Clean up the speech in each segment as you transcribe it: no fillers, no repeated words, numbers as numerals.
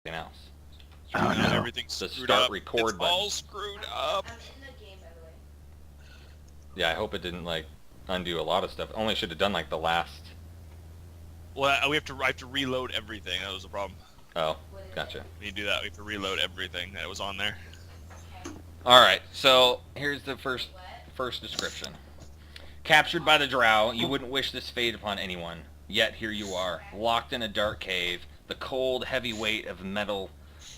else. Oh, no. Everything's The screwed start up. record It's button. all screwed up. I'm in the game, by the way. Yeah, I hope it didn't like undo a lot of stuff. Only should have done like the last. Well, I have to reload everything. That was the problem. Oh, gotcha. When you do that, we have to reload everything that was on there. All right, so here's the first description. Captured by the drow, you wouldn't wish this fate upon anyone. Yet here you are, locked in a dark cave, the cold, heavy weight of metal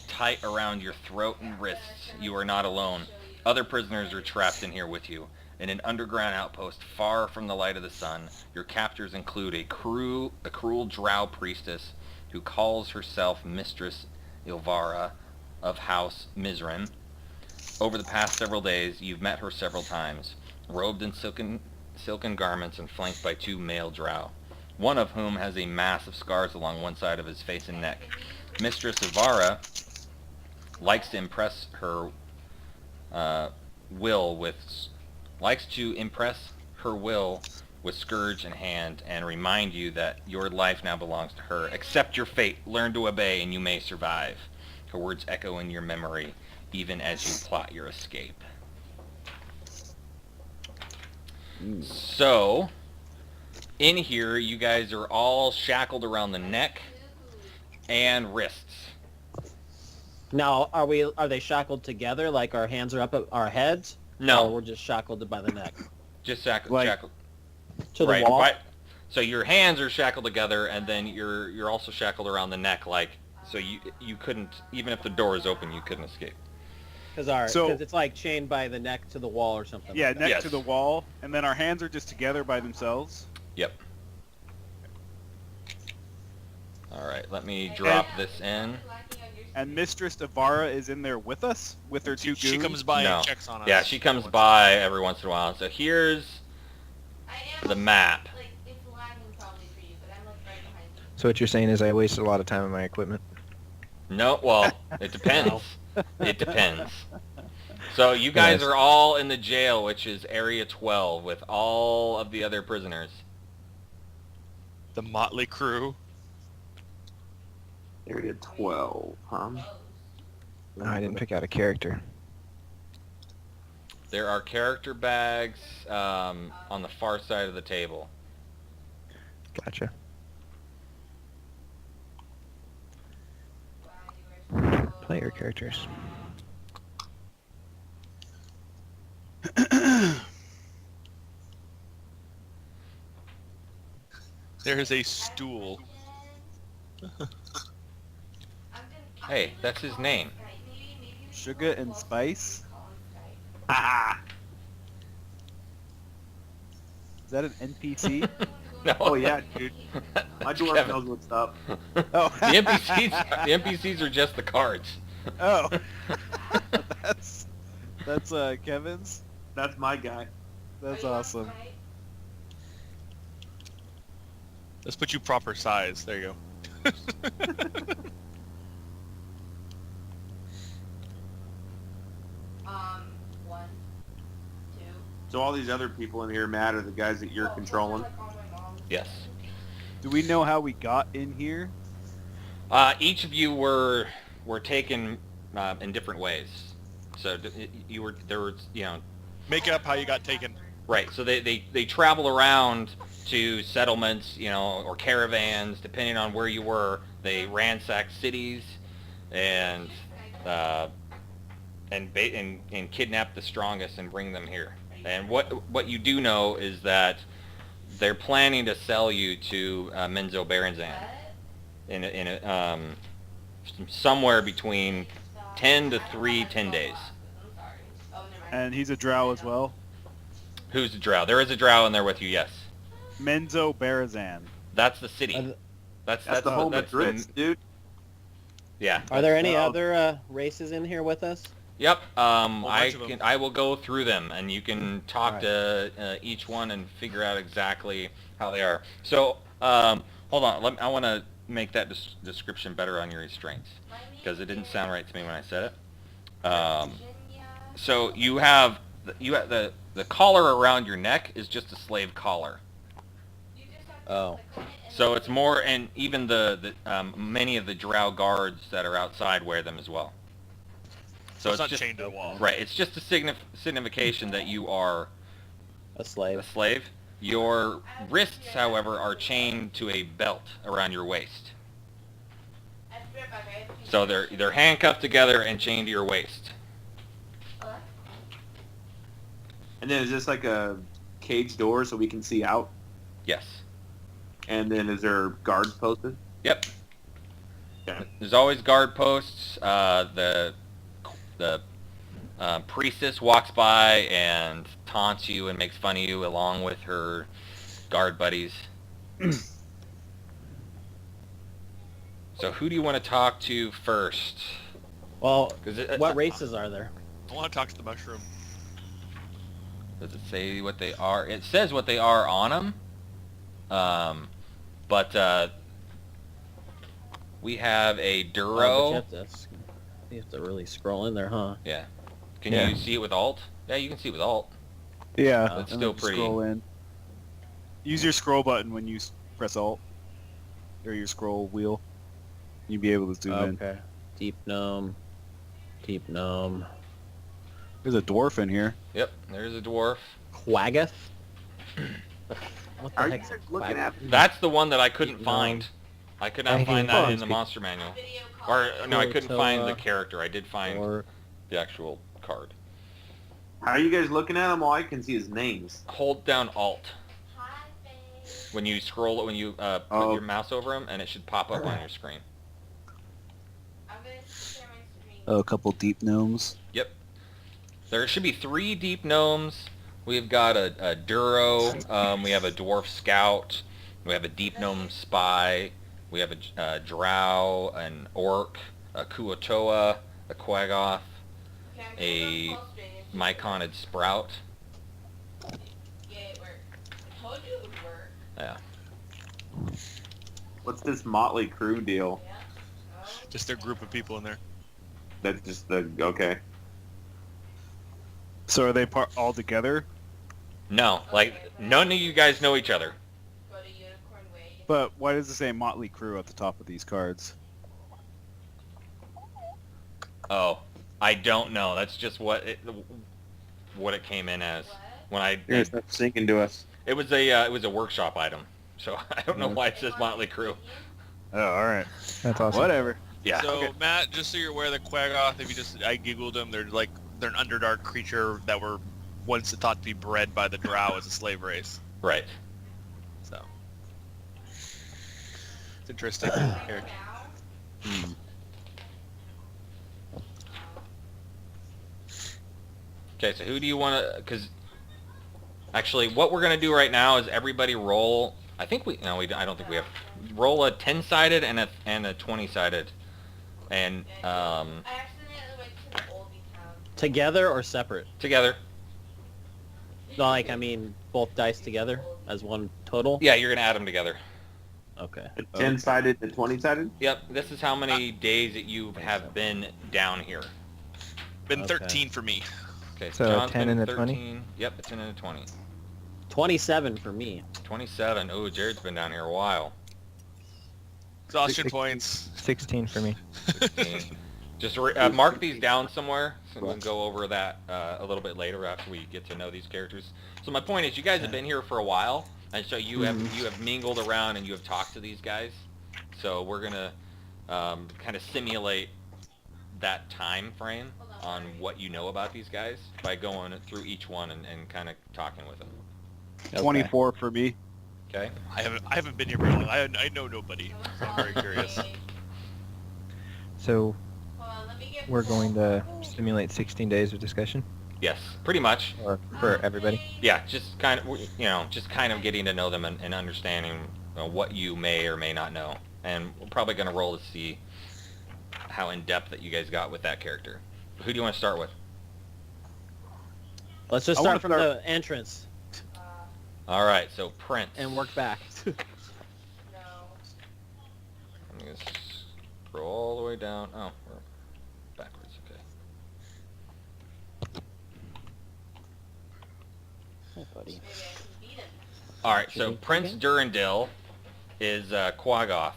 tight around your throat and wrists. You are not alone. Other prisoners are trapped in here with you. In an underground outpost far from the light of the sun, your captors include a cruel drow priestess who calls herself Mistress Ilvara of House Mizran. Over the past several days, you've met her several times, robed in silken garments and flanked by 2 male drow, one of whom has a mass of scars along one side of his face and neck. Mistress Ilvara likes to impress her will with scourge in hand and remind you that your life now belongs to her. Accept your fate, learn to obey, and you may survive. Her words echo in your memory, even as you plot your escape. So, in here, you guys are all shackled around the neck and wrists. Now, are they shackled together, like our hands are up at our heads? No. Or we're just shackled by the neck? Just shackled. To the wall? Right. So your hands are shackled together, and then you're also shackled around the neck, like, so you couldn't, even if the door is open, you couldn't escape. Because it's like chained by the neck to the wall or something. Yeah, like that. neck Yes. to the wall, and then our hands are just together by themselves. Yep. All right, let me drop this in. And Mistress Avara is in there with us, with her 2 goons. She comes by No. and checks on us. Yeah, she comes by every once in a while. So here's the map. Like, it's lagging probably for you, but I'm like right behind you. So what you're saying is I wasted a lot of time on my equipment. No, well, it depends. It depends. So you guys Yes. are all in the jail, which is Area 12, with all of the other prisoners. The motley crew. Area 12, huh? No, I didn't pick out a character. There are character bags on the far side of the table. Gotcha. Player characters. There's a stool. Hey, that's his name. Sugar and Spice. Ah! Is that an NPC? No. Oh yeah, dude. My dwarf Kevin. knows what's up. Oh. The NPCs are just the cards. Oh. that's Kevin's. That's my guy. That's awesome. Let's put you proper size. There you go. 1, 2. So all these other people in here, Matt, are the guys that you're controlling? Yes. Do we know how we got in here? Each of you were taken in different ways. So there were Make up how you got taken. right. So they travel around to settlements, or caravans, depending on where you were. They ransack cities and kidnap the strongest and bring them here. And what you do know is that they're planning to sell you to Menzo Berenzan in somewhere between 10 to 10 days. And he's a drow as well. Who's the drow? There is a drow in there with you, yes. Menzo Berenzan. That's the city. That's That's the home of Grits, dude. Yeah. Are there any Well- other races in here with us? Yep. bunch of them. I will go through them, and you can talk Alright. to each one and figure out exactly how they are. So, hold on. I want to make that description better on your restraints, because it didn't sound right to me when I said it. So you have the collar around your neck is just a slave collar. Oh. So it's more, and even the many of the drow guards that are outside wear them as well. So it's not just, chained to the wall. Right, it's just a signification that you are A slave. a slave. Your wrists, however, are chained to a belt around your waist. So they're handcuffed together and chained to your waist. And then is this like a cage door so we can see out? Yes. And then is there guards posted? Yep. Okay. There's always guard posts. The priestess walks by and taunts you and makes fun of you along with her guard buddies. So who do you want to talk to first? Well, 'Cause what races are there? I want to talk to the mushroom. Does it say what they are? It says what they are on them. But we have a Oh, but Duro. you have to really scroll in there, huh? Yeah. Can Yeah. you see it with Alt? Yeah, you can see it with Alt. Yeah, That's and still then pretty- Scroll in. Use your scroll button when you press Alt, or your scroll wheel. You'll be able to zoom in. Okay. Deep gnome. Deep gnome. There's a dwarf in here. Yep, there's a dwarf. Quaggoth? What the Are you heck's guys a looking quaggoth? at? That's the one that I couldn't Deep find. gnome. I could not find that in the monster manual. Or, no, I couldn't find the Kurotoa. character. I did find Or the actual card. How are you guys looking at them? All I can see is names. Hold down Alt when you scroll, when you put Oh. your mouse over them, and it should pop up on your screen. Oh, a couple deep gnomes. Yep. There should be 3 deep gnomes. We've got a Duro. We have a dwarf scout. We have a deep gnome spy. We have a drow, an orc, a Kuotoa, a Quaggoth, a myconid sprout. Yeah, it worked. I told you it would work. Yeah. What's this motley crew deal? Yeah. Oh, Just a group of people in there. That's just the okay. So are they all together? No, like none of you guys know each other. go to Unicorn Way. But why does it say Motley Crew at the top of these cards? Oh, I don't know. That's just what it came in as What? when I. You're gonna start singing to us. It was a workshop item, so I don't know why it says Motley Crew. Oh, all right. That's awesome. Whatever. Yeah. So Matt, just so you're aware, the Quaggoth, if you just, I googled them. They're an underdark creature that were once thought to be bred by the Drow as a slave race. Right. So it's interesting. Here. Hmm. Okay, so who do you want to? Because actually, what we're gonna do right now is everybody roll. I think we. No, I don't think we have. Roll a 10-sided and a 20-sided, and I accidentally went to the oldie town. together or separate? together. No, like, I mean, both dice together as one total? Yeah, you're gonna add them together. Okay. 10-sided to 20-sided? Yep. This is how many days that you have been down here. Been Okay. 13 for me. Okay. So John's 10 been and a 20? 13. Yep, a 10 and a 20. 27 for me. 27. Oh, Jared's been down here a while. Exhaustion points. 16 for me. 16. Just mark these down somewhere, so we can go over that a little bit later after we get to know these characters. So my point is, you guys have been here for a while, and so you have mingled around and you have talked to these guys. So we're gonna kind of simulate that time frame on what you know about these guys by going through each one and kind of talking with them. Okay. 24 for me. Okay. I haven't been here very long. I know nobody. I'm very curious. So Hold on, let me get we're going to simulate 16 days of discussion, Yes, pretty much. or for everybody. Yeah, just kind of just kind of getting to know them and understanding what you may or may not know, and we're probably going to roll to see how in depth that you guys got with that character. Who do you want to start with? Let's just I start wanna from start- the entrance All right, so Prince. and work back. No. I'm going to scroll all the way down. Oh, we're backwards. Okay. Hey, buddy. Maybe I can beat him. All right, so Should we Prince begin? Durandil is Quaggoth,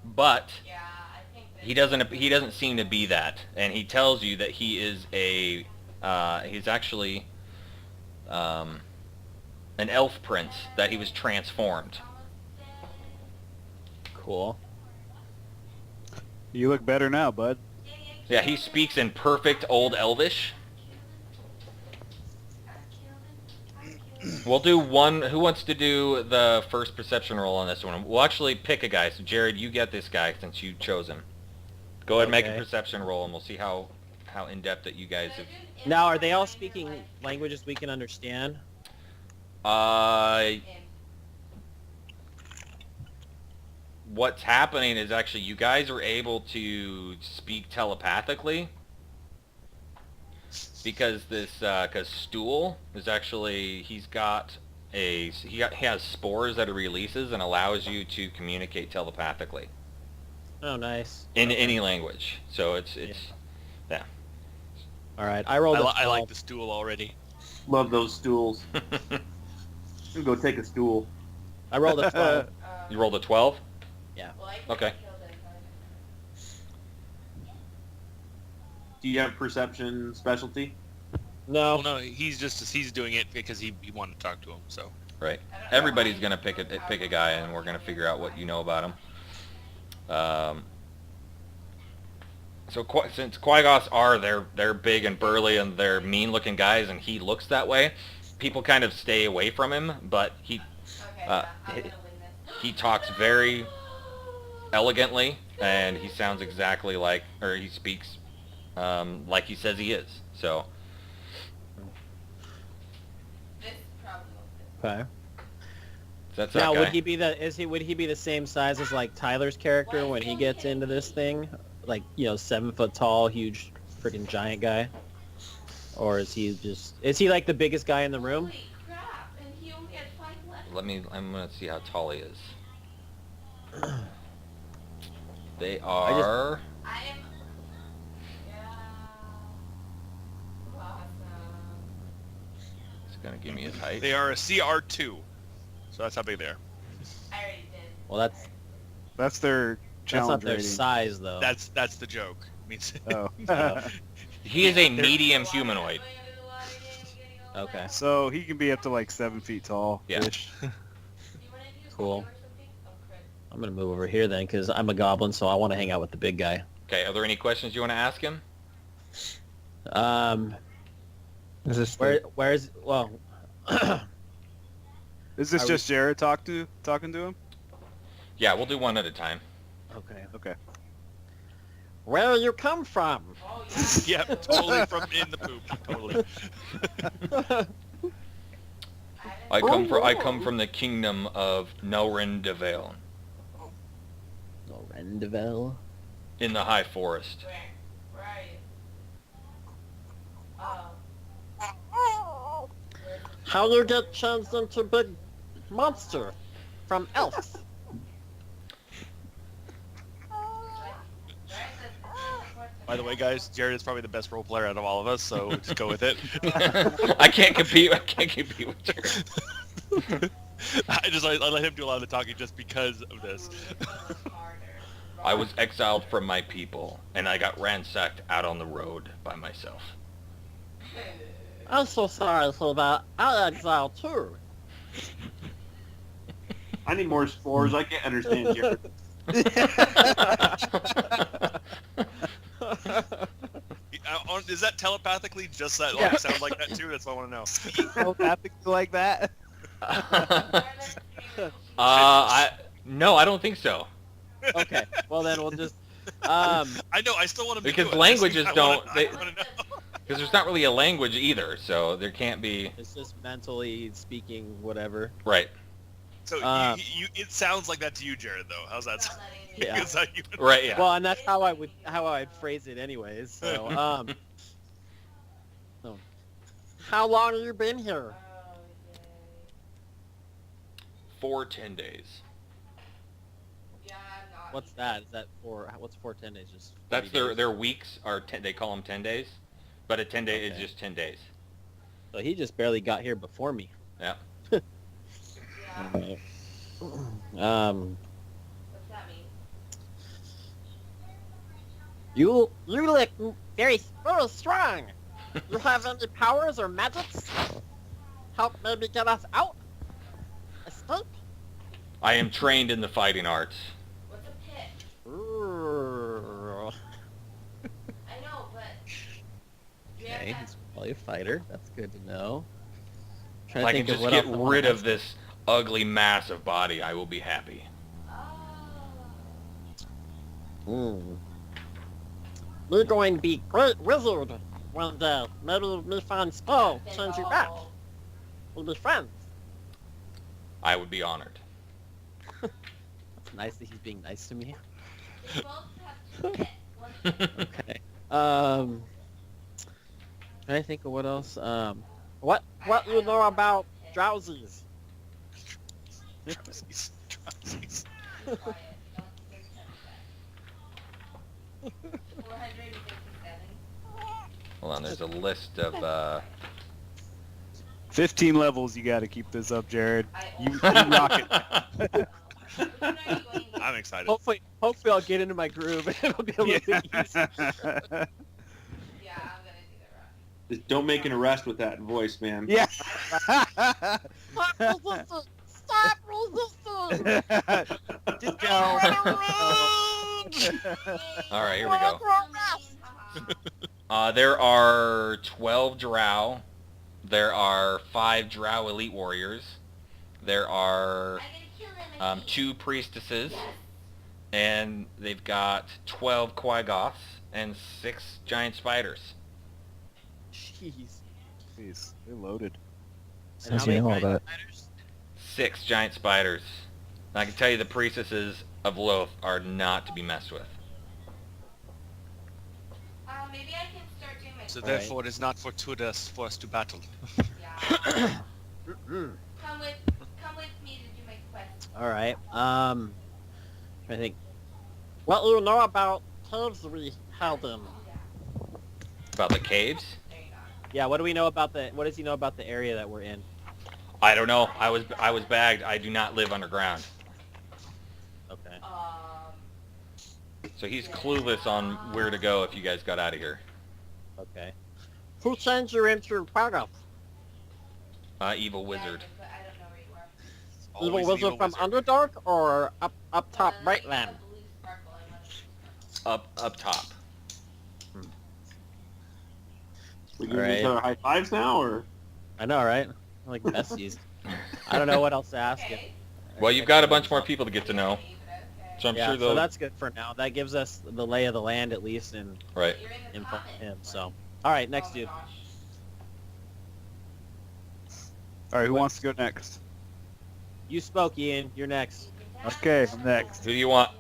but Yeah, I think that he doesn't seem to be that, and he tells you that he is he's actually an elf prince, that he was transformed. Cool. You look better now, bud. Yeah, he speaks in perfect Old Elvish. We'll do one. Who wants to do the first perception roll on this one? We'll actually pick a guy. So Jared, you get this guy since you chose him. Go ahead and make a Okay. perception roll, and we'll see how in depth that you guys have. Now, are they all speaking languages we can understand? What's happening is actually you guys are able to speak telepathically because because Stool is actually he has spores that he releases and allows you to communicate telepathically Oh, nice. in any language. So it's All right, I rolled. I a like 12. the stool already. Love those stools. I'm gonna go take a stool. I rolled a 12. You rolled a 12. Okay. Do you have perception specialty? No. Well, no, he's doing it because he wanted to talk to him. So Right. Everybody's gonna pick a guy, and we're gonna figure out what you know about him. Since Quaggoths they're big and burly and they're mean-looking guys, and he looks that way, people kind of stay away from him. But he talks very elegantly, and he sounds exactly like, or he speaks like he says he is. So. Okay. That's Now, that guy. would he be the same size as like Tyler's character when he gets into this thing? Like, 7 foot tall, huge, freaking giant guy? Or is he like the biggest guy in the room? Holy crap, and he only had 5 left. I'm gonna see how tall he is. They are. I am... Yeah... Awesome. It's gonna give me his height. they are a CR2. So that's how big they are. I already did. Well, That's their that's not challenge their rating. size though. That's the joke. Means Oh. He is a medium humanoid. Okay. So he can be up to like 7 feet tall. Yeah. Cool. I'm gonna move over here then, because I'm a goblin, so I want to hang out with the big guy. Okay. Are there any questions you want to ask him? Is this Where's well? Is this Are just Jared talking to him? Yeah, we'll do one at a time. Okay. Okay. Where you come from? yep, totally from in the poop. Totally. I come from the kingdom of Nelrindavale Lorendevel. in the high forest. Where are you? Oh. How you get changed into big monster from elf? By the way, guys, Jared is probably the best role player out of all of us, so just go with it. I can't compete with Jared. I let him do a lot of the talking just because of this. I was exiled from my people, and I got ransacked out on the road by myself. I'm so sorry for that. I exiled too. I need more spores. I can't understand Jared. Is that telepathically just that Yeah. sound like that too? That's what I want to know. Telepathically like that? No, I don't think so. Okay. Well then we'll just. I know. I still want to Because do it. languages I don't- wanna know. Because there's not really a language either, so there can't be. It's just mentally speaking, whatever. Right. So it sounds like that to you, Jared. Though, how's that sound? Yeah. Is that you? Right. Yeah. Well, and that's how I'd phrase it anyways. So so, how long have you been here? For 10 days. What's that? Is that what's 10 days? Just 40 That's days? their weeks are 10. They call them 10 days, but a 10-day is Okay. just 10 days. So he just barely got here before me. Yeah. Alright. You look very strong. You have any powers or magics? Help maybe get us out? Escape? I am trained in the fighting arts. What's a pit? Ooh. I know, but you have Okay, that. he's probably a fighter. That's good to know. If I can just get rid of this ugly mass of body, I will be happy. Oh. We're going to be great wizard one day. Maybe we find spell, change you back. Oh. We'll be friends. I would be honored. It's nice that he's being nice to me. They both have two pits. One Okay. Trying to think of what else. What you know about drowsies? Drowsies. Drowsies. be quiet. Don't there's 10%. 457. Hold on, there's a list of, 15 levels you gotta keep this up, Jared. I You almost- rock it. Which one are you going with? I'm excited. Hopefully I'll get into my groove and it'll be a little bit easier. Yeah, I'm gonna do the rock. Just don't make an arrest with that voice, man. Yeah. Stop resisting! Stop resisting! Just go. alright, here we go. Haha. There are 12 drow. There are 5 drow elite warriors. There are I'm gonna kill them. 2 priestesses. Yes. And they've got 12 quaggoths and 6 giant spiders. Jeez. Jeez, they're loaded. And how Since you many know all giant that. spiders? 6 giant spiders. And I can tell you the priestesses of Loth are not to be messed with. Maybe I can start doing my So Alright. therefore, it is not fortuitous for us to battle. Yeah. Come with me to do my quest. All right. I think. What you know about caves we held in? About the caves? There you go. Yeah. What do we know about the? What does he know about the area that we're in? I don't know. I was bagged. I do not live underground. Okay. So he's clueless on where to go if you guys got out of here. Okay. Who changed you into Quaggoth? Evil wizard. But I don't know where you are. Evil Always wizard evil from wizard. Underdark or up top Like Brightland? a blue sparkle, I want a blue sparkle. Up top. We giving Alright. each other high fives now, or? I know, right? Like besties. I don't know what else to ask him. Okay. Well, you've got a bunch more people to get to know. Okay. So I'm Yeah, sure so they'll... that's good for now. That gives us the lay of the land at least in Right. You're in the front common. of him. So, all right, next Oh, dude. gosh. All right, who wants to go next? You spoke, Ian. You're next. Okay, I'm next. Who do you want?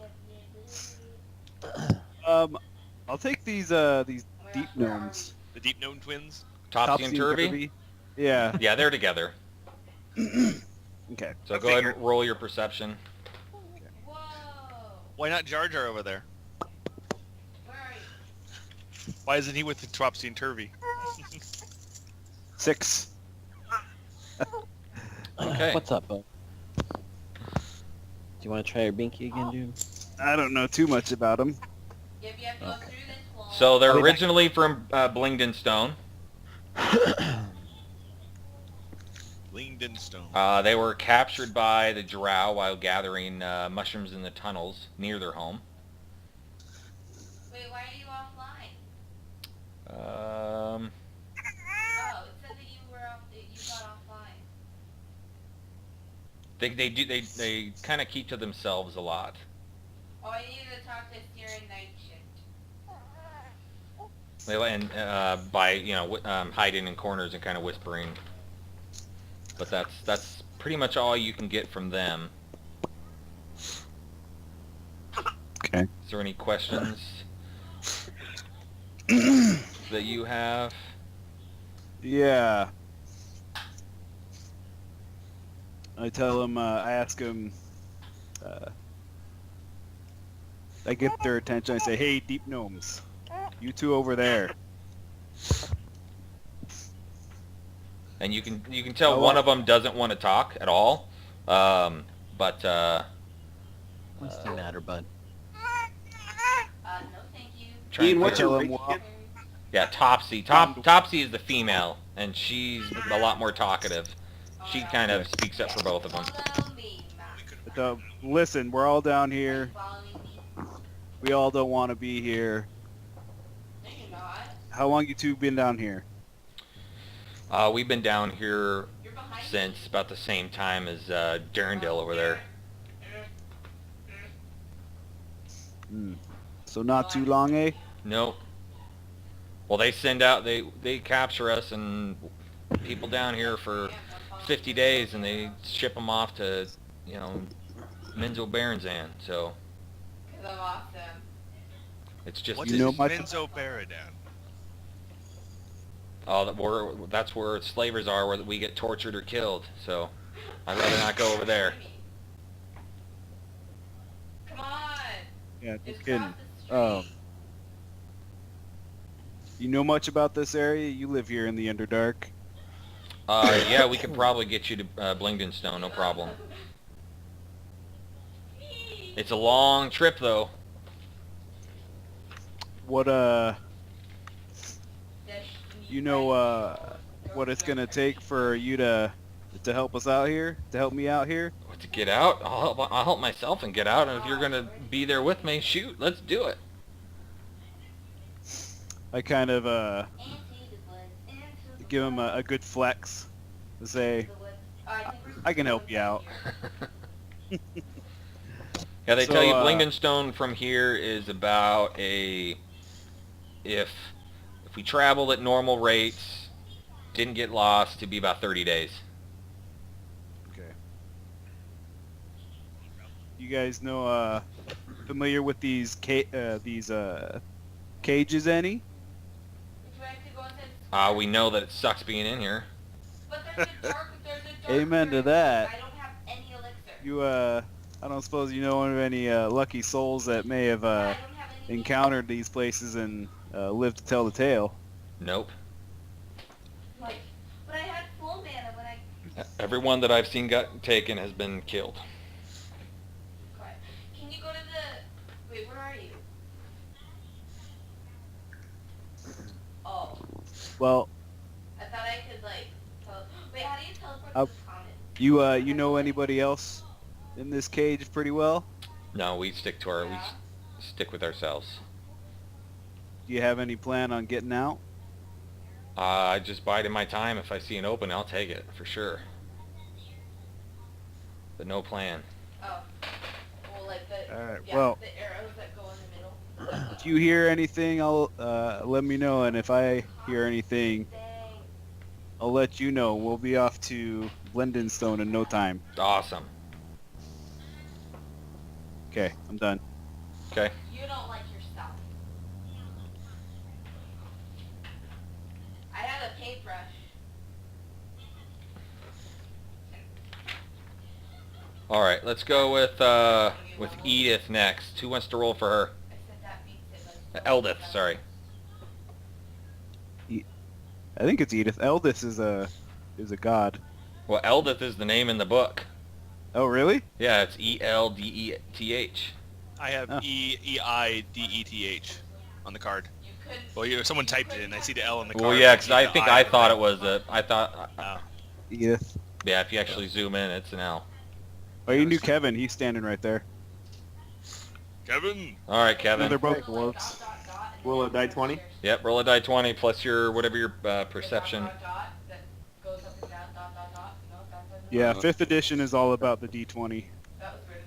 I'll take these deep gnomes. The Deep Gnome Twins. Topsy and Turvy? Yeah. Yeah, they're together. Okay. So I go ahead figured. and roll your perception. Whoa. Why not Jar Jar over there? Where are you? Why isn't he with the Topsy and Turvy? 6. Okay. What's up, bud? Do you want to try your binky again, dude? I don't know too much about them. Yep, you have to go through this wall. So they're I'll be back. originally from Blingden Stone. Lingden Stone. They were captured by the drow while gathering mushrooms in the tunnels near their home. Wait, why are you offline? Um, Oh, it said that you were off. That you got offline. they kind of keep to themselves a lot. Oh, I need to talk to Steering Night Shift. And by hiding in corners and kind of whispering. But that's pretty much all you can get from them. Okay. Is there any questions that you have? Yeah. I tell him, I ask him, I get their attention. I say, hey, deep gnomes, you two over there. And you can tell Oh, one well. of them doesn't want to talk at all. But What's the matter, bud? No, thank you. trying Ian, to what's figure- your Tell him race what- again? Yeah, Topsy. Topsy is the female, and she's a lot more talkative. She kind of speaks up for both of them. Follow me, master. But, listen, we're all down here. Following me? We all don't want to be here. No, you're not. How long you two been down here? We've been down here You're behind me. since about the same time as Durndale over there. So not too long, eh? Nope. Well, they send out, they capture us and people down here for 50 days, and they ship them off to, you know, Menzo Baranzan. So Because I'm awesome. it's just What You is know much- Menzo Baradan? that's where slavers are, where we get tortured or killed. So I'd rather not go over there. Come on. Yeah, Just just kidding. cross the street. You know much about this area? You live here in the Underdark. Yeah, we could probably get you to Blingdenstone, no problem. It's a long trip though. What you know what it's gonna take for you to help us out here? To help me out here? To get out, I'll help myself and get out, and if you're gonna be there with me, shoot, let's do it. I kind of Into the woods, into the give him a woods, good flex to say, the woods. Oh, I think we're I can help you out. Yeah, they So, tell you Blingdenstone from here is about if we travel at normal rates, didn't get lost, to be about 30 days. Okay. You guys know familiar with these cages any? Would you like to go inside? We know that it sucks being in here. But there's a dark Amen to area. that. I don't have any elixir. You I don't suppose you know of any lucky souls that may have I don't have any encountered these places and lived to tell the tale. Nope. Like, but I had full mana when I. Everyone that I've seen got taken has been killed. Quiet. Can you go to the? Wait, where are you? Oh, Well, I thought I could like. Wait, how do you teleport Uh, to the common? you know anybody else in this cage pretty well? No, we stick to we stick with ourselves. Do you have any plan on getting out? I just biding my time. If I see an open, I'll take it for sure. But no plan. Oh, well, like the. Alright, Yeah, well- the arrows that go in the middle. If you hear anything, I'll let me know, and if I hear anything, Dang. I'll let you know. We'll be off to Blendonstone in no time. Awesome. Okay, I'm done. Okay. You don't like yourself. I have a paintbrush. All right, let's go with Edith next. Who wants to roll for her? I said that beats it like. Eldith, sorry. I think it's Edith. Eldith is a god. Well, Eldith is the name in the book. Oh, really? Yeah, it's Eldeth. I have Oh. Eideth on the card. You couldn't. Well, someone typed it in. I see the L in the card. Well, yeah, because I see the think I I on the thought right. it was I thought. Oh. Edith. Yeah, if you actually zoom in, it's an L. Oh, you knew Kevin. He's standing right there. Kevin. All right, No, Kevin. they're both Like, dwarves. and Roll then a die 20? Yep, roll a die 20 plus your whatever your the perception. that goes up and down, no, dot. Yeah, 5th edition is all about the D20. That was weird.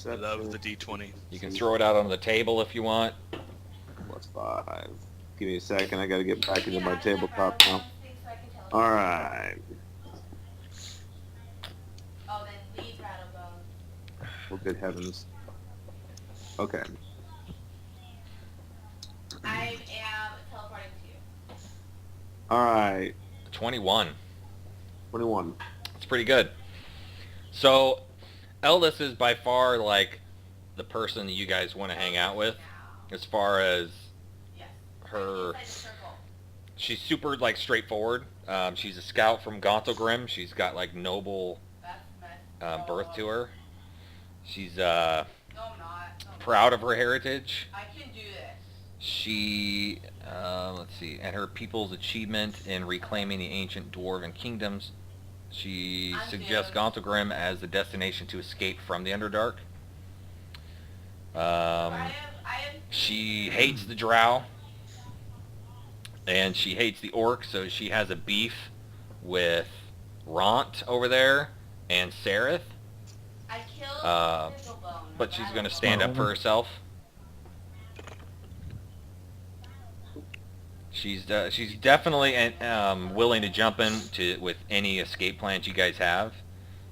Like, I love the D20. You can throw it out on the table if you want. Plus 5. Give me a second. I gotta get back into my tabletop now. So I can tell. Alright. Oh, then leave Rattlebone. Well, good heavens. Okay. I am teleporting to you. Alright. 21. 21. It's pretty good. So, Eldith is by far like the person that you guys want to hang out with, as far as Yes. her. Inside the circle. She's super like straightforward. She's a scout from Gauntlegrim. She's got like noble That's nice. birth to her. She's No, I'm not. No, proud of her heritage. I can do this. She, let's see, and her people's achievement in reclaiming the ancient dwarven kingdoms. She I'm suggests doomed. Gauntlegrim as the destination to escape from the Underdark. I have. She hates the Drow, and she hates the Orcs, so she has a beef with Ront over there and Sereth, I killed his alone. but she's going to stand up for herself. She's definitely willing to jump in with any escape plans you guys have,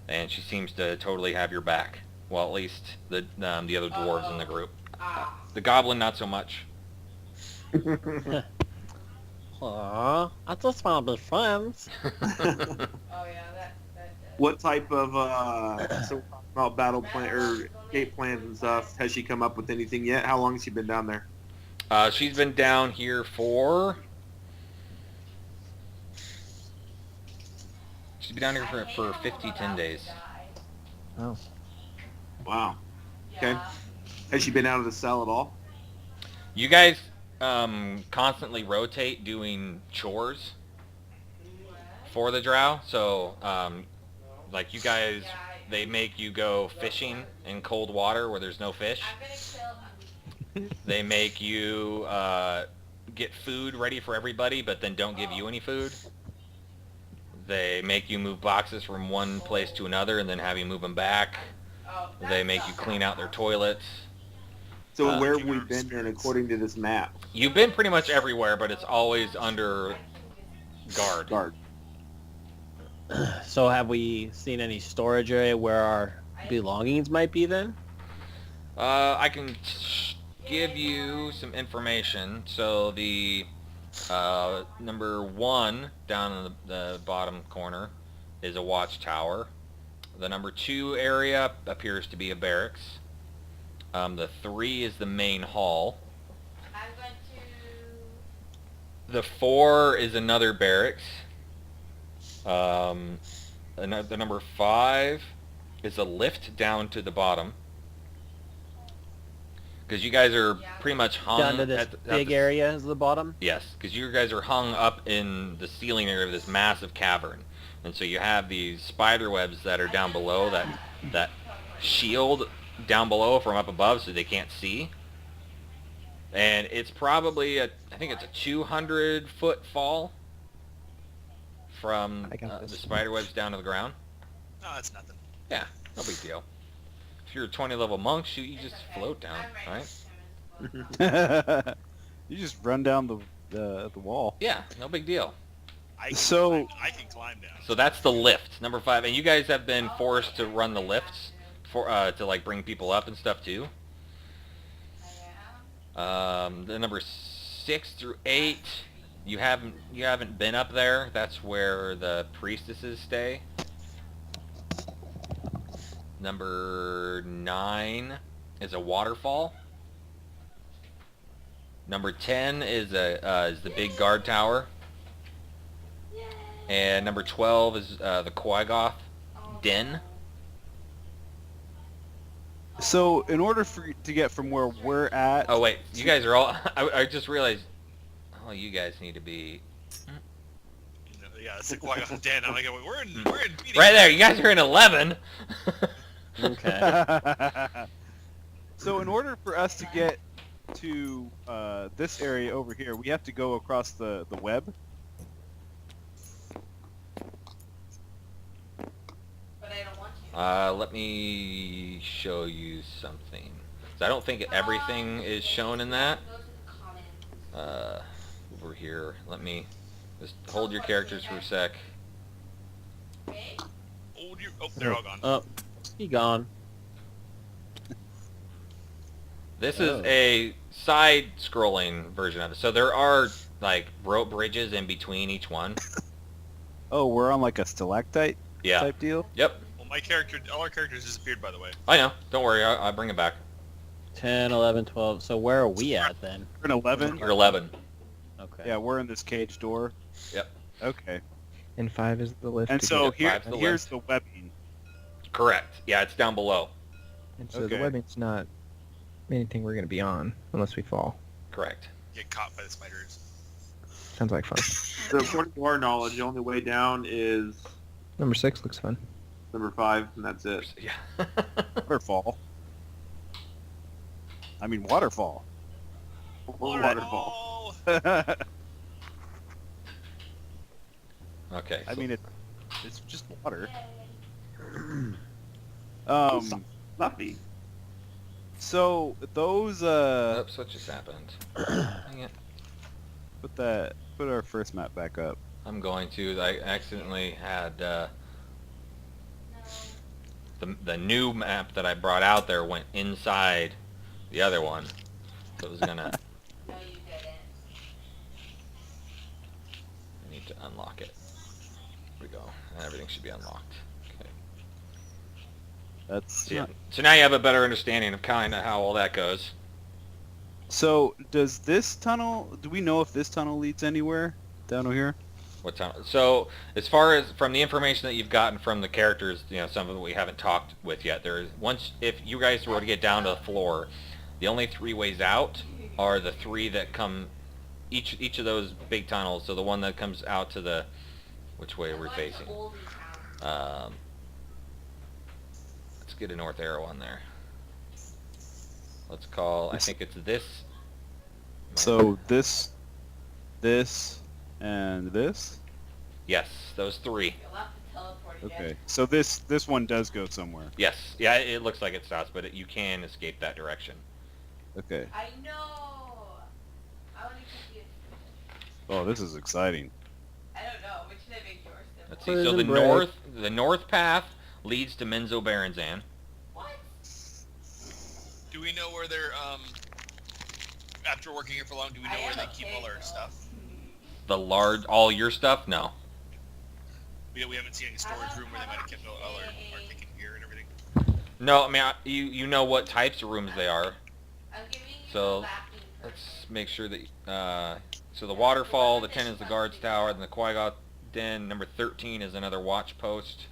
and she seems to totally have your back. Well, at least the other dwarves in the group. Ah. The goblin, not so much. Aw, I just want to be friends. Oh yeah, that. What type of so we're talking about battle plan or escape plans and stuff? Has she come up with anything yet? How long has she been down there? She's been down here for... She's been down here for 10 days. Oh. Wow. Okay. Yeah. Has she been out of the cell at all? You guys constantly rotate doing chores for the drow. So, like you guys, they make you go fishing in cold water where there's no fish. I'm gonna kill. They make you get food ready for everybody, but then don't give you any food. They make you move boxes from one place to another and then have you move them back. Oh, They make you clean out their toilets. So where have we been then according to this map? You've been pretty much everywhere, but it's always under guard. Guard. So have we seen any storage area where our belongings might be then? I can give you some information. So the number 1 down in the bottom corner is a watchtower. The number 2 area appears to be a barracks. The 3 is the main hall. I'm going to. The 4 is another barracks. The number 5 is a lift down to the bottom. Because you guys are pretty much hung Down to this big area is the bottom? Yes, because you guys are hung up in the ceiling area of this massive cavern. And so you have these spider webs that are down below that shield down below from up above so they can't see. And it's probably I think it's a 200-foot fall from the spider webs down to the ground. No, that's nothing. Yeah, no big deal. If you're a 20-level monk, shoot, you just float down, right? You just run down the wall. Yeah, no big deal. I can climb down. So that's the lift, number 5. And you guys have been forced to run the lifts to like bring people up and stuff too. The number 6 through 8, you haven't been up there. That's where the priestesses stay. Number 9 is a waterfall. Number 10 is the big guard tower. And number 12 is the Quaggoth Den. So in order to get from where we're at... Oh wait, you guys are all... I just realized... Oh, you guys need to be... Yeah, it's like walking on den. I'm like, we're in meeting. Right there, you guys are in 11! Okay. So in order for us to get to this area over here, we have to go across the web. But I don't want to. Let me show you something. So I don't think everything is shown in that. Those are the comments. Over here, let me just hold your characters for a sec. Okay? Oh, they're all gone. Oh, he gone. This is a side-scrolling version of it. So there are like rope bridges in between each one. Oh, we're on like a stalactite Yeah. type deal? Yep. Well, all our characters disappeared, by the way. I know. Don't worry. I'll bring it back. 10, 11, 12. So where are we at then? We're in 11? You're 11. Okay. Yeah, we're in this cage door. Yep. Okay. And 5 is the lift. And to so get- here, five's the here's the webbing. Correct. Yeah, it's down below. And so the Okay. webbing's not anything we're going to be on unless we fall. Correct. Get caught by the spiders. Sounds like fun. So according to our knowledge, the only way down is Number 6 looks fun. number 5, and that's it. Yeah. Waterfall. I mean waterfall. Waterfall. Oh! Okay. I mean it's just water. Oh, fluffy. So those Oops, what just happened? Dang it. put our first map back up. I'm going to. I accidentally had the new map that I brought out there went inside the other one. So it was gonna. No, you didn't. I need to unlock it. Here we go. And everything should be unlocked. Okay. That's So, yeah. So now you have a better understanding of kind of how all that goes. So does this tunnel? Do we know if this tunnel leads anywhere down here? What time? So as far as from the information that you've gotten from the characters, you know, some of them we haven't talked with yet. There's once if you guys were to get down to the floor, the only 3 ways out are the 3 that come each of those big tunnels. So the one that comes out to the which way are we facing? Let's get a north arrow on there. Let's call. I think it's this. So this, and this. Yes, those 3. You'll have to teleport again. Okay. So this one does go somewhere. Yes, yeah, it looks like it stops, but you can escape that direction. Okay. I know. I want to keep you. Oh, this is exciting. I don't know. Which should I make yours simple? Let's see. So Prison the north path leads to Menzo Baranzan. What? Do we know where they're, after working here for long, do we know where they keep all our stuff? All your stuff? No. We haven't seen any storage room where they might have kept all our thinking gear and everything. No, I mean, you know what types of rooms they are. I'm giving you So, the laughing let's make sure that, so the waterfall, the 10 is the guard's tower, and the Qui-Gon Den, number 13 is another watch post,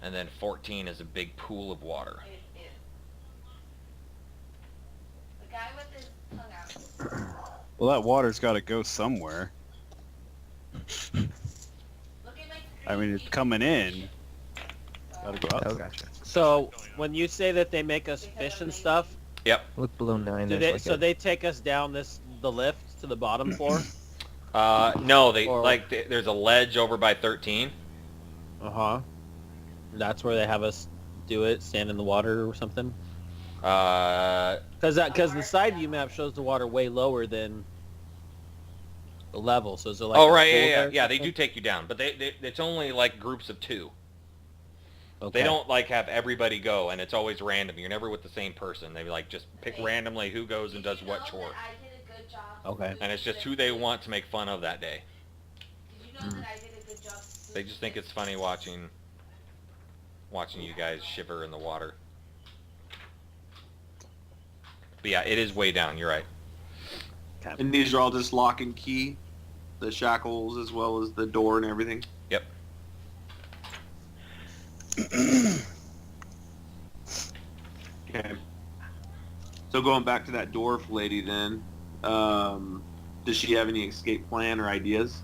and then 14 is a big pool of water. It is. The guy with his tongue out. Well, that water's got to go somewhere. Look at my screen. I mean, it's coming in. Gotta go Oh, up. gotcha. So when you say that they make us fish and stuff, Look below 9. do There's they? like So a, they take us down the lift to the bottom floor. No, they, Or- there's a ledge over by 13. That's where they have us do it, stand in the water or something. Uh, Because the side view map shows the water way lower than the level. So is there like oh, a right, pool yeah, there or yeah, they do something? take you down, but it's only like groups of 2. Okay. They don't like have everybody go, and it's always random. You're never with the same person. They like just pick randomly who goes and does what chore, I did a good job. Okay. and it's just who they want to make fun of that day. Did you know that I did a good job? They just think it's funny watching you guys shiver in the water. But yeah, it is way down. You're right. And these are all just lock and key, the shackles as well as the door and everything. Yep. Okay. So going back to that dwarf lady then, does she have any escape plan or ideas?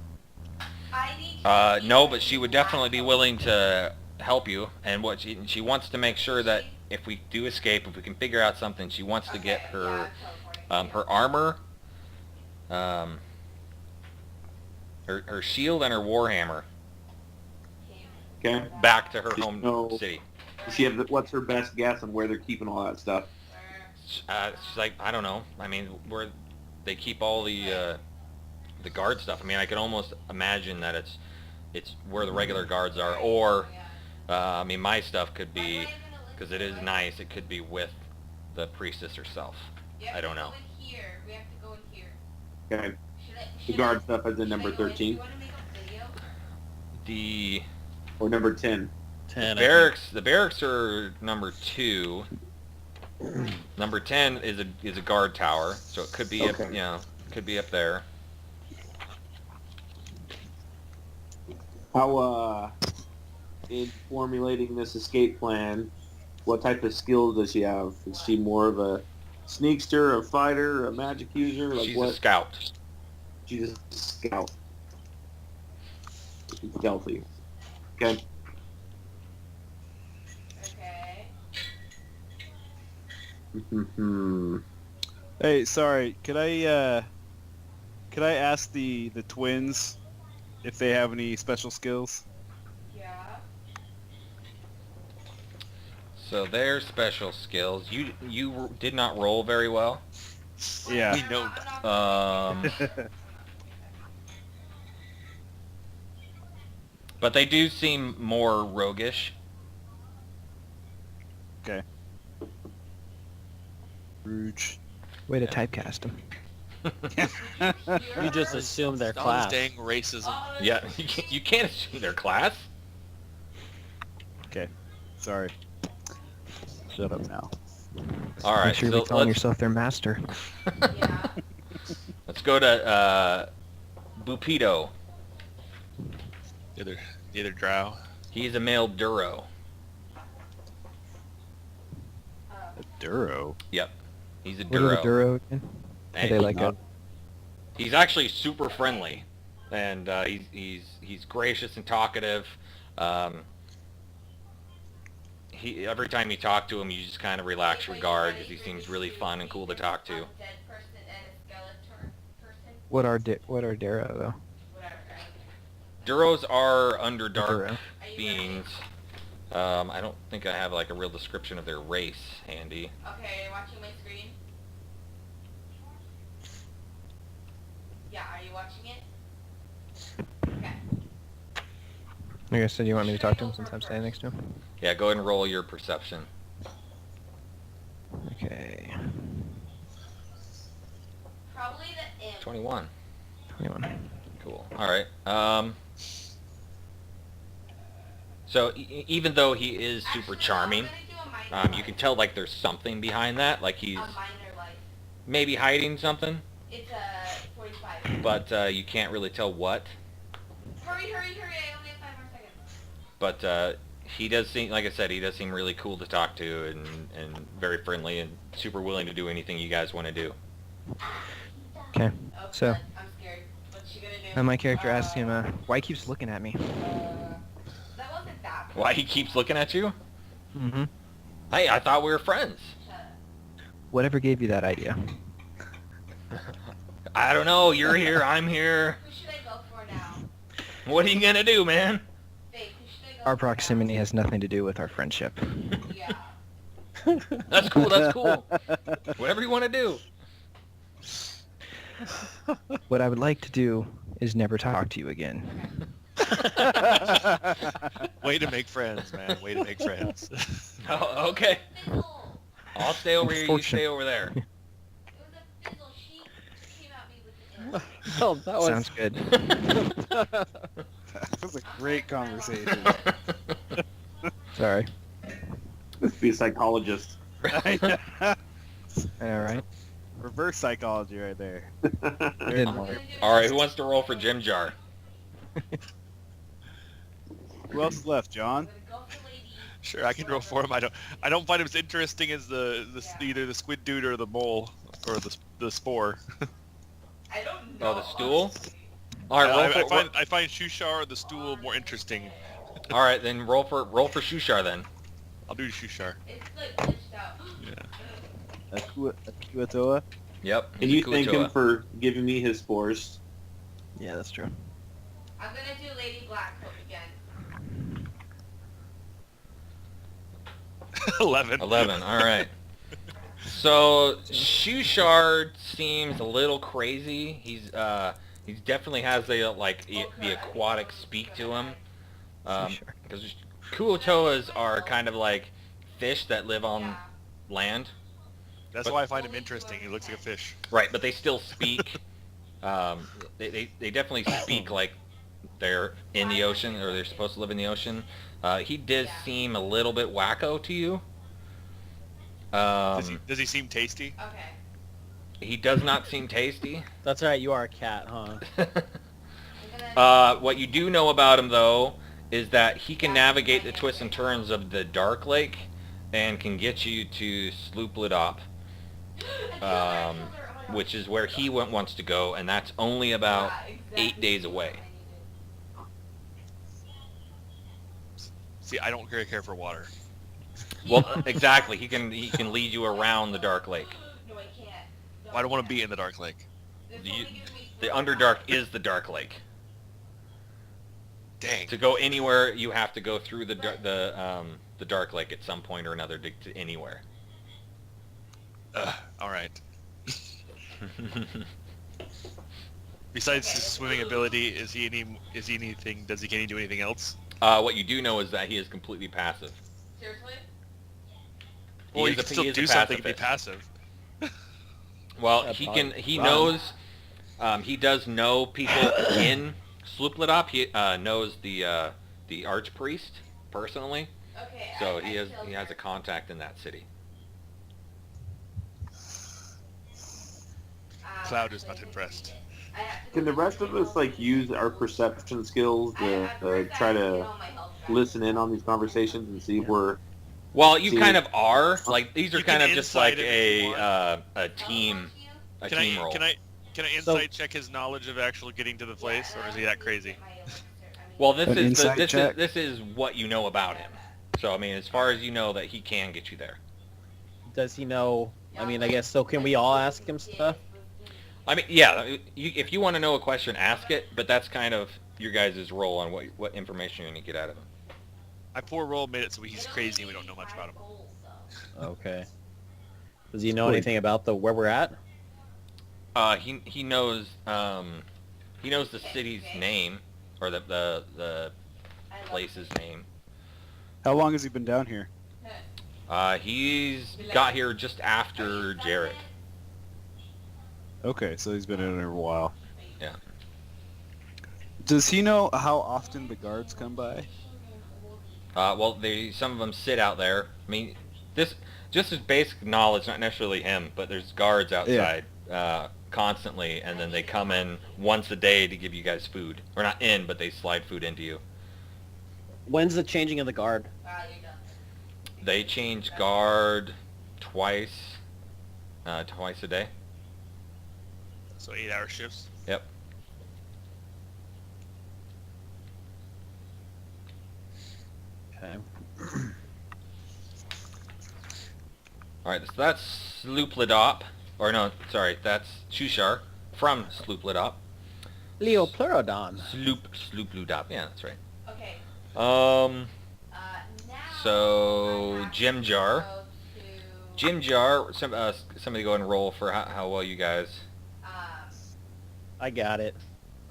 I need No, but she would definitely be willing to help you, and what she wants to make sure that if we do escape, if we can figure out something, she wants to get her her armor, her shield and her warhammer Okay. back to her Just home no- city. Does she have what's her best guess on where they're keeping all that stuff? She's like, I don't know. I mean, where they keep all the guard stuff. I mean, I can almost imagine that it's where the regular guards are, or I mean, my stuff could be, because it is nice. It could be with the priestess herself. I don't know. We have to go in here. Okay. The Should guard stuff is in number should I go in? Do 13 you want to make a video? The or number 10. 10. the barracks are number 2. Number 10 is a guard tower, so it could be up, Okay. could be up there. How in formulating this escape plan, What type of skills does she have? Is she more of a sneakster, a fighter, a magic user? Like She's what? a scout. She's a scout. Stealthy. Okay. Okay. Hey, sorry. Could I ask the twins if they have any special skills? Yeah. So their special skills. You did not roll very well. Yeah. We know. But they do seem more roguish. Okay. Rouge. Way to typecast them. You just assume their All this class. dang racism. Yeah, you can't assume their class. Okay. Sorry. Shut up now. All right, Make sure so you're calling let's, yourself their master. Yeah. let's go to Bupido. The other drow. He's a male Duro. A Duro. Yep, he's a What are the Duro. Duro again? Are And they like a... he's actually super friendly, and he's gracious and talkative. He every time you talk to him, you just kind of relax your guard because he seems really fun and cool to talk to. A dead person and a skeleton person. What are Duro, though? Whatever. Duros are Duro. underdark beings. I don't think I have like a real description of their race handy. Okay, are you watching my screen? Yeah, are you watching it? Okay. I guess, so do you want me to talk to him since I'm standing next to him? Yeah, go ahead and roll your perception. Okay. Probably the imp. 21. 21. Cool. All right. So even though he is super charming, you can tell like there's something behind that, like he's A minor life. maybe hiding something, It's a 45. but you can't really tell what. Hurry, hurry, hurry! I only have 5 more seconds. But he does seem, like I said, he does seem really cool to talk to and very friendly and super willing to do anything you guys want to do. Okay. Oh, So- God, I'm scared. What's she gonna do? And my character asks him, why he keeps looking at me? That wasn't that. Why he keeps looking at you? Mm-hmm. Hey, I thought we were friends. Shut up. Whatever gave you that idea? I don't know. You're here. I'm here. Who should I go for now? What are you gonna do, man? Babe, who should I go Our for proximity has nothing to do with our friendship. now? Yeah. That's cool. That's cool. Whatever you want to do. What I would like to do is never talk to you again. Way to make friends, man. Way to make friends. Oh, okay. Fizzle. I'll stay over here. You stay over there. It was a fizzle. She came at me with the imp. Oh, that was... Sounds good. That was a great conversation. Sorry. Be a psychologist. All right. Reverse psychology right there. It didn't work. All right. Who wants to roll for Jim Jar? Who else is left, John? I'm gonna go for lady. Sure, I can roll for him. I don't find him as interesting as either the squid dude or the mole or the spore. I don't know. Oh, the stool. All right. Roll for, I find Shushar or the stool more interesting. all right. Then roll for Shushar then. I'll do Shushar. It's like glitched out. Yeah. Akuatoa? Yep. And he's you a thank Kuatoa. him for giving me his spores. Yeah, that's true. I'm gonna do Lady Blackcoat again. 11. 11. All right. So Shushard seems a little crazy. He definitely has the aquatic speak to him. Sure. Because Kuotoas are kind of like fish that live on Yeah. land. That's why I find him interesting. He looks like a fish. Right, but they still speak. They definitely speak like they're in the ocean, or they're supposed to live in the ocean. He does seem a little bit wacko to you. Does he seem tasty? Okay. He does not seem tasty. That's right, you are a cat, huh? I'm gonna... What you do know about him, though, is that he can navigate the twists and turns of the Dark Lake and can get you to Sloopladop, which is where he wants to go, and that's only about 8 days away. See, I don't really care for water. Well, exactly. He can lead you around the Dark Lake. No, I can't. Well, I don't want to be in the Dark Lake. The Underdark is the Dark Lake. Dang. To go anywhere, you have to go through the Dark Lake at some point or another to anywhere. All right. Besides his swimming ability, is he anything? Can he do anything else? What you do know is that he is completely passive. Seriously? Well, he is can a- still is a do something and be pacifist. passive. Well, That he probably- can. He Run. knows. He does know people in Sloopladop. He knows the archpriest personally, Okay. so I he killed has her. a contact in that city. Cloud is not impressed. I have to Can go the rest of us like use our perception skills to try to listen in on these conversations and see if we're Well, you See- kind of are. Like these are You kind can of just insight like it if you a team Can team I roll. can I can I insight check his knowledge of actually getting to the place, or is he that crazy? Well, this An is insight check? this is what you know about him. So I mean, as far as you know, that he can get you there. Does he know? I mean, I guess so. Can we all ask him stuff? I mean, yeah. If you want to know a question, ask it. But that's kind of your guys' role on what information you're gonna get out of him. My poor roll made it so he's crazy and we don't know much about him. Okay. Does he know Wait. anything about the where we're at? He knows the city's name or the place's name. How long has he been down here? He's got here just after Jared. Okay, so he's been in there a while. Yeah. Does he know how often the guards come by? Well, some of them sit out there. I mean, this just as basic knowledge, not necessarily him, but there's guards outside constantly, and then they come in once a day to give you guys food, or not in, but they slide food into you. When's the changing of the guard? They change guard twice a day. So 8-hour shifts. Yep. Okay. All right, so that's Sloopladop, or no, sorry, that's Chushar from Sloopladop. Leo Pleurodon. Sloopladop, yeah, that's right. Okay. Um, Now so I have Jim to Jar. go to, Jim Jar, somebody go and roll for how well you guys. I got it.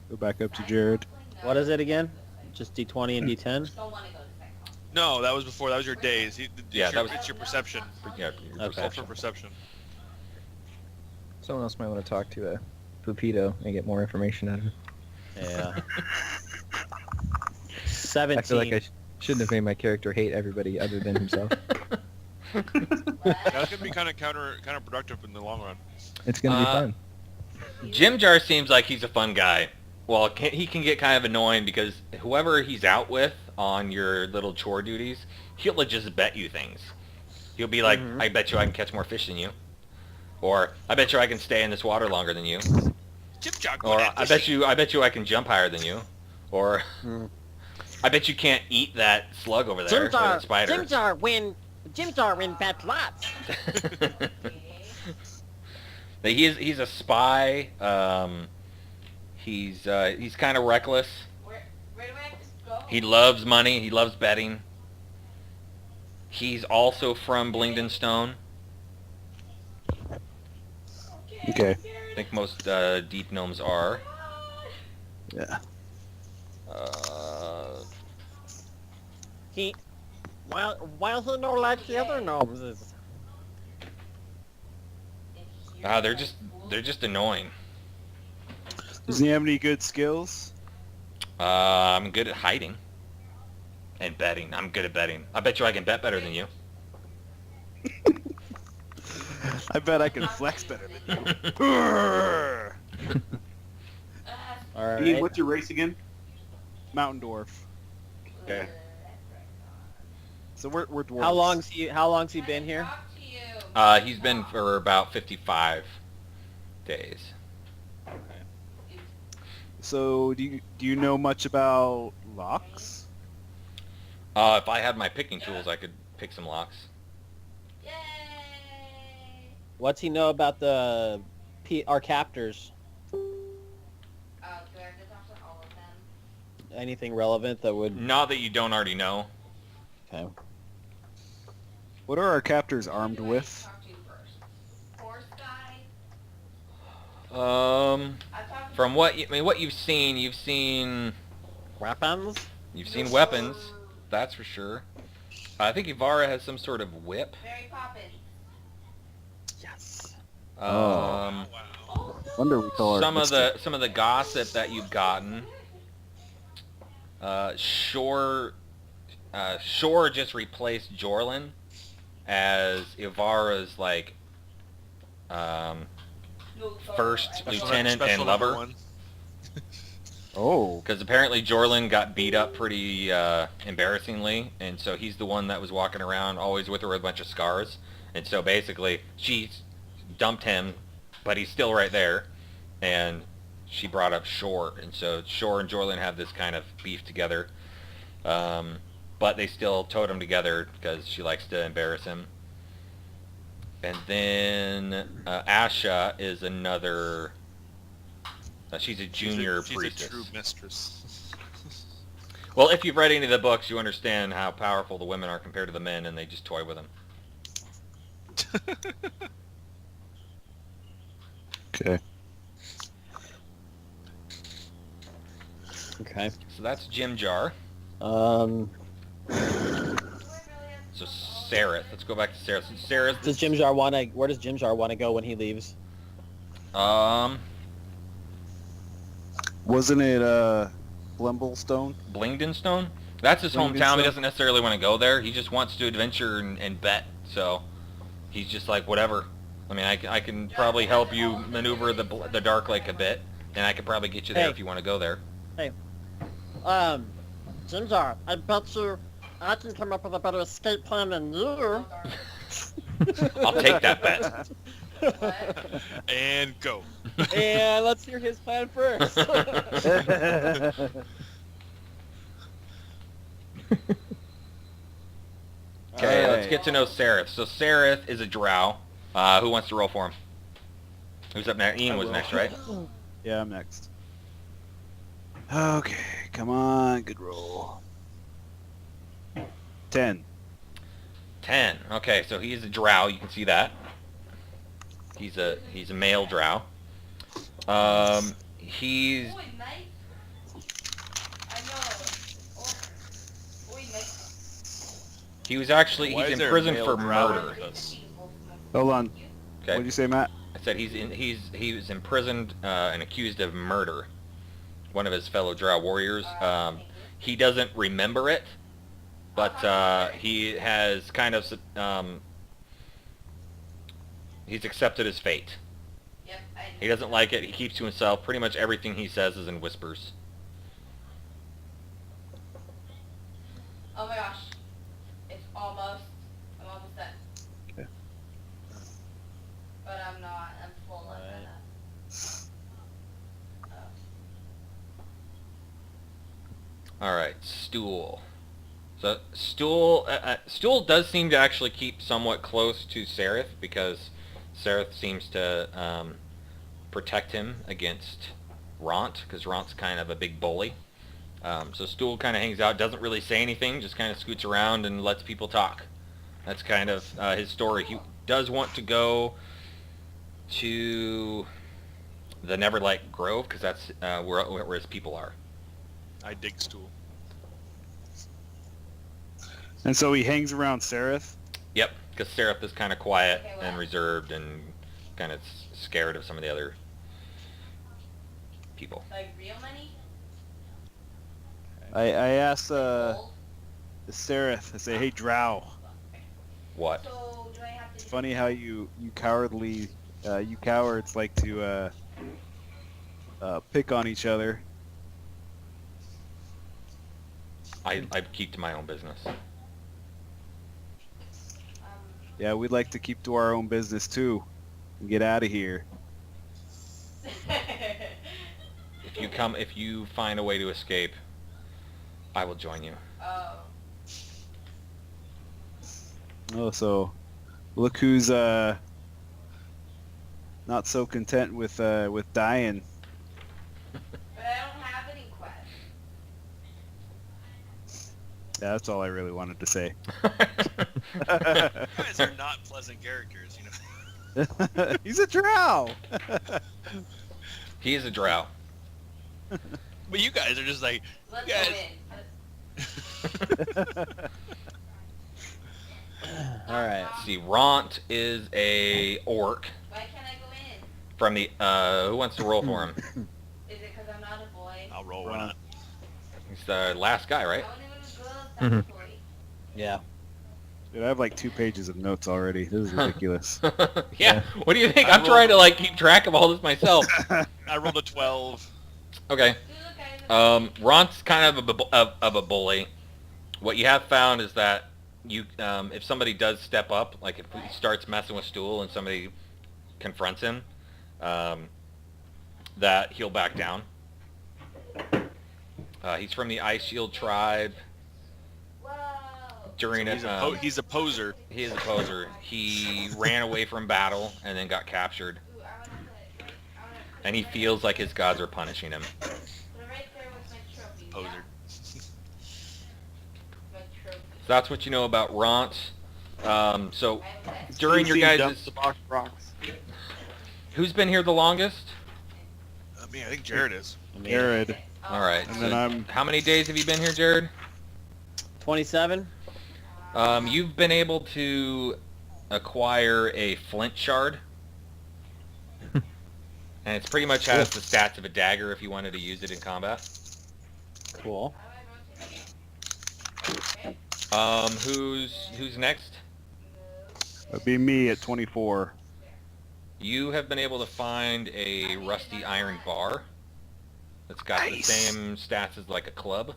Go back up to Jared. What is it again? Just D20 and D10? Don't want to go to second hall. No, that was before. That was your days. It's your perception. Yeah, your Okay. Roll for perception. Someone else might want to talk to Pupito and get more information out of him. Yeah. I 17. feel like I shouldn't have made my character hate everybody other than himself. That could be kind of counterproductive in the long run. It's gonna be fun. Jim Jar seems like he's a fun guy. Well, he can get kind of annoying because whoever he's out with on your little chore duties, he'll just bet you things. He'll be like, I bet you I can catch more fish than you. Or, I bet you I can stay in this water longer than you. Jim Jar. Or, I bet you I can jump higher than you. Or, I bet you can't eat that slug over there, or that spider. Jim Jar win bet lots. He's a spy. He's kind of reckless. Where do I go? He loves money. He loves betting. He's also from Blingdenstone. Okay. I think most deep gnomes are. Yeah. He, while he no like the other gnomes is. They're just annoying. Does he have any good skills? I'm good at hiding and betting. I'm good at betting. I bet you I can bet better than you. I bet I can flex better than you. All Ian, right. what's your race again? Mountain Dwarf. Okay. So we're dwarves. How long's he been here? Talk to you. He's been for about 55 days. So do you know much about locks? If I had my picking tools, I could pick some locks. Yay! What's he know about our captors? Do I have to talk to all of them? Anything relevant that would? Not that you don't already know. Okay. What are our captors armed Who do I with? talk to first? Horse guy? I've talked to From what you've seen Weapons? weapons. That's for sure. I think Ivara has some sort of whip. Mary Poppins. Yes. Um, Wonder we call her. some of the gossip that you've gotten. Shore just replaced Jorlin as Ivara's like first lieutenant and Special number lover. 1. Oh. Because apparently Jorlin got beat up pretty embarrassingly, and so he's the one that was walking around always with her with a bunch of scars. And so basically, she dumped him, but he's still right there, and she brought up Shore, and so Shore and Jorlin have this kind of beef together. But they still totem together because she likes to embarrass him. And then Asha is another... she's a junior priestess. She's a true mistress. Well, if you've read any of the books, you understand how powerful the women are compared to the men, and they just toy with them. Okay. Okay. So that's Jim Jar. Um, So Sareth. Let's go back to Sareth. So Sareth. where does Jim Jar want to go when he leaves? Wasn't it Blemblestone? Blingdenstone. That's his hometown. He Blingdenstone? doesn't necessarily want to go there. He just wants to adventure and bet. So he's just like, whatever. I mean, I can probably help you maneuver the Dark Lake a bit, and I could probably get you there Hey. if you want to go there. Jim Jar, I bet you I can come up with a better escape plan than you. I'll take that bet. And go. And let's hear his plan first. Okay, let's Alright. get to know Sareth. So Sareth is a drow. Who wants to roll for him? Who's up next? Ian I was will. next, right? Yeah, I'm next. Okay, come on, good roll. 10. 10. Okay, so he is a drow. You can see that. He's a male drow. He's Oi, mate. I know. Oi, mate. he was actually Why he's is in there a prison male for drow murder. with us? Hold on. Okay. What'd you say, Matt? I said he was imprisoned and accused of murder. One of his fellow drow warriors. He doesn't remember it, but he has kind of he's accepted his fate. Yep, I He doesn't like it. He keeps to himself. Pretty much everything he says is in whispers. Oh my gosh. It's almost. I'm almost done. Okay. But I'm not. I'm full of Right. All right, Stool. So Stool does seem to actually keep somewhat close to Sareth because Sareth seems to protect him against Ront because Ront's kind of a big bully. So Stool kind of hangs out, doesn't really say anything, just kind of scoots around and lets people talk. That's kind of his story. He does want to go to the Neverlight Grove because that's where his people are. I dig stool. And so he hangs around Sareth? Yep, because Seraph is kind of quiet Okay, and well. reserved and kind of scared of some of the other people. Like real money? I asked Gold? Sareth, I say, hey, Drow. What? So do I have to? It's funny how you cowards like to pick on each other. I keep to my own business. Yeah, we'd like to keep to our own business too, and get out of here. If you find a way to escape, I will join you. Oh. Oh, so look who's not so content with dying. But I don't have any quests. Yeah, that's all I really wanted to say. You guys are not pleasant characters, you know. He's a drow. He is a drow. But you guys are just like, Let's you guys. go in. All right. See, Ront is a orc Why can't I go in? from the. Who wants to roll for him? Is it because I'm not a boy? I'll roll, why not? He's the last guy, right? I want to go to girls. Mhm. That's a boy. Yeah. Dude, I have like 2 pages of notes already. This is ridiculous. Yeah. What do you think? I'm trying to like keep track of all this myself. I rolled a 12. Okay. Dude, look, guys. Ront's kind of a bully. What you have found is that you, if somebody does step up, like if he starts messing with Stool and somebody confronts him, that he'll back down. He's from the Ice Shield tribe. Whoa. During it, He's a poser. he is a poser. He ran away from battle and then got captured, Ooh, I want to put. and he feels like his gods are punishing him. Put it right there with my trophy. Poser. Yeah? My trophy. So that's what you know about Ront. So I have that. during your Dump guys', the box rocks. who's been here the longest? I mean, I think Jared is. Jared. All right. And so then I'm how many days have you been here, Jared? 27. You've been able to acquire a flint shard. And it's pretty much has the stats of a dagger if you wanted to use it in combat. Cool. Who's next? It'd be me at 24. You have been able to find a rusty iron bar that's got the Nice. same stats as like a club.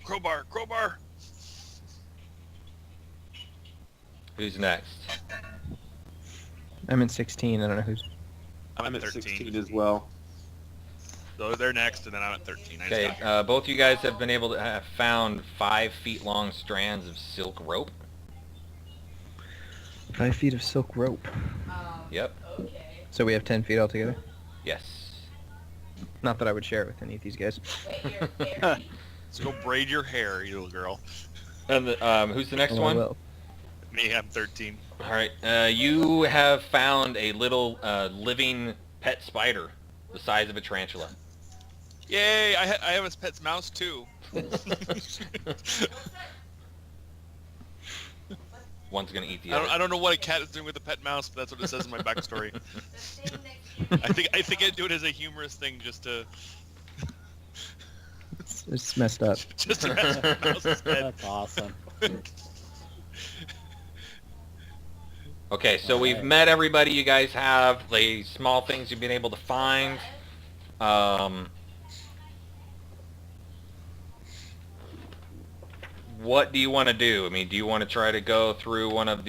Crowbar, crowbar. Who's next? I'm in 16. I don't know who's. I'm at at 13. 16 as well. So they're next, and then I'm at 13. I just Okay, got here. both you guys have been able to have found 5 feet long strands of silk rope. 5 feet of silk rope. Yep. Okay. So we have 10 feet altogether. Yes. Not that I would share it with any of these guys. Wait, you're there. So go braid your hair, you little girl. And who's the next Oh, one? well. Me, I'm 13. All right. You have found a little living pet spider, the size of a tarantula. Yay! I have a pet's mouse too. One's gonna eat the I other. don't know what a cat is doing with a pet mouse, but that's what it says in my backstory. The thing next to I think I do it as a humorous thing, just to It's messed up. just to mess with my mouse's head. That's awesome. Okay, so we've Alright. met everybody. You guys have the small things you've been able to find. What do you want to do? I mean, do you want to try to go through one of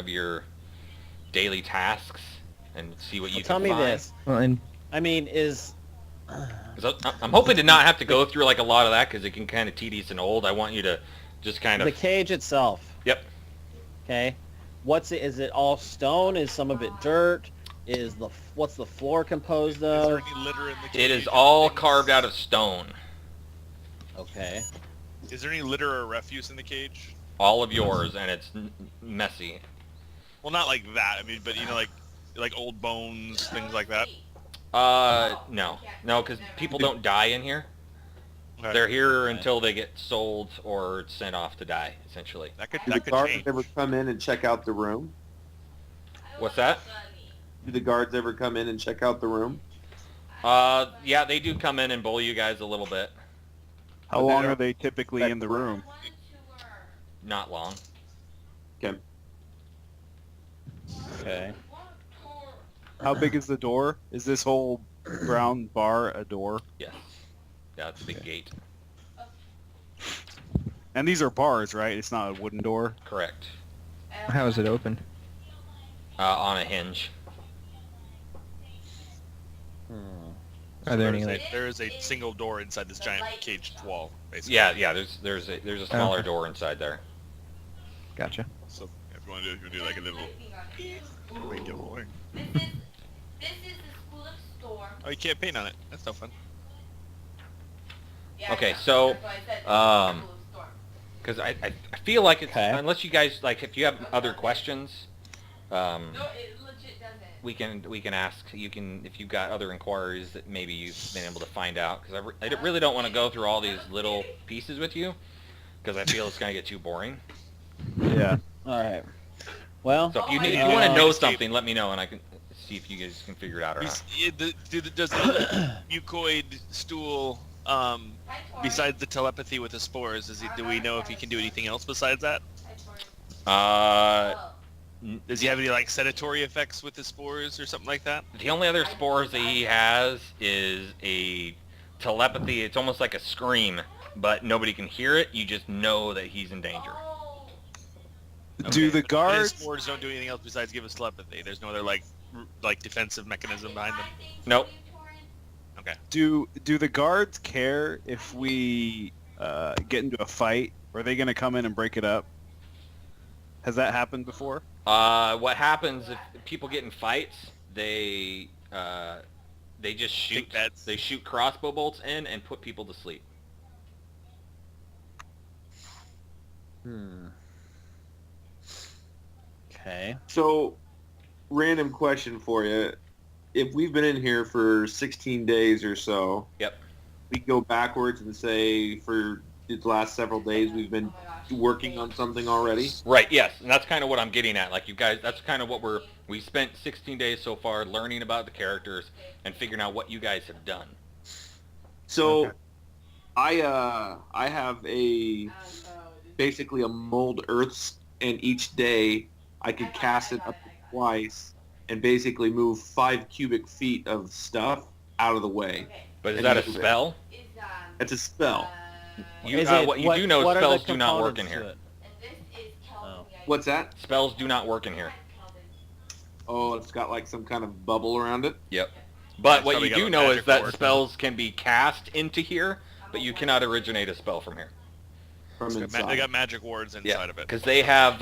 your daily tasks and see what you Well, can tell me find? this. Well, and I mean, is 'Cause I'm hoping to not have to go through like a lot of that because it can kind of tedious and old. I want you to just kind the of. cage itself? Yep. Okay. What's it? Is it all stone? Is some of it dirt? What's the floor composed Is there of? any litter in the cage? It is all carved out of stone. Okay. Is there any litter or refuse in the cage? All of yours, and it's messy. Well, not like that. I mean, but you know, like old bones, things like that. No, because people don't die in here. Okay. They're here until they get sold or sent off to die, essentially. That could Do the that could guards change. ever come in and check out the room? What's that? Do the guards ever come in and check out the room? Yeah, they do come in and bully you guys a little bit. How long are they typically in the room? Not long. Okay. Okay. How big is the door? Is this whole brown bar a door? Yes. Yeah, it's a big gate. And these are bars, right? It's not a wooden door. Correct. How is it open? On a hinge. Are there any like? There is a single door inside this giant caged wall, basically. Yeah. There's a smaller Okay. door inside there. Gotcha. So if you want to do like a little make it rolling. This is the School of Storm. Oh, you can't paint on it. That's no fun. Yeah, Okay, I know. so, That's why I said this is the um, School of Storm. Because I feel like it's Okay. unless you guys like if you have other questions, No, it legit doesn't. we can ask. You can if you've got other inquiries that maybe you've been able to find out. Because I really don't want to go through all these little pieces with you, because I feel it's gonna get too boring. Yeah. All right. Well, So if you Oh, want to know escape. something, let me know and I can see if you guys can figure it out or not. Does the mucoid stool, Hi, Tori. besides the telepathy with the spores, do we know if he can do anything else besides that? Hi, Tori. Uh, Oh. Does he have any like sedatory effects with the spores or something like that? the only other spores that he has is a telepathy. It's almost like a scream, but nobody can hear it. You just know that he's in danger. Oh. Do the But his guards? spores don't do anything else besides give us telepathy. There's no other like defensive mechanism behind them. Nope. Okay. Do the guards care if we get into a fight? Or are they going to come in and break it up? Has that happened before? What happens if people get in fights? They just shoot. Think that's- They shoot crossbow bolts in and put people to sleep. okay. So, random question for you. If we've been in here for 16 days or so, Yep. we go backwards and say for the last several days we've been Oh my gosh. working on something already. Right. Yes, and that's kind of what I'm getting at. Like you guys, that's kind of what we spent 16 days so far learning about the characters and figuring out what you guys have done. So, Okay. I have basically a mold earths, and each day I could cast it up to twice and basically move 5 cubic feet of stuff out of the way. Okay. But is And that a you- spell? Is, It's a spell. What you do know is what are the spells do not work in components here. to it? and this is Kelvin. Oh. What's that? Spells do not work in here. Kelvin. Oh, it's got like some kind of bubble around it. Yep. But what probably you got do a know is magic that ward. spells can be cast into here, but you cannot originate a spell from here. From They inside. got magic wards inside Yeah, of it. because they have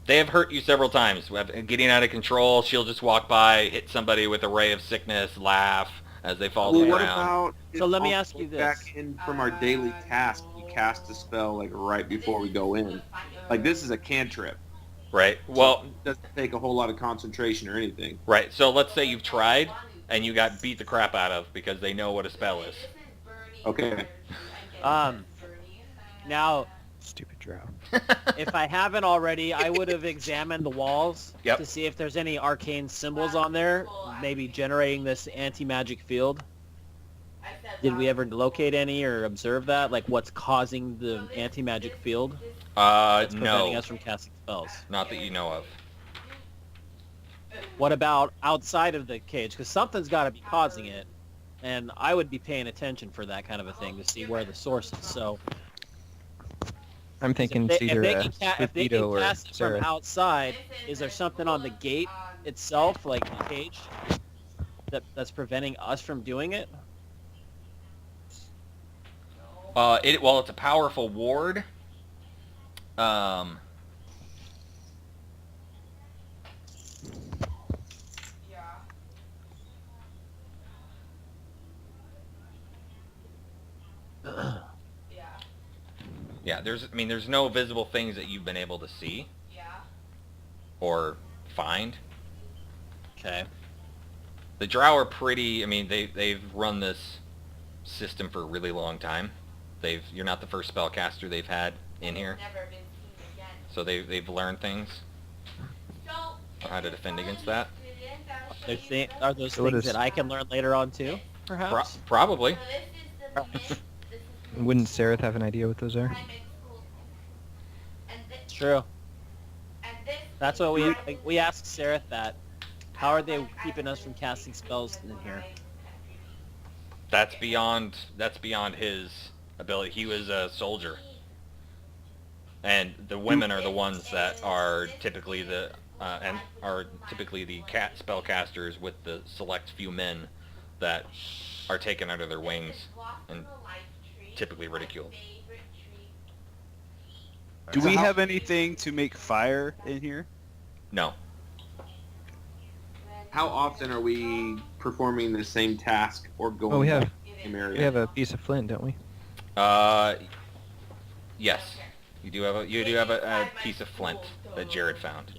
they have hurt you several times. Getting out of control, she'll just walk by, hit somebody with a ray of sickness, laugh as they fall to Well, the what ground. about? So let me if ask you this. Back in from our daily task, we cast a spell like right before we go in. Like this is a cantrip. Right. Well, It doesn't take a whole lot of concentration or anything. right. So let's say you've tried and you got beat the crap out of because they know what a spell is. Okay. Now, Stupid drow. if I haven't already, I would have examined the walls Yep. to see if there's any arcane symbols on there, maybe generating this anti-magic field. Did we ever locate any or observe that? Like what's causing the anti-magic field? That's preventing No, us from casting spells. not that you know of. What about outside of the cage? Because something's got to be causing it, and I would be paying attention for that kind of a thing to see where the source is. So I'm thinking if it's they, either if they a can, if they Squidito can or cast it from Sarah. outside, is there something on the gate itself, like the cage, that's preventing us from doing it? Well, it's a powerful ward. Yeah. Yeah. Yeah, there's no visible things that you've been able to see Yeah. or find. Okay. The drow are pretty. They've run this system for a really long time. You're not the first spellcaster they've had in here, Never been seen again. so they've learned things. So, How to defend against that? Are those So what things is- that I can learn later on too, perhaps? Probably. So this is the main, this is Wouldn't Sarah have an idea what those are? time in school. And this, True. and this That's what we asked Sarah that. How are they keeping us from casting spells in here? That's beyond his ability. He was a soldier. And the women are the ones that are typically the spellcasters with the select few men that are taken under their wings and typically ridiculed. Do we have anything to make fire in here? No. How often are we performing the same task or going we have- back to the same area? We have a piece of flint, don't we? Yes. You do have a piece of flint that Jared found.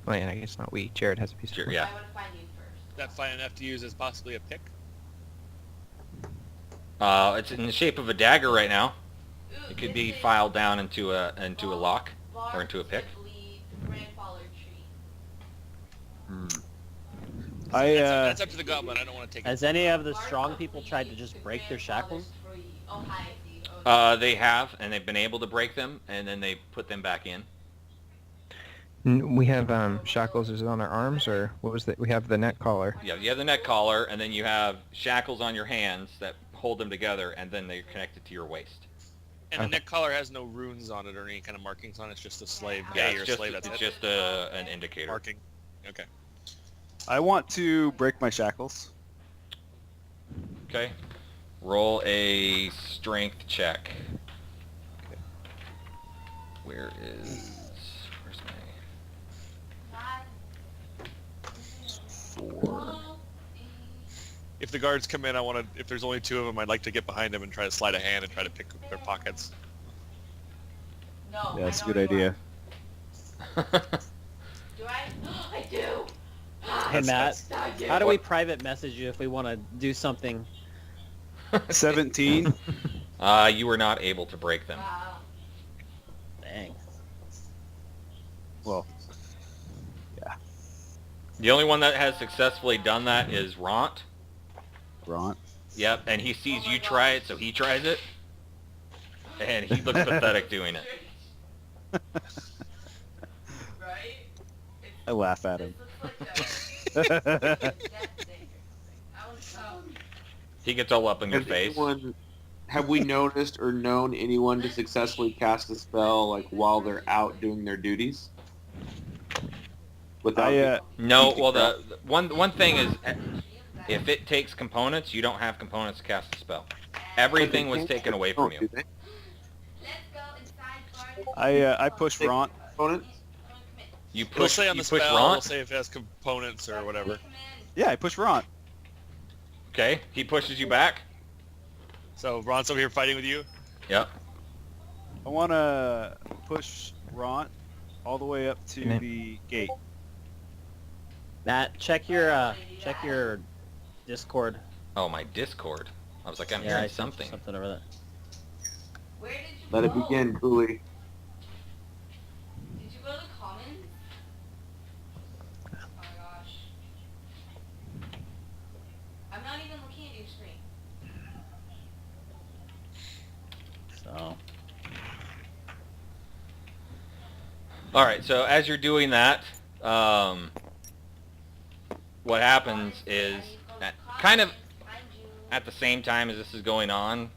Oh, yeah, I guess not we. Jared has a piece of flint. Yeah. That fine enough to use as possibly a pick. It's in the shape of a dagger right now. It could be filed down into a lock or into a pick. That's up to the goblin. I don't want to take it. Has any of the strong people tried to just break their shackles? They have, and they've been able to break them, and then they put them back in. We have shackles. Is it on our arms, or what was that? We have the neck collar. Yeah, you have the neck collar, and then you have shackles on your hands that hold them together, and then they're connected to your waist. And the neck collar has no runes on it or any kind of markings on it. It's just a slave. Yeah, Hey, you're it's a slave. That's it. just an indicator. Marking. Okay. I want to break my shackles. Okay. Roll a strength check. Where's my 4? If the guards come in, if there's only 2 of them, I'd like to get behind them and try to slide a hand and try to pick their pockets. No, Yeah, that's a good idea. Do I? I do. Hey Matt, I do. how do we private message you if we want to do something? 17. You were not able to break them. Wow. Dang. Well, The only one that has successfully done that is Ront. Ron. Yep, and he sees you try it, so he tries it. And he looks pathetic doing it. Right? I laugh at him. This looks like a death thing. He gets all up in your Has face. have we noticed or known anyone to successfully cast a spell like while they're out doing their duties? Without No, well, the one thing is, if it takes components, you don't have components to cast a spell. Everything was taken away from you. Let's go inside. I push Ron. Components? You It'll push, say on you the push spell, it'll Ront. say if it has components or whatever. Yeah, I push Ron. Okay, he pushes you back. So Ron's over here fighting with you. Yep. I want to push Ron all the way up to Okay. the gate. Matt, check your Discord. Oh, my Discord. I was like, I'm I hearing sent something. something over there. Where did you Let it go? begin, Cooley. Did you go to the commons? Oh my gosh. I'm not even looking at your screen. So All right, so as you're doing that, what happens is, kind of at the same time as this is going on,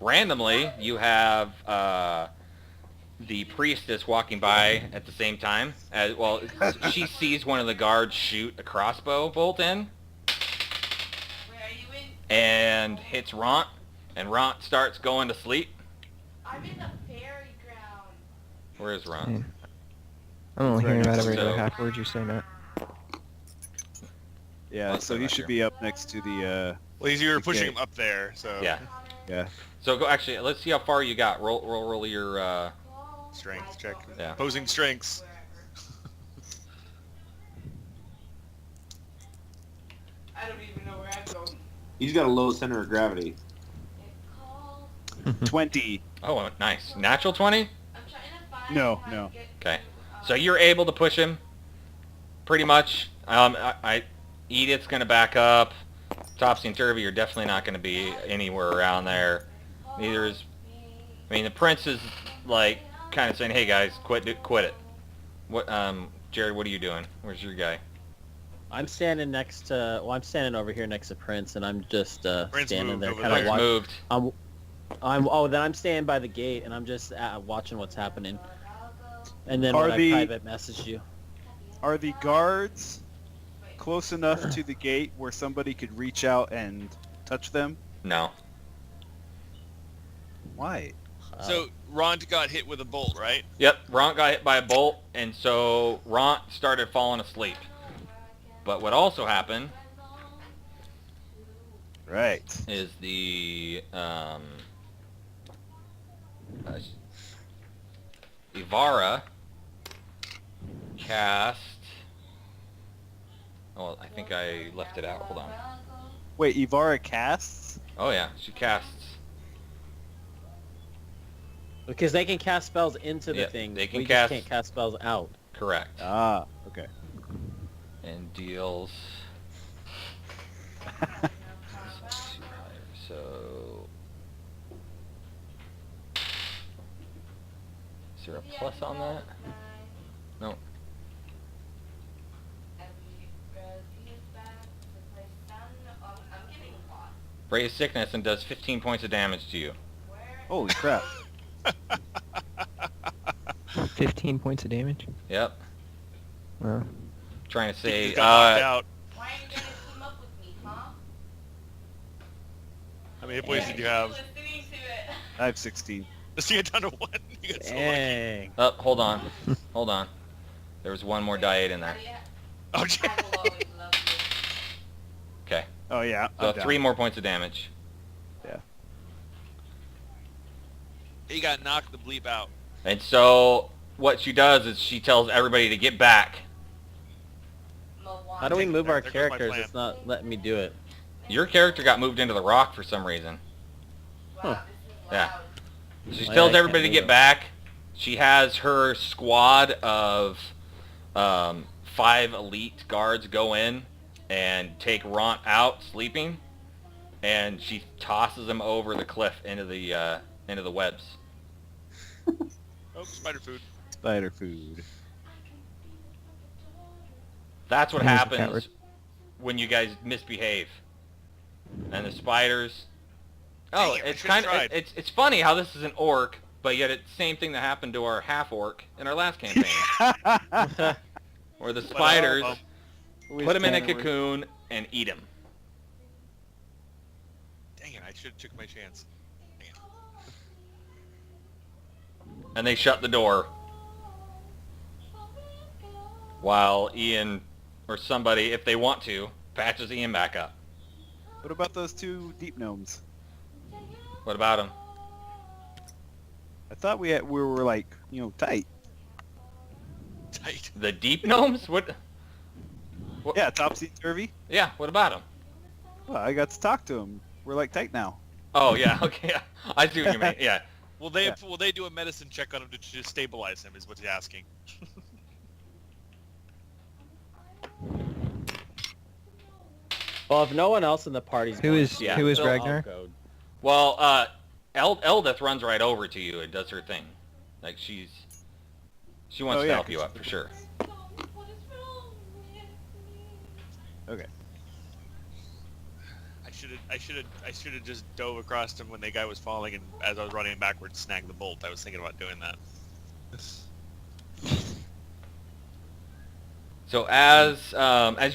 randomly you have the priestess walking by at the same time. She sees one of the guards shoot a crossbow bolt in Where are you in? and hits Ront, and Ront starts going to sleep. I'm in the fairy ground. Where is Ront? Yeah. I'm only hearing about every So- other half word you say, Matt. Yeah, Let's so go he back should here. be up next to the, Well, you're Okay. pushing him up there, so Yeah. yeah. So go. Actually, let's see how far you got. Roll your. strength check. Yeah. Opposing strengths. I don't even know where I'm going. He's got a low center of gravity. It calls. 20. Oh, nice. Natural 20. I'm trying to find No, how no. to get Okay. to, So you're able to push him, pretty much. Edith's gonna back up. Topsy and Turvy are definitely not gonna be anywhere around there. Neither is. I mean, the prince is like kind of saying, "Hey guys, quit it." What? Jared, what are you doing? Where's your guy? I'm standing next to. Well, I'm standing over here next to Prince, and I'm just Prince standing moved there, over kind there. of watching. Moved. Then I'm standing by the gate, and I'm just watching what's happening. And then Are when I the- private messaged you. Are the guards close enough to the gate where somebody could reach out and touch them? No. Why? So Rond got hit with a bolt, right? Yep, Ront got hit by a bolt, and so Ront started falling asleep. But what also happened Right. is the Ivara cast. Oh, I think I left it out. Hold on. Wait, Ivara casts? Oh yeah, she casts. Because they can cast spells into the Yeah, thing. they can we cast- just can't cast spells out. Correct. Ah, okay. And deals. So. Is there a plus on that? No. Ray of Sickness and does 15 points of damage to you. Holy crap. 15 points of damage. Yep. Well, Trying to say. He got knocked out. Why are you gonna team up with me, huh? How many hit points did you have? Listening to it. I have 16. So you got down to 1. You got so lucky. Dang. Oh, hold on. Hold on. There was one more die 8 in there. Oh, I will always love you. Okay. Oh yeah. So I'm down. 3 more points of damage. He got knocked the bleep out. And so what she does is she tells everybody to get back. How do we move our There goes my characters? plan. It's not letting me do it. Your character got moved into the rock for some reason. Huh. Yeah. She Oh, tells yeah, I everybody to can't get move back. She has her squad of 5 elite guards go in and take Ront out sleeping, and she tosses him over the cliff into the webs. Oh, spider food. Spider food. That's what Here's the happens coward. when you guys misbehave. And the spiders. Dang Oh, it, I it's should've kind of tried. it's funny how this is an orc, but yet it's the same thing that happened to our half orc in our last campaign, where the spiders put him in a cocoon and eat him. Dang it, I should have took my chance. Dang it. And they shut the door while Ian or somebody, if they want to, patches Ian back up. What about those 2 deep gnomes? What about him? I thought we were like, tight. Tight. The deep gnomes? What? Yeah, topsy-turvy. Yeah, what about him? Well, I got to talk to him. We're like tight now. Oh yeah, okay, yeah. I see what you mean. Yeah. Will they Yeah. will they do a medicine check on him to just stabilize him? Is what he's asking. Well, if no one else in the party's Who going is- to, Yeah. who is I'll Ragnar? go. Well, Eldeth runs right over to you and does her thing. Like she wants Oh, to yeah, help you 'cause- up for sure. Okay. I should have just dove across him when the guy was falling, and as I was running backwards, snagged the bolt. I was thinking about doing that. So as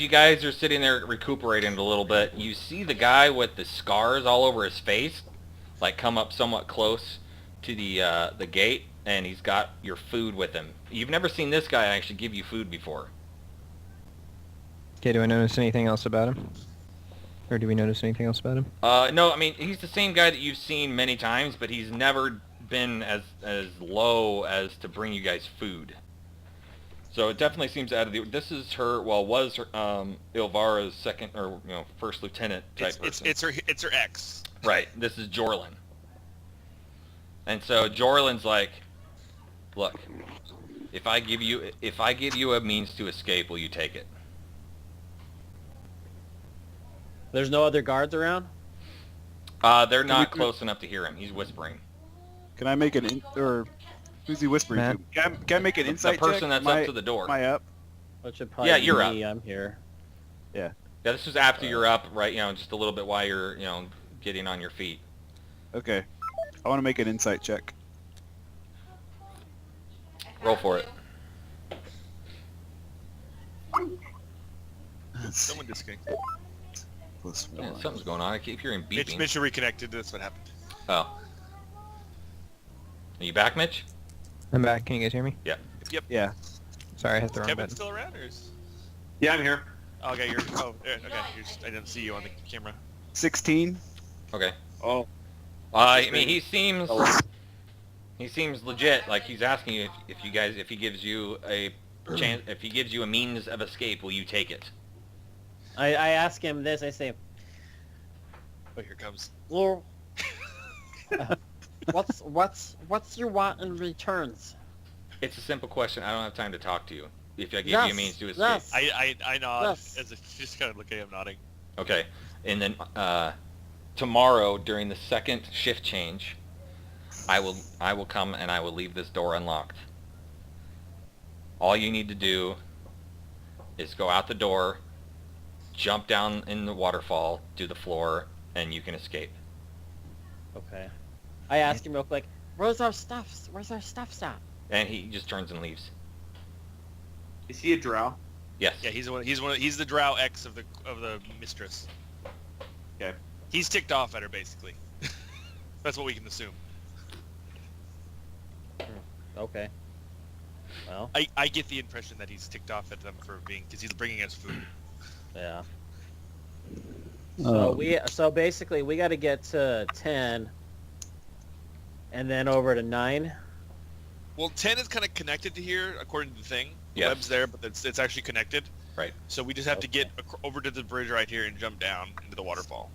you guys are sitting there recuperating a little bit, you see the guy with the scars all over his face, like come up somewhat close to the gate, and he's got your food with him. You've never seen this guy actually give you food before. Okay, do I notice anything else about him? Or do we notice anything else about him? No, I mean he's the same guy that you've seen many times, but he's never been as low as to bring you guys food. So it definitely seems out of the. This is her. Well, was her, Ilvara's second or first lieutenant type person. It's her ex. Right. This is Jorlin. And so Jorlin's like, look, if I give you a means to escape, will you take it? There's no other guards around? They're not close enough to hear him. He's whispering. Can I make who's he whispering Matt? to? Can I make an The insight check? person that's Am up to the door. Am I up? Which should probably Yeah, be you're me. I'm here. Yeah. Yeah, this was after you're up, right? You know, just a little bit while you're, you know, getting on your feet. Okay. I want to make an insight check. Roll for it. Someone disconnected. Plus Yeah, 1. something's going on. I keep hearing Mitch, beeping. Mitch reconnected. That's what happened. Oh. Are you back, Mitch? I'm back. Can you guys hear me? Yeah. Sorry, I hit the wrong Kevin button. still around, or is? Yeah, I'm here. Oh, okay, you're. Oh, okay. I didn't see you on the camera. 16. Okay. Oh, I mean, he seems legit. Like he's asking you if he gives you a chance, if he gives you a means of escape, will you take it? I ask him this. I say, Oh, here it comes. You... what's you want in returns? It's a simple question. I don't have time to talk to you. If I give you Yes, a means to escape. yes. I nod Yes. as if just kind of look at him nodding. Okay. And then tomorrow during the second shift change, I will come and I will leave this door unlocked. All you need to do is go out the door, jump down in the waterfall, do the floor, and you can escape. okay. I ask him real quick. Where's our stuffs? Where's our stuffs at? And he just turns and leaves. is he a drow? Yes. Yeah, he's the Drow X of the mistress. Okay. He's ticked off at her basically. That's what we can assume. Okay. Well, I get the impression that he's ticked off at them for being because he's bringing us food. yeah. Oh. So basically we got to get to 10, and then over to 9. Well, 10 is kind of connected to here according to the thing. The Yes. web's there, but it's actually connected. Right. So we just have to Okay. get over to the bridge right here and jump down into the waterfall.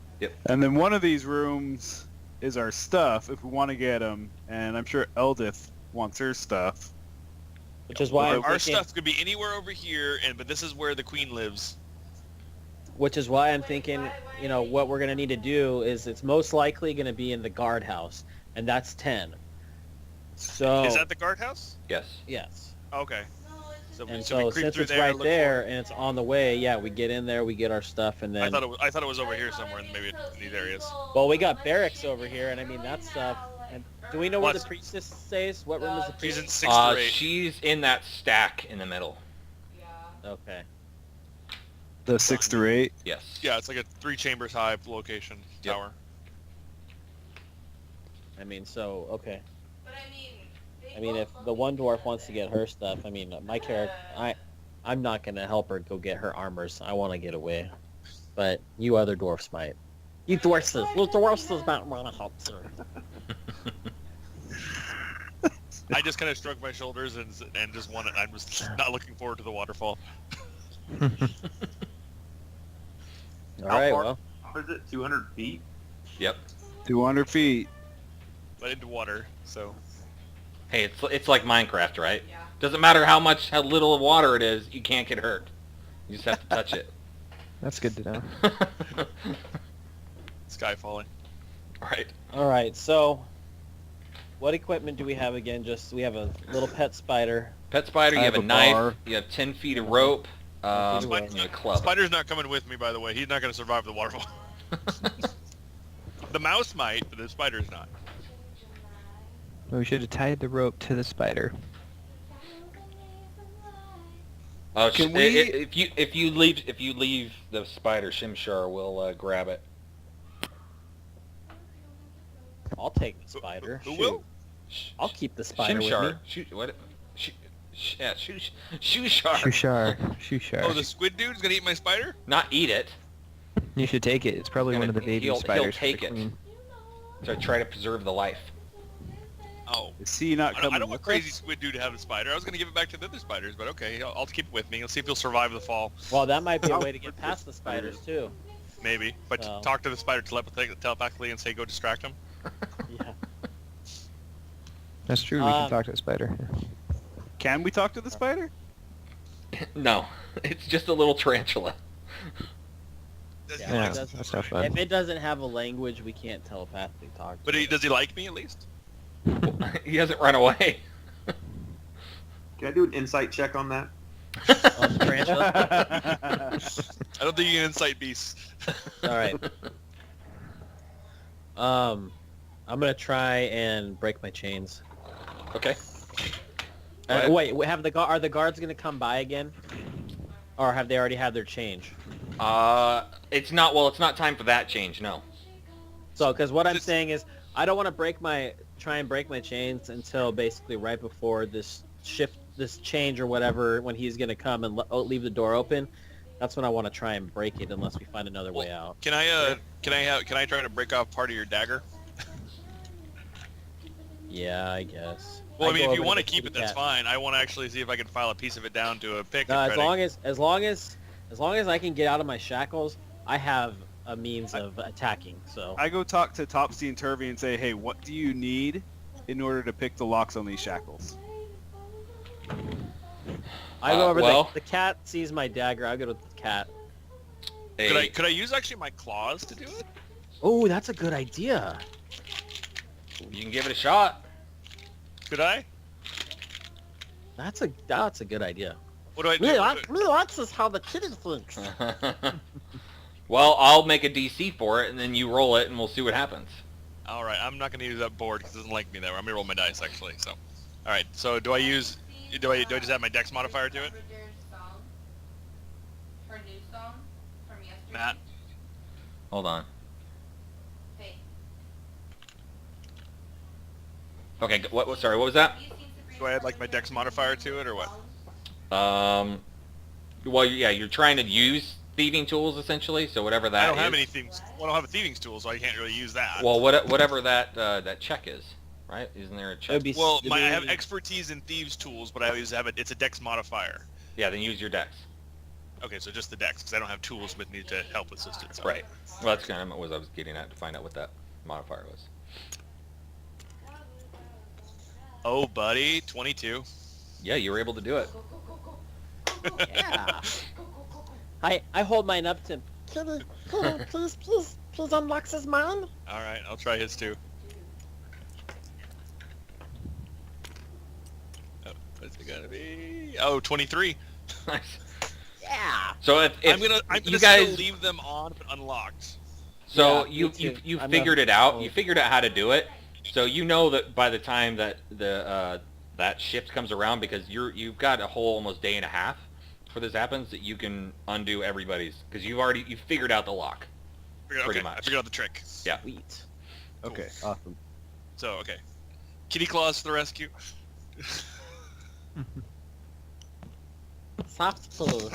And then one of these rooms is our stuff if we want to get them. And I'm sure Eldith wants her stuff. Which is why I'm Our thinking. stuff could be anywhere over here, but this is where the queen lives. Which is why I'm thinking, you know, what we're gonna need to do is it's most likely gonna be in the guardhouse, and that's 10. So Is that the guardhouse? Yes. yes. Okay. So, And so we so creep since through it's there, right look there for it. and it's on the way, yeah, we get in there, we get our stuff, and I then thought it was over here somewhere, maybe in these areas. well, we got barracks over here, and I mean that stuff. And do we know where the Plus- priestess stays? What room is the She's priestess? in 6 or 8. She's in that stack in the middle. Yeah. Okay. The 6 through 8. Yes. Yeah, it's like a 3 chambers high location Yep. tower. I mean, so okay. But I mean, if the one dwarf wants to get her stuff, I mean, my character, I'm not gonna help her go get her armors. I want to get away, but you other dwarfs might. You dwarfs might want to help too. I just kind of shrug my shoulders and just want to. I'm just not looking forward to the waterfall. All How right, far- well, How is it? 200 feet? Yep. 200 feet. But into water, so Hey, it's like Minecraft, right? Yeah. Doesn't matter how little water it is, you can't get hurt. You just have to touch it. That's good to know. sky falling. Right. all right. So, what equipment do we have again? Just we have a little pet spider. Pet spider, you I have a have a knife, bar. you have 10 feet of rope, and Spider's a club. Spider's not coming with me, by the way. He's not going to survive the waterfall. The mouse might, but the spider's not. We should have tied the rope to the spider. Oh, Can we- if you leave the spider, Shimshar will grab it. I'll take the spider. Who Shoot. will? I'll keep the spider with me. Shimshar. Shoot, what? Yeah, Shushar. Shushar. Shushar. Oh, the squid dude's going to eat my spider? Not eat it. You should take it. It's probably one of the baby He'll spiders. for take the it. queen. To try to preserve the life. Oh. Is he not I coming don't want with crazy us? squid dude to have the spider. I was going to give it back to the other spiders, but okay, I'll keep it with me. Let's see if he'll survive the fall. Well, that might be a way to get past the spiders too. Maybe. But Well. talk to the spider telepathically and say go distract him. Yeah. That's true. We can Um, talk to the spider. Can we talk to the spider? No, it's just a little tarantula. Yeah, Yeah, that's- that's no fun. If it doesn't have a language, we can't telepathically talk. But to it. does he like me at least? He hasn't run away. Can I do an insight check on that? On the tarantula? I don't think you can incite beasts. All right. I'm gonna try and break my chains. Okay. Go ahead. Wait, are the guards gonna come by again, or have they already had their change? It's not time for that change. No. So, because what I'm saying is, I don't want to try and break my chains until basically right before this change or whatever, when he's gonna come and leave the door open. That's when I want to try and break it, unless we find another way out. Can I try to break off part of your dagger? Yeah, I guess. Well, I mean, go if you over want to the keep it, kitty that's cat. fine. I want to actually see if I can file a piece of it down to a pick. No, and as try long as I can get out of my shackles, I have a means of attacking. So I go talk to Topsy and Turvy and say, hey, what do you need in order to pick the locks on these shackles? I go over well- the cat sees my dagger. I go to the cat. Could I use actually my claws to do it? Oh, that's a good idea. You can give it a shot. Could I? That's a good idea. What do I do? Me likes is how the kitty thinks. Well, I'll make a DC for it, and then you roll it, and we'll see what happens. All right, I'm not going to use that board because it doesn't like me there. I'm going to roll my dice actually. So, all right. So do I just add my dex modifier to it? Her new song from yesterday. Matt. Hold on. Hey. Okay. Sorry. What was that? Do I add like my dex modifier to it or what? Well, yeah, you're trying to use thieving tools essentially. So whatever that I don't have is- any things. Well, I don't have a thieving tool, so I can't really use that. Well, whatever that check is, right? Isn't there a check? It'd be Well, it'd I be- have expertise in thieves tools, but I always have it. It's a dex modifier. Yeah, then use your dex. Okay, so just the dex because I don't have tools with me to help assist it. So. Right. Well, that's kind of what I was getting at to find out what that modifier was. Oh, buddy, 22. Yeah, you were able to do it. Yeah. I hold mine up to him. Kitty, please unlock his mine. All right, I'll try his too. Oh, what's it gonna be? Oh, 23. Nice. Yeah. So if I'm gonna you still guys, leave them on but unlocked. so Yeah, you me too. you I'm figured not- it out. oh. You figured out how to do it. So you know that by the time that that shift comes around, because you've got a whole almost day and a half for this happens, that you can undo everybody's, because you figured out the lock. Pretty I much. figured out the trick. Yeah. Sweet. Okay, awesome. So, okay. Kitty claws to the rescue. Soft kitty.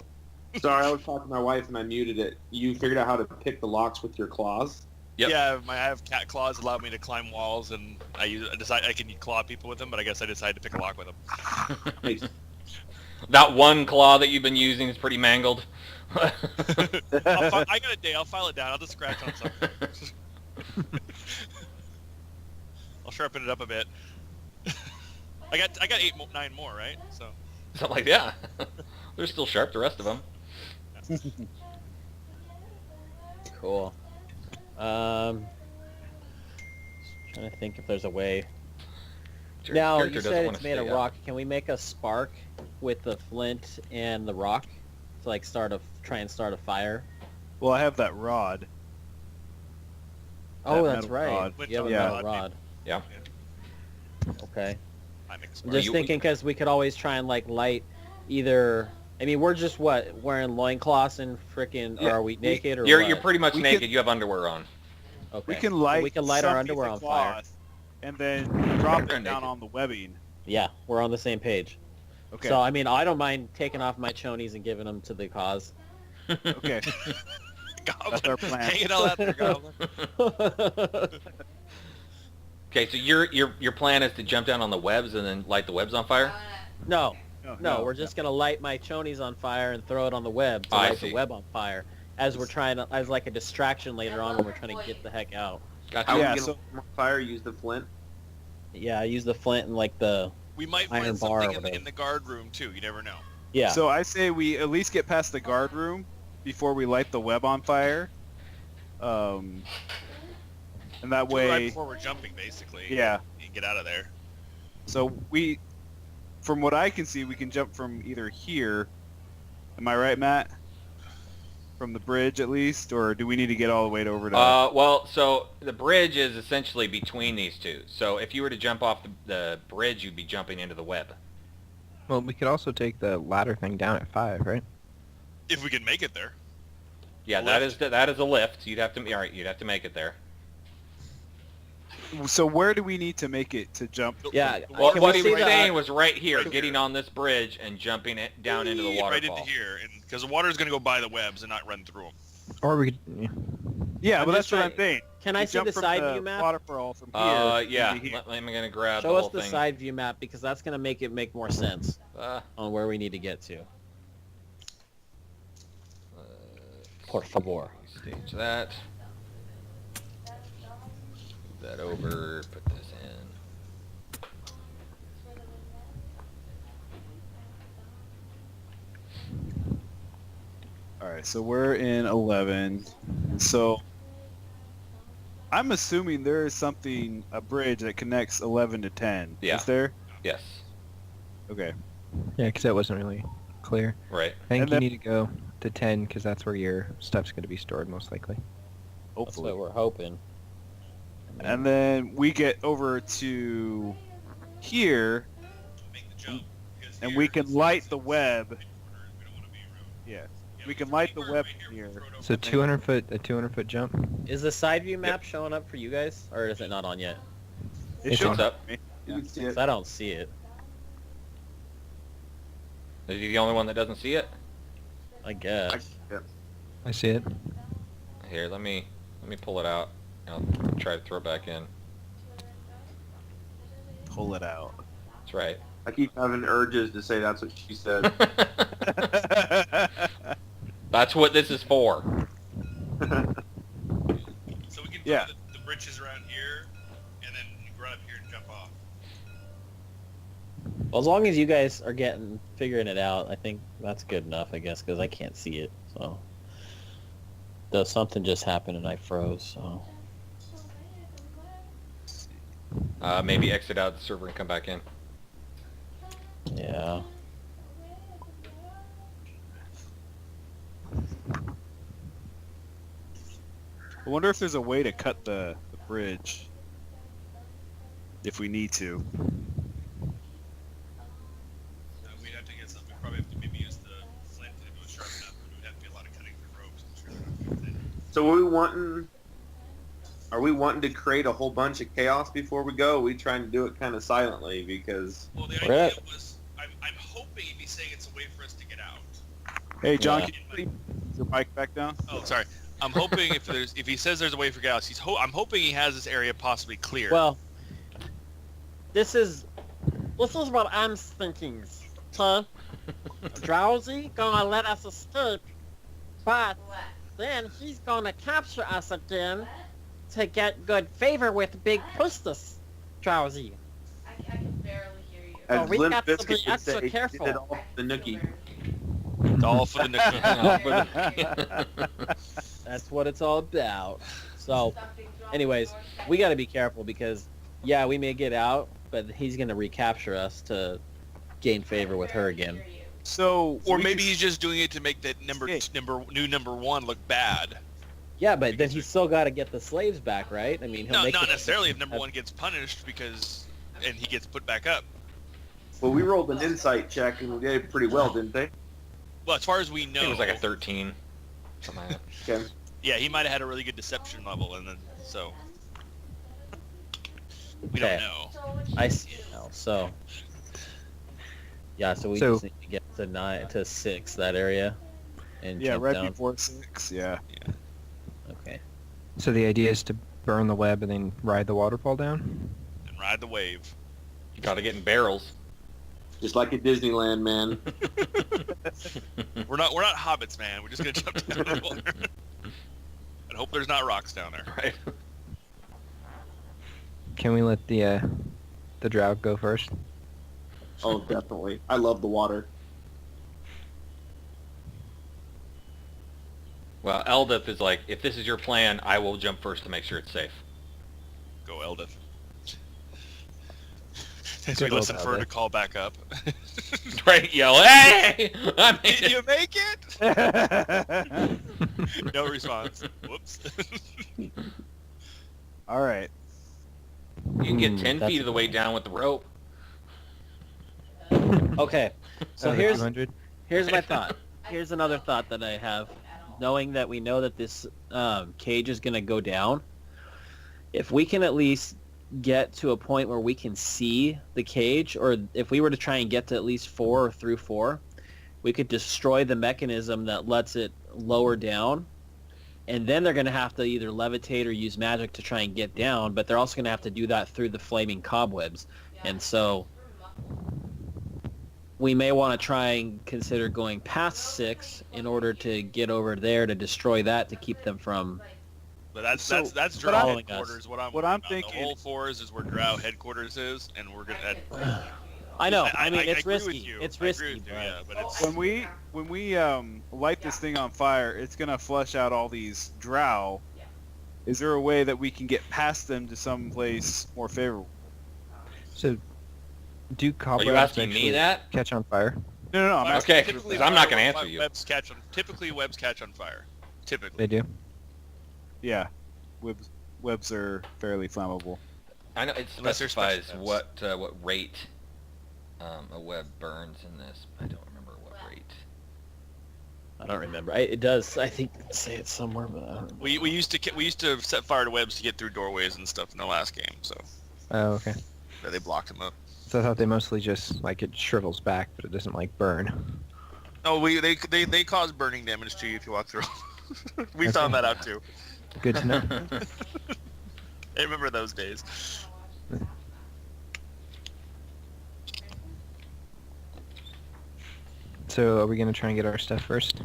Sorry, I was talking to my wife and I muted it. You figured out how to pick the locks with your claws? Yep. Yeah, I have cat claws allow me to climb walls, and I decide I can claw people with them, but I guess I decided to pick a lock with them. Nice. That one claw that you've been using is pretty mangled. I got a day. I'll file it down. I'll just scratch on something. I'll sharpen it up a bit. I got 9 more, right? So So I'm like, yeah, they're still sharp. The rest of them. Cool. Trying to think if there's a way. Your Now, character you doesn't said wanna it's made of stay up. rock. Can we make a spark with the flint and the rock to like try and start a fire? Well, I have that rod. Oh, That that's metal right. rod. You have a Yeah. metal rod. Yeah. Okay. I make a I'm spark. just you- thinking because we could always try and like light either. I mean, we're just wearing loincloths and frickin'. Yeah, Or are we naked or You're what? you're pretty much We naked. could- You have underwear on. Okay. We can So light. we can light our some underwear piece on of fire. cloth and then drop You're it down naked. on the webbing. Yeah, we're on the same page. Okay. So I mean, I don't mind taking off my chonies and giving them to the cause. Okay. Goblin. That's our plan. Hang it all out there, Goblin. Okay, so your plan is to jump down on the webs and then light the webs on fire. No, No, no, we're just gonna light my chonies on fire and throw it on the web to Oh, I light see. the web on fire, as we're trying to, as like a distraction later on when we're trying to get the heck out. Gotcha. How Yeah, would you so- get more fire? Use the flint? Yeah, I use the flint and like the We might Iron find bar or something whatever. in the guard room too. You never know. yeah. So I say we at least get past the guard room before we light the web on fire. And that Do it right way, before we're jumping, basically. yeah. And get out of there. So we, from what I can see, we can jump from either here. Am I right, Matt? from the bridge at least, or do we need to get all the way over to? Well, so the bridge is essentially between these two. So if you were to jump off the bridge, you'd be jumping into the web. Well, we could also take the ladder thing down at 5, right? If we can make it there. Yeah, that is a lift. You'd have to you'd have to make it there. So where do we need to make it to jump? Yeah. Well, can what we he see was the- saying was right here, Right getting here. on this bridge and jumping it down into the waterfall. Right into here, because the water is going to go by the webs and not run through them. Or we could... Yeah. Yeah, I'm well, that's just what I'm trying- saying. Can I We see jump the from side the view map? waterfall from here. Yeah. into here. I'm gonna grab Show the us whole the thing. side view map because that's gonna make it make more sense on where we need to get to. Por favor. Stage that. Move that over. Put this in. All right, so we're in 11. So I'm assuming there is a bridge that connects 11 to 10. Yeah. Is there? Yes. Okay. Yeah, because that wasn't really clear. Right. I think And you then- need to go to 10 because that's where your stuff's going to be stored most likely. That's Hopefully. what we're hoping. And then we get over to here, Make the jump. because and here we can is- light is the a web. corner, we don't wanna be rude. Yeah. Yeah, We can can light the anywhere web right from we here. can throw it So over. 200 foot jump. Is the side view map showing up for you guys, or is it not on yet? It It's shows on. up. to me. You can see 'Cause it. I don't see it. Is he the only one that doesn't see it? I guess. I see it. Here, let me pull it out. I'll try to throw it back in. Pull it out. That's right. I keep having urges to say that's what she said. That's what this is for. So we can Yeah. throw the bridges around here, and then you run up here and jump off. Well, as long as you guys are figuring it out, I think that's good enough, I guess, because I can't see it. So, though something just happened and I froze. So, Maybe exit out the server and come back in. yeah. I wonder if there's a way to cut the bridge. If we need to. We'd have to get something. We'd probably have to maybe use the flint if it was sharp enough, but it would have to be a lot of cutting through ropes. I'm sure they're not gonna fit. So are we wanting to create a whole bunch of chaos before we go? Are we trying to do it kind of silently because Well, the We're idea at- was, I'm hoping if he's saying it's a way for us to get out. Hey, John, Yeah. can you put your mic back down? Oh, sorry. I'm hoping if he says there's a way for chaos, I'm hoping he has this area possibly clear. Well, This is what I'm thinking. Okay? Drowsy gonna let us escape, but What? then he's gonna capture us again to get good favor with Big Priestess. Drowsy. I can barely hear you. Oh, as we Limp got to Bizkit be would extra say, he careful. did it all for the nookie. it's all for the nookie. that's what it's all about. So, Something's wrong anyways, with your we got to be careful because, yeah, we may get out, but he's going to recapture us to gain favor with her again. So, Or we maybe can- he's just doing it to make that Okay. number one look bad. Yeah, but then he's still got to get the slaves back, right? I mean, he'll No, make not the- necessarily if number one gets punished and he gets put back up. Well, we rolled an insight check and we did it pretty well, didn't they? Well, as far as we I know, think it was like a 13. Something like that. Okay. yeah, he might have had a really good deception level, and then so we Okay. don't know. I see it now. So, yeah, so we So- just need to get to 9 to 6 that area, and Yeah, jump right down. before 6. Yeah. Okay. So the idea is to burn the web and then ride the waterfall down? And ride the wave. You gotta get in barrels. Just like at Disneyland, man. We're not hobbits, man. We're just gonna jump down the water. And hope there's not rocks down there. Right. Can we let the drow go first? Oh, definitely. I love the water. Well, Eldith is like, if this is your plan, I will jump first to make sure it's safe. Go, Eldith. As Good we old listen for her to Eldith. call back up. Right? Yell, hey! I made Did it. you make it? No response. Whoops. All right. You can get 10 that's feet of the way down with the rope. Okay, so Out of the here's 200? here's my thought. Here's another thought that I have, knowing that we know that this cage is gonna go down. If we can at least get to a point where we can see the cage, or if we were to try and get to at least 4 or through 4, we could destroy the mechanism that lets it lower down, and then they're going to have to either levitate or use magic to try and get down, but they're also going to have to do that through the flaming cobwebs. And so we may want to try and consider going past 6 in order to get over there to destroy that to keep them from... But that's So- Drow following headquarters. us. What I'm What worried I'm about. thinking- The whole 4s is where Drow headquarters is, and we're gonna. I know. I mean, it's agree with risky. you. It's I agree risky, with you, but... yeah, but it's. When we light this thing on fire, it's gonna flush out all these drow. Is there a way that we can get past them to some place more favorable? So, do Are cobwebs you asking actually me that? catch on fire? No, I'm asking Okay, specifically- because I'm not going to answer you. Typically, webs catch on fire. Typically. They do. Yeah, webs are fairly flammable. I know it Unless they're specifies special what rate a web burns in this. I don't remember what rate. I don't remember. It does. I think say it somewhere, but I don't remember. We used to set fire to webs to get through doorways and stuff in the last game, so Oh, okay. they blocked them up. So I thought they mostly just, like, it shrivels back, but it doesn't, like, burn. Oh, they cause burning damage to you if you walk through. We found that out too. Good to know. I remember those days. So are we going to try and get our stuff first?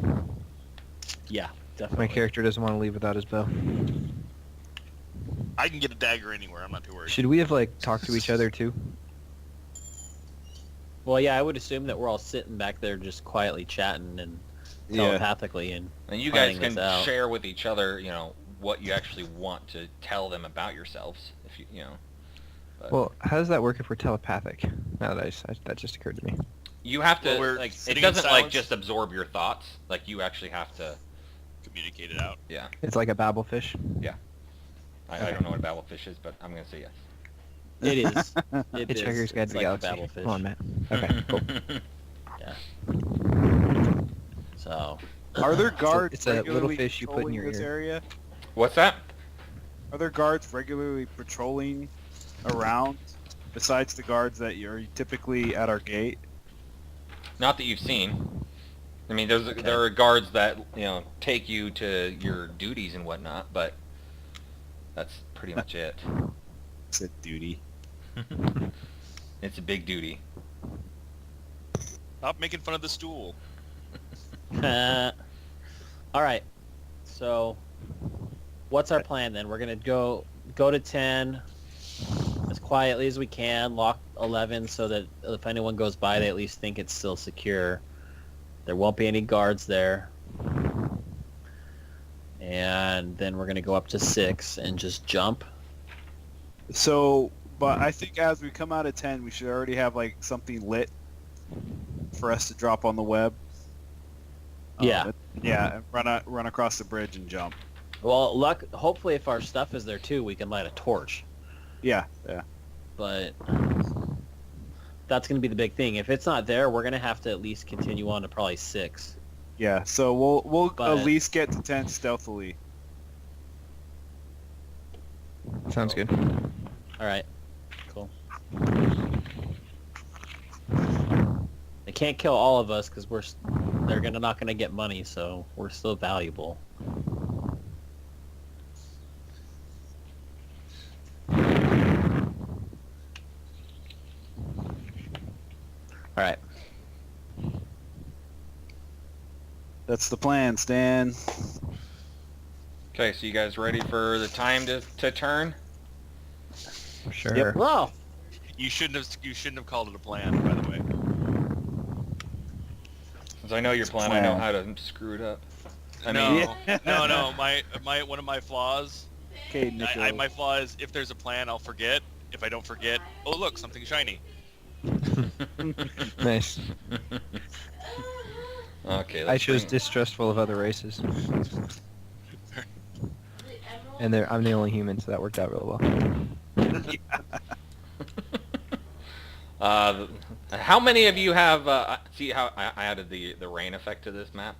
Yeah, My definitely. character doesn't want to leave without his bow. I can get a dagger anywhere. I'm not too worried. Should we have, like, talked to each other, too? Well, yeah, I would assume that we're all sitting back there just quietly chatting and Yeah. telepathically and And you guys planning can this out. share with each other, what you actually want to tell them about yourselves. If you know. But Well, how does that work if we're telepathic? Now that that just occurred to me. you have to Well, we're like. It sitting in doesn't like silence. just absorb your thoughts. Like you actually have to. Communicate it out. Yeah. It's like a babblefish. I don't know what a babblefish is, but I'm gonna say yes. it is. It is. Hitchhiker's Guide It's to the like a Galaxy. babblefish. Come on, Matt. Okay, cool. So, Are there guards it's a little regularly fish you put in patrolling your this ear. area? What's that? Are there guards regularly patrolling around besides the guards that you're typically at our gate? Not that you've seen. I mean, there are guards that take you to your duties and whatnot, but that's pretty much it. It's a duty. It's a big duty. Stop making fun of the stool. all right. So, what's our plan then? We're gonna go to 10 as quietly as we can. Lock 11 so that if anyone goes by, they at least think it's still secure. There won't be any guards there. And then we're gonna go up to 6 and just jump. So, but I think as we come out of 10, we should already have like something lit for us to drop on the web. Yeah. Yeah, and run across the bridge and jump. Well, hopefully, if our stuff is there too, we can light a torch. Yeah. But that's going to be the big thing. If it's not there, we're going to have to at least continue on to probably 6. Yeah, so we'll But- at least get to 10 stealthily. Sounds good. All right. Cool. They can't kill all of us because they're not going to get money, so we're still valuable. All right. That's the plan, Stan. Okay, so you guys ready for the time to turn? Sure. Yep. Whoa! You shouldn't have called it a plan, by the way. Since I know your plan, I know how to screw it up. I mean, No. One of my flaws. Okay, Nico. My flaw is if there's a plan, I'll forget. If I don't forget, oh look, something shiny. Nice. Okay. I let's chose bring- distrustful of other races. And I'm the only human, so that worked out really well. How many of you have? See how I added the rain effect to this map?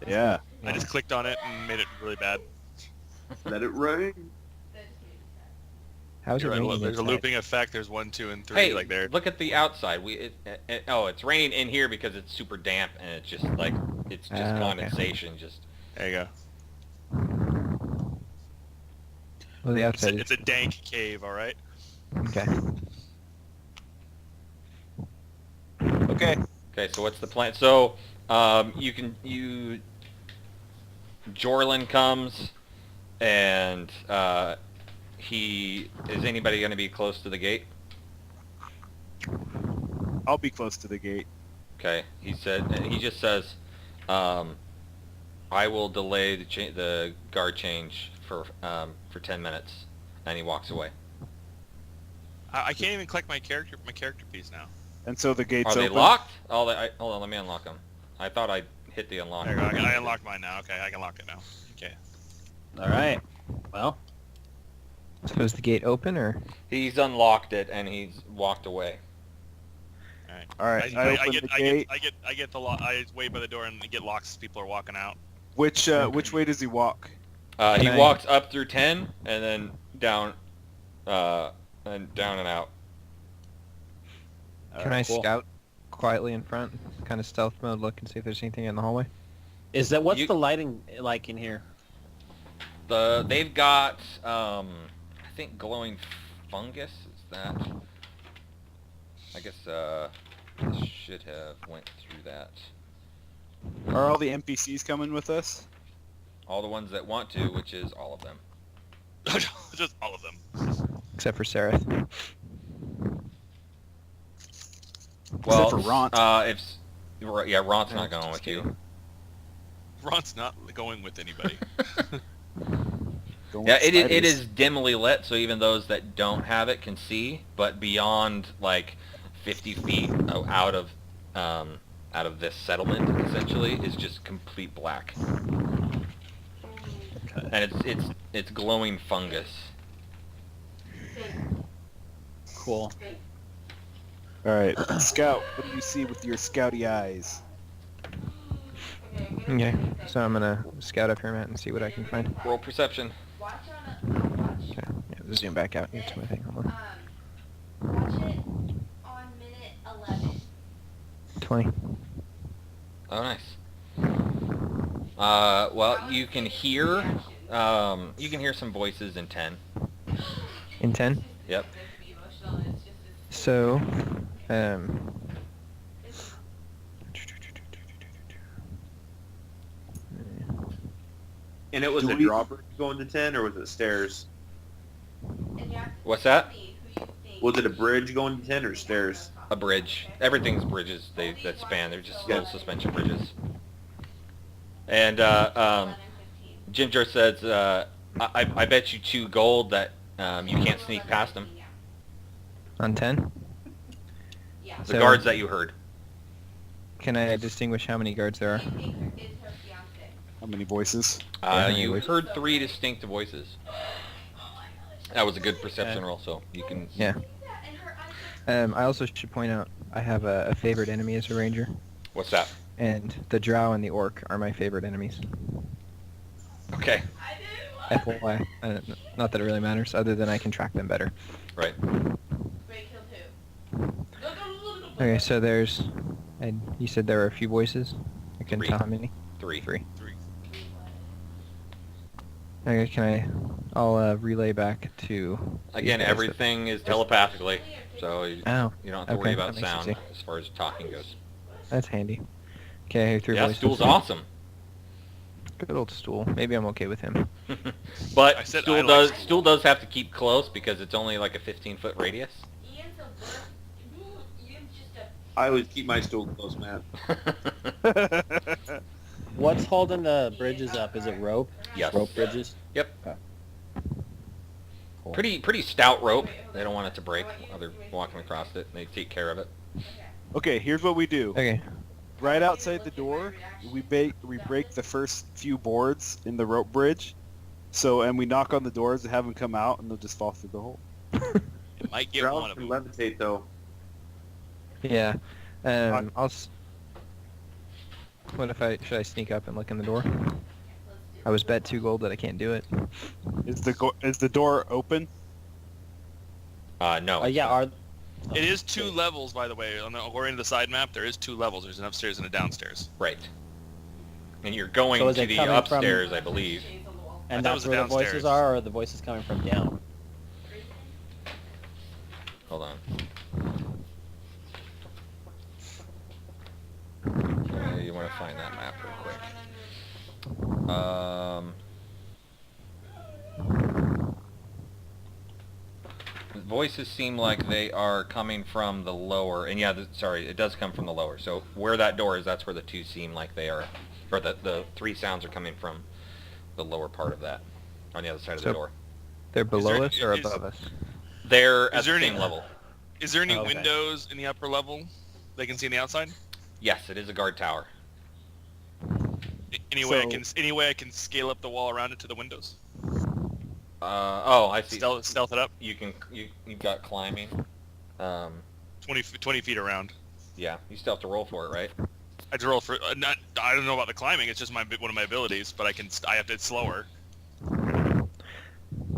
Yeah. I just clicked on it and made it really bad. Let it rain. How's it You're right, raining there's a inside? looping effect. There's 1, 2, and 3 Hey, like there. look at the outside. Oh, it's raining in here because it's super damp and it's just like it's just Okay. condensation. Just There you go. Well, the outside It's a dank cave, all right. Okay. Okay. okay. So what's the plan? So Jorlin comes and is anybody going to be close to the gate? I'll be close to the gate. Okay. He just says, I will delay the guard change for 10 minutes, and he walks away. I can't even collect my character piece now. And so the gate's Are they open. locked? Hold on, let me unlock them. I thought I hit the unlock. There you go. I unlocked mine now. Okay, I can lock it now. Okay. All right. Well, So is the gate open, or? He's unlocked it and he's walked away. All right. I open the gate. I get the lock. I wait by the door and get locks as people are walking out. Which way does he walk? He I- walks up through 10 and then down, and down and out. Can I cool. scout quietly in front, kind of stealth mode, look and see if there's anything in the hallway? what's You- the lighting like in here? They've got I think glowing fungus. Is that? I guess this should have went through that. Are all the NPCs coming with us? All the ones that want to, which is all of them. Just all of them. Except for Sereth. Well, for Ront. Ront's not going with you. Ron's not going with anybody. Going Yeah, with it spiders. is dimly lit, so even those that don't have it can see. But beyond like 50 feet out of this settlement, essentially, is just complete black. And it's glowing fungus. Cool. All right, Scout. What do you see with your scouty eyes? Okay, so I'm gonna scout up here, Matt, and see what I can find. Roll perception. Watch on Okay, yeah, zoom back out here to my thing. Hold on. watch it on minute 11. 20. Oh, nice. Well, you can hear some voices in 10. In 10? Yep. So, And it was Do a we- drawbridge going to 10, or was it stairs? What's that? Was it a bridge going to 10 or stairs? A bridge. Everything's bridges that span. They're just little suspension bridges. And Ginger says, I bet you 2 gold that you can't sneak past them. on 10? The So- guards that you heard. Can I distinguish how many guards there are? How many voices? You heard 3 distinct voices. That was a good perception roll, so you can... Yeah. I also should point out I have a favorite enemy as a ranger, What's that? and the drow and the orc are my favorite enemies. Okay. FYI. Not that it really matters, other than I can track them better. Right. Okay, so there's... And you said there were a few voices? I couldn't 3. tell how many. 3. 3. 3. Okay, I'll relay back to... Again, these guys. everything is telepathically, so you Oh, don't have to worry okay, about that makes it sound easy. as far as talking goes. That's handy. Okay, I hear 3 Yeah, voices. Stool's awesome. Good old Stool. Maybe I'm okay with him. But I said I Stool like does Stool. Stool does have to keep close because it's only like a 15-foot radius. I always keep my stool close, Matt. What's holding the bridges up? Is it rope? Yes. Rope bridges? Yep. Okay. Cool. Pretty stout rope. They don't want it to break while they're walking across it. They take care of it. Okay, here's what we do. Okay, Right outside the door, we break the first few boards in the rope bridge, So, and we knock on the doors and have them come out, and they'll just fall through the hole. It might get Drows one of can them. levitate though. Yeah. What if should I sneak up and look in the door? I was bet 2 gold that I can't do it. Is the door open? No. it's Yeah, not. It is 2 levels, by the way. According to the side map, there is 2 levels. There's an upstairs and a downstairs. Right. And you're going So is to it the coming from- upstairs, I believe. And thought it that's was where the downstairs. voices are, or are the voices coming from down? Hold on. You want to find that map real quick. The voices seem like they are coming from the lower, and yeah, sorry, it does come from the lower. So where that door is, that's where the 2 seem like they are, or the 3 sounds are coming from the lower part of that, on the other side of the So- door. They're below there- us or is- above us? They're at there the any- same level. Is there any Okay. windows in the upper level they can see on the outside? Yes, it is a guard tower. Any way I can scale up the wall around it to the windows? Oh, I see. Stealth it up? You've got climbing. 20 feet around. Yeah, you still have to roll for it, right? I just roll for I don't know about the climbing. It's just one of my abilities, but I have to. It's slower.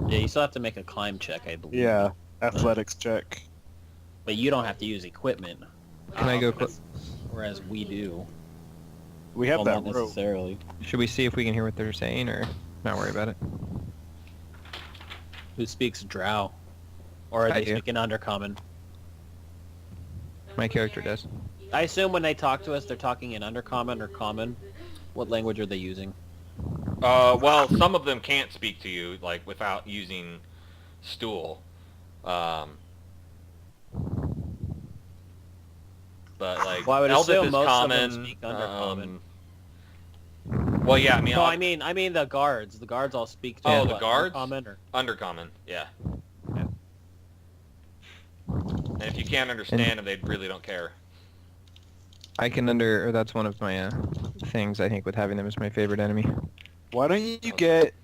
Yeah, you still have to make a climb check, I believe. Yeah, athletics check. But you don't have to use equipment, Can I go? whereas we do. We have Well, that not rope. necessarily. Should we see if we can hear what they're saying, or not worry about it? Who speaks Drow? Or are I they do. speaking Undercommon? My character does. I assume when they talk to us, they're talking in Undercommon or Common. What language are they using? Well, some of them can't speak to you, like, without using stool. But, like, Well, I would Elvish assume is most of them common. speak Undercommon. Well, yeah, I mean, No, I mean the guards. The guards all speak to Oh, the what, guards? Undercommon or... Undercommon, yeah. Yeah. And if you can't understand them, they really don't care. I can or that's one of my things, I think, with having them as my favorite enemy. Why don't you get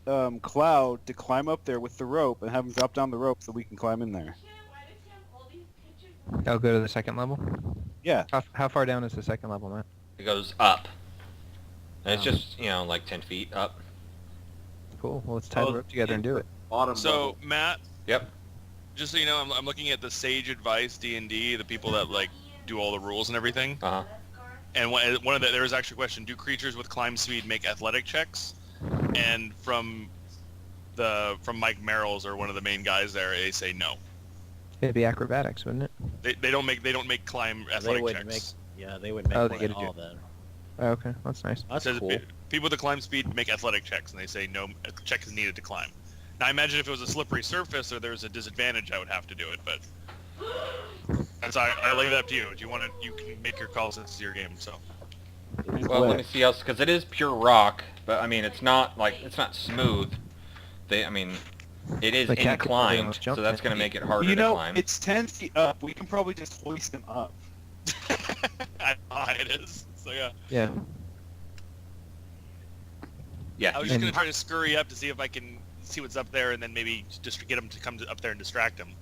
Cloud to climb up there with the rope and have him drop down the rope so we can climb in there? I'll go to the second level. Yeah. How far down is the second level, Matt? It goes up. And it's just, like 10 feet up. Cool. Well, let's tie the rope together and do it. Bottom So level. Matt, Yep. just so you know, I'm looking at the Sage Advice D&D, the people that like do all the rules and everything. Uh-huh. And there was actually a question: do creatures with climb speed make athletic checks? And from Mike Merrill's or one of the main guys there, they say no. It'd be acrobatics, wouldn't it? They don't make climb athletic wouldn't checks. they would make Oh, one they at get to all do- then. Oh, okay, that's nice. That's Says cool. people with the climb speed make athletic checks, and they say no, a check is needed to climb. Now, I imagine if it was a slippery surface or there was a disadvantage, I would have to do it, but I leave it up to you. Do you want to? You can make your calls. This is your game, so. Well, let me see else, because it is pure rock, but I mean, it's not smooth. It is The cat could probably inclined, almost jump so that's 10 going to make feet. it harder You to know, climb. it's 10 feet up. We can probably just hoist him up. I know how it is. So yeah, Yeah. Yeah, I was you- just gonna try to scurry up to see if I can see what's up there, and then maybe just get him to come up there and distract him.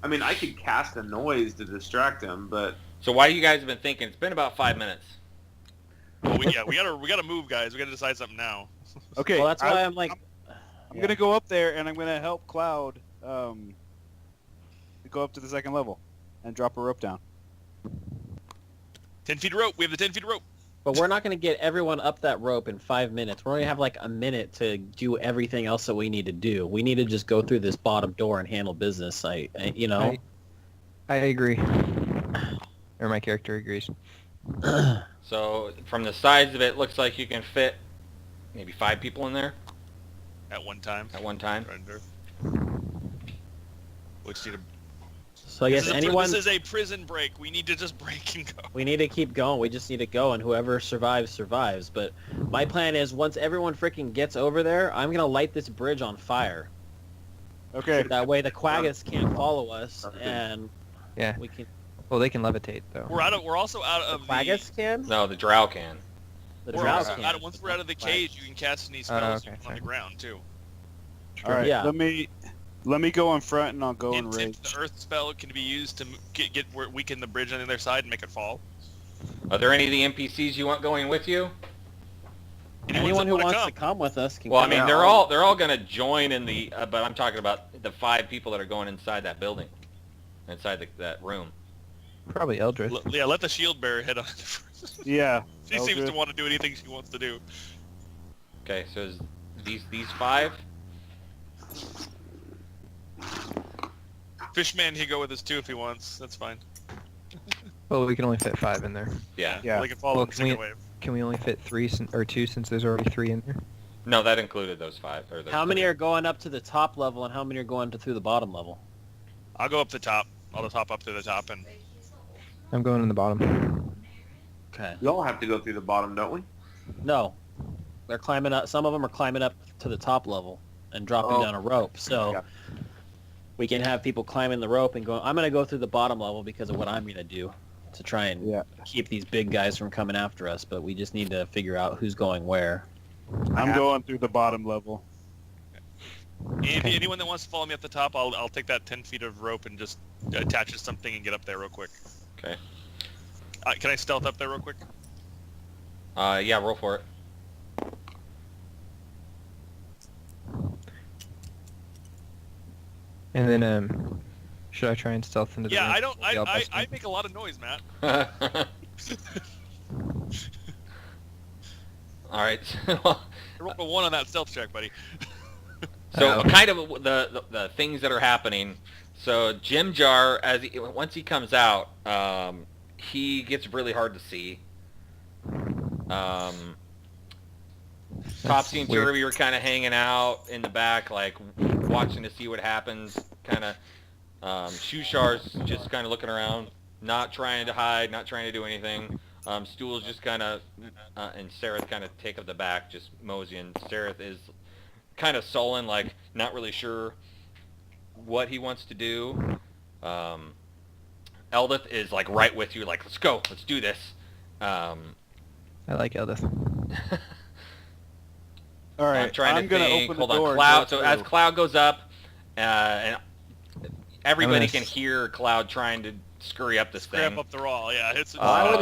I mean, I could cast a noise to distract him, but So why you guys have been thinking? It's been about 5 minutes. Well, we gotta move, guys. We gotta decide something now. Okay. Well, that's why I'm like... I'm gonna go up there and I'm gonna help Cloud go up to the second level and drop a rope down. 10 feet of rope. We have the 10 feet of rope. But we're not going to get everyone up that rope in 5 minutes. We're going to have like a minute to do everything else that we need to do. We need to just go through this bottom door and handle business. I agree. Or my character agrees. So from the size of it, looks like you can fit maybe 5 people in there At one time. at one time. Which need a, So I guess anyone... This is a prison break. We need to just break and go. We need to keep going. We just need to go, and whoever survives, survives. But my plan is, once everyone freaking gets over there, I'm going to light this bridge on fire. Okay. That way the Quaggas can't follow us, and Yeah. we can... Well, they can levitate though. We're also out of Quaggas can? No, the drow can. The Or drow also, can't. once we're out of the cage, you can cast any Oh, spells okay, on the fair. ground too. All right, Yeah. let me go in front and I'll go in Hint, rage. the earth spell can be used to weaken the bridge on the other side and make it fall. Are there any of the NPCs you want going with you? Anyone who that wanna wants to come with us can Well, I come. mean, Yeah, they're all gonna join in the, but I'm talking about the 5 people that are going inside that building, inside that room. Probably Eldritch. Yeah, let the shield bearer head on it first. Yeah. She seems to Eldritch. want to do anything she wants to do. Okay, so is these 5? Fishman can go with us too if he wants. That's fine. Well, we can only fit 5 in there. Yeah. Yeah. They can follow Well, the can we- second wave. Can we only fit 3 or 2 since there's already 3 in there? No, that included those 5. Or those How many 3. are going up to the top level, and how many are going through the bottom level? I'll go up the top. I'll just hop up to the top and I'm going in the bottom. Okay. We all have to go through the bottom, don't we? No, they're climbing up. Some of them are climbing up to the top level and dropping Oh. down a rope. So Yeah. we can have people climbing the rope and go. I'm going to go through the bottom level because of what I'm going to do to try and Yeah. keep these big guys from coming after us. But we just need to figure out who's going where. I'm going through the bottom level. anyone that wants to follow me up the top, I'll take that 10 feet of rope and just attach it to something and get up there real quick. Okay. Can I stealth up there real quick? Yeah, roll for it. And then, should I try and stealth into the Yeah, room? I don't. Y'all I bust in? make a lot of noise, Matt. All right. I rolled a 1 on that stealth check, buddy. So kind of the things that are happening. So Jim Jar, once he comes out, he gets really hard to see. Topsy and weird. Turvy are kind of hanging out in the back, like watching to see what happens. Kind of, Shushar's just kind of looking around, not trying to hide, not trying to do anything. Stool's just kind of, and Sareth kind of take up the back, just moseying. Sareth is kind of sullen, like not really sure what he wants to do. Eldith is like right with you, like let's go, let's do this. I like Eldith. All right. I'm trying to gonna think. open Hold the door on, and Cloud. go So as through. Cloud goes up, and everybody gonna can hear Cloud trying to scurry up this Scrap thing. up the raw. Yeah, it's. People aren't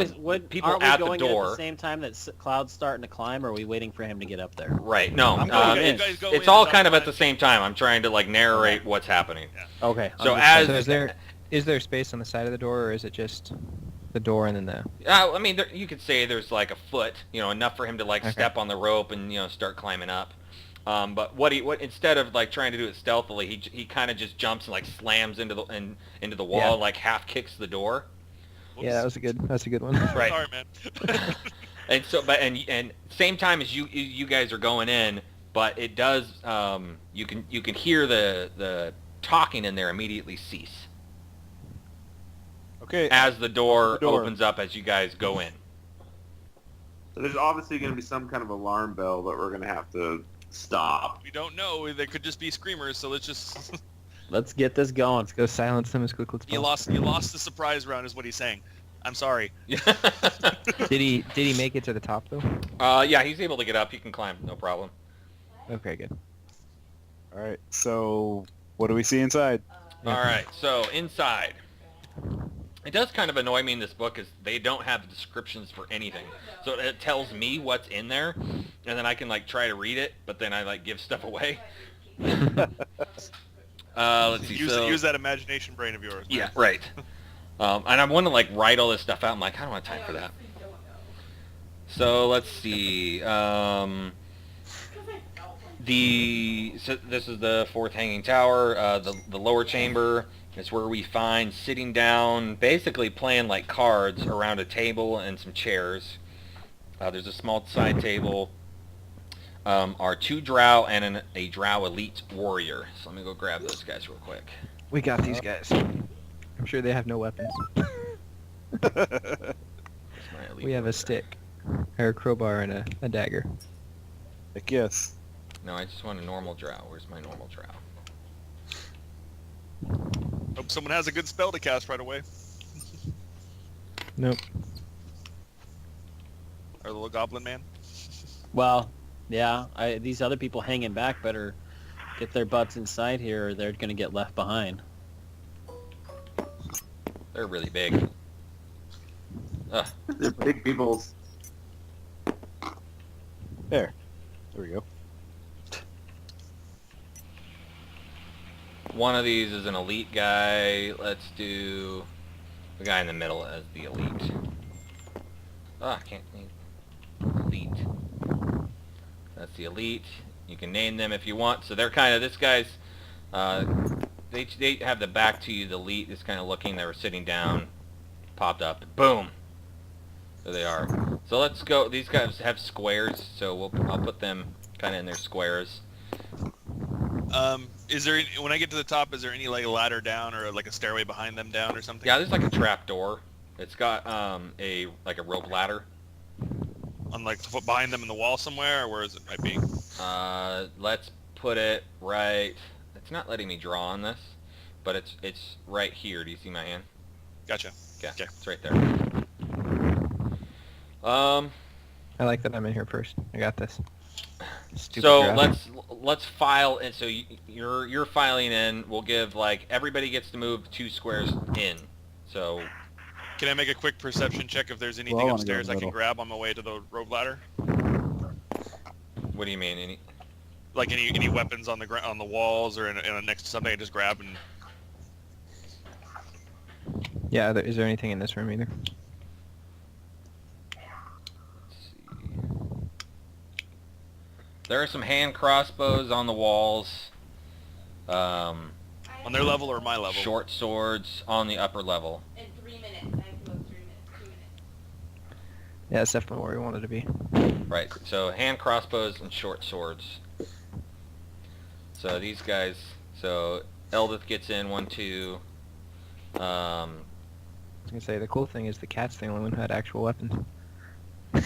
we at the going in door. at the same time that Cloud's starting to climb, or are we waiting for him to get up there? Right. No. I'm going it- in. You guys go it's in all and kind I'm of at the fine. same time. I'm trying to like narrate what's happening. Okay. So understood. So is there space on the side of the door, or is it just the door and then the... I mean, you could say there's like a foot, enough for him to like Okay. step on the rope and start climbing up. But what instead of like trying to do it stealthily, he kind of just jumps and like slams into the wall, Yeah. and like half kicks the door. Yeah, that's a good one. Right. Sorry, man. And so, and same time as you guys are going in, but it does. You can hear the talking in there immediately cease Okay. as the door Door. opens up as you guys go in. So there's obviously going to be some kind of alarm bell that we're going to have to stop. We don't know. There could just be screamers. So let's just. Let's get this going. Let's go silence them as quickly as You possible. lost the surprise round, is what he's saying. I'm sorry. Did he make it to the top though? Yeah, he's able to get up. He can climb, no problem. Okay, good. All right. So what do we see inside? All right, so inside. It does kind of annoy me in this book is they don't have descriptions for anything. So it tells me what's in there, and then I can like try to read it, but then I like give stuff away. Let's see. Use that imagination brain of yours. Yeah, right. And I want to like write all this stuff out. I'm like, I don't have time for that. So let's see. So this is the fourth hanging tower. The lower chamber is where we find sitting down, basically playing like cards around a table and some chairs. There's a small side table. Are 2 drow and a drow elite warrior. So let me go grab those guys real quick. We got these guys. I'm sure they have no weapons. That's my elite We have warrior. a stick, or a crowbar, and a dagger. Heck yes. No, I just want a normal drow. Where's my normal drow? Hope someone has a good spell to cast right away. Nope. Or the little goblin man. Well, yeah. These other people hanging back better get their butts inside here, or they're gonna get left behind. They're really big. Ugh. They're big people. There we go. One of these is an elite guy. Let's do the guy in the middle as the elite. I can't name elite. That's the elite. You can name them if you want. So they're kind of, this guy's, they have the back to you. The elite is kind of looking. They were sitting down, popped up, boom. There they are. So let's go. These guys have squares, so I'll put them kind of in their squares. Is there when I get to the top? Is there any like ladder down or like a stairway behind them down or something? Yeah, there's like a trap door. It's got a rope ladder. On like behind them in the wall somewhere, or where is it might be? Let's put it right. It's not letting me draw on this, but it's right here. Do you see my hand? Gotcha. Yeah, Okay. it's right there. I like that I'm in here first. I got this. Stupid So draft. let's file, and so you're filing in. We'll give like everybody gets to move 2 squares in. So Can I make a quick perception check if there's anything I wanna go upstairs in the I can middle. grab on my way to the rope ladder? what do you mean? Like any weapons on the walls or next to something I just grab and. Yeah, is there anything in this room either? There are some hand crossbows on the walls. On their level or my level? Short swords on the upper level. In 3 minutes. I have to go 3 minutes. 2 minutes. Yeah, that's definitely where we wanted to be. Right. So hand crossbows and short swords. So these guys. So Eldith gets in 1, 2. I was gonna say the cool thing is the cat's the only one who had actual weapons. Is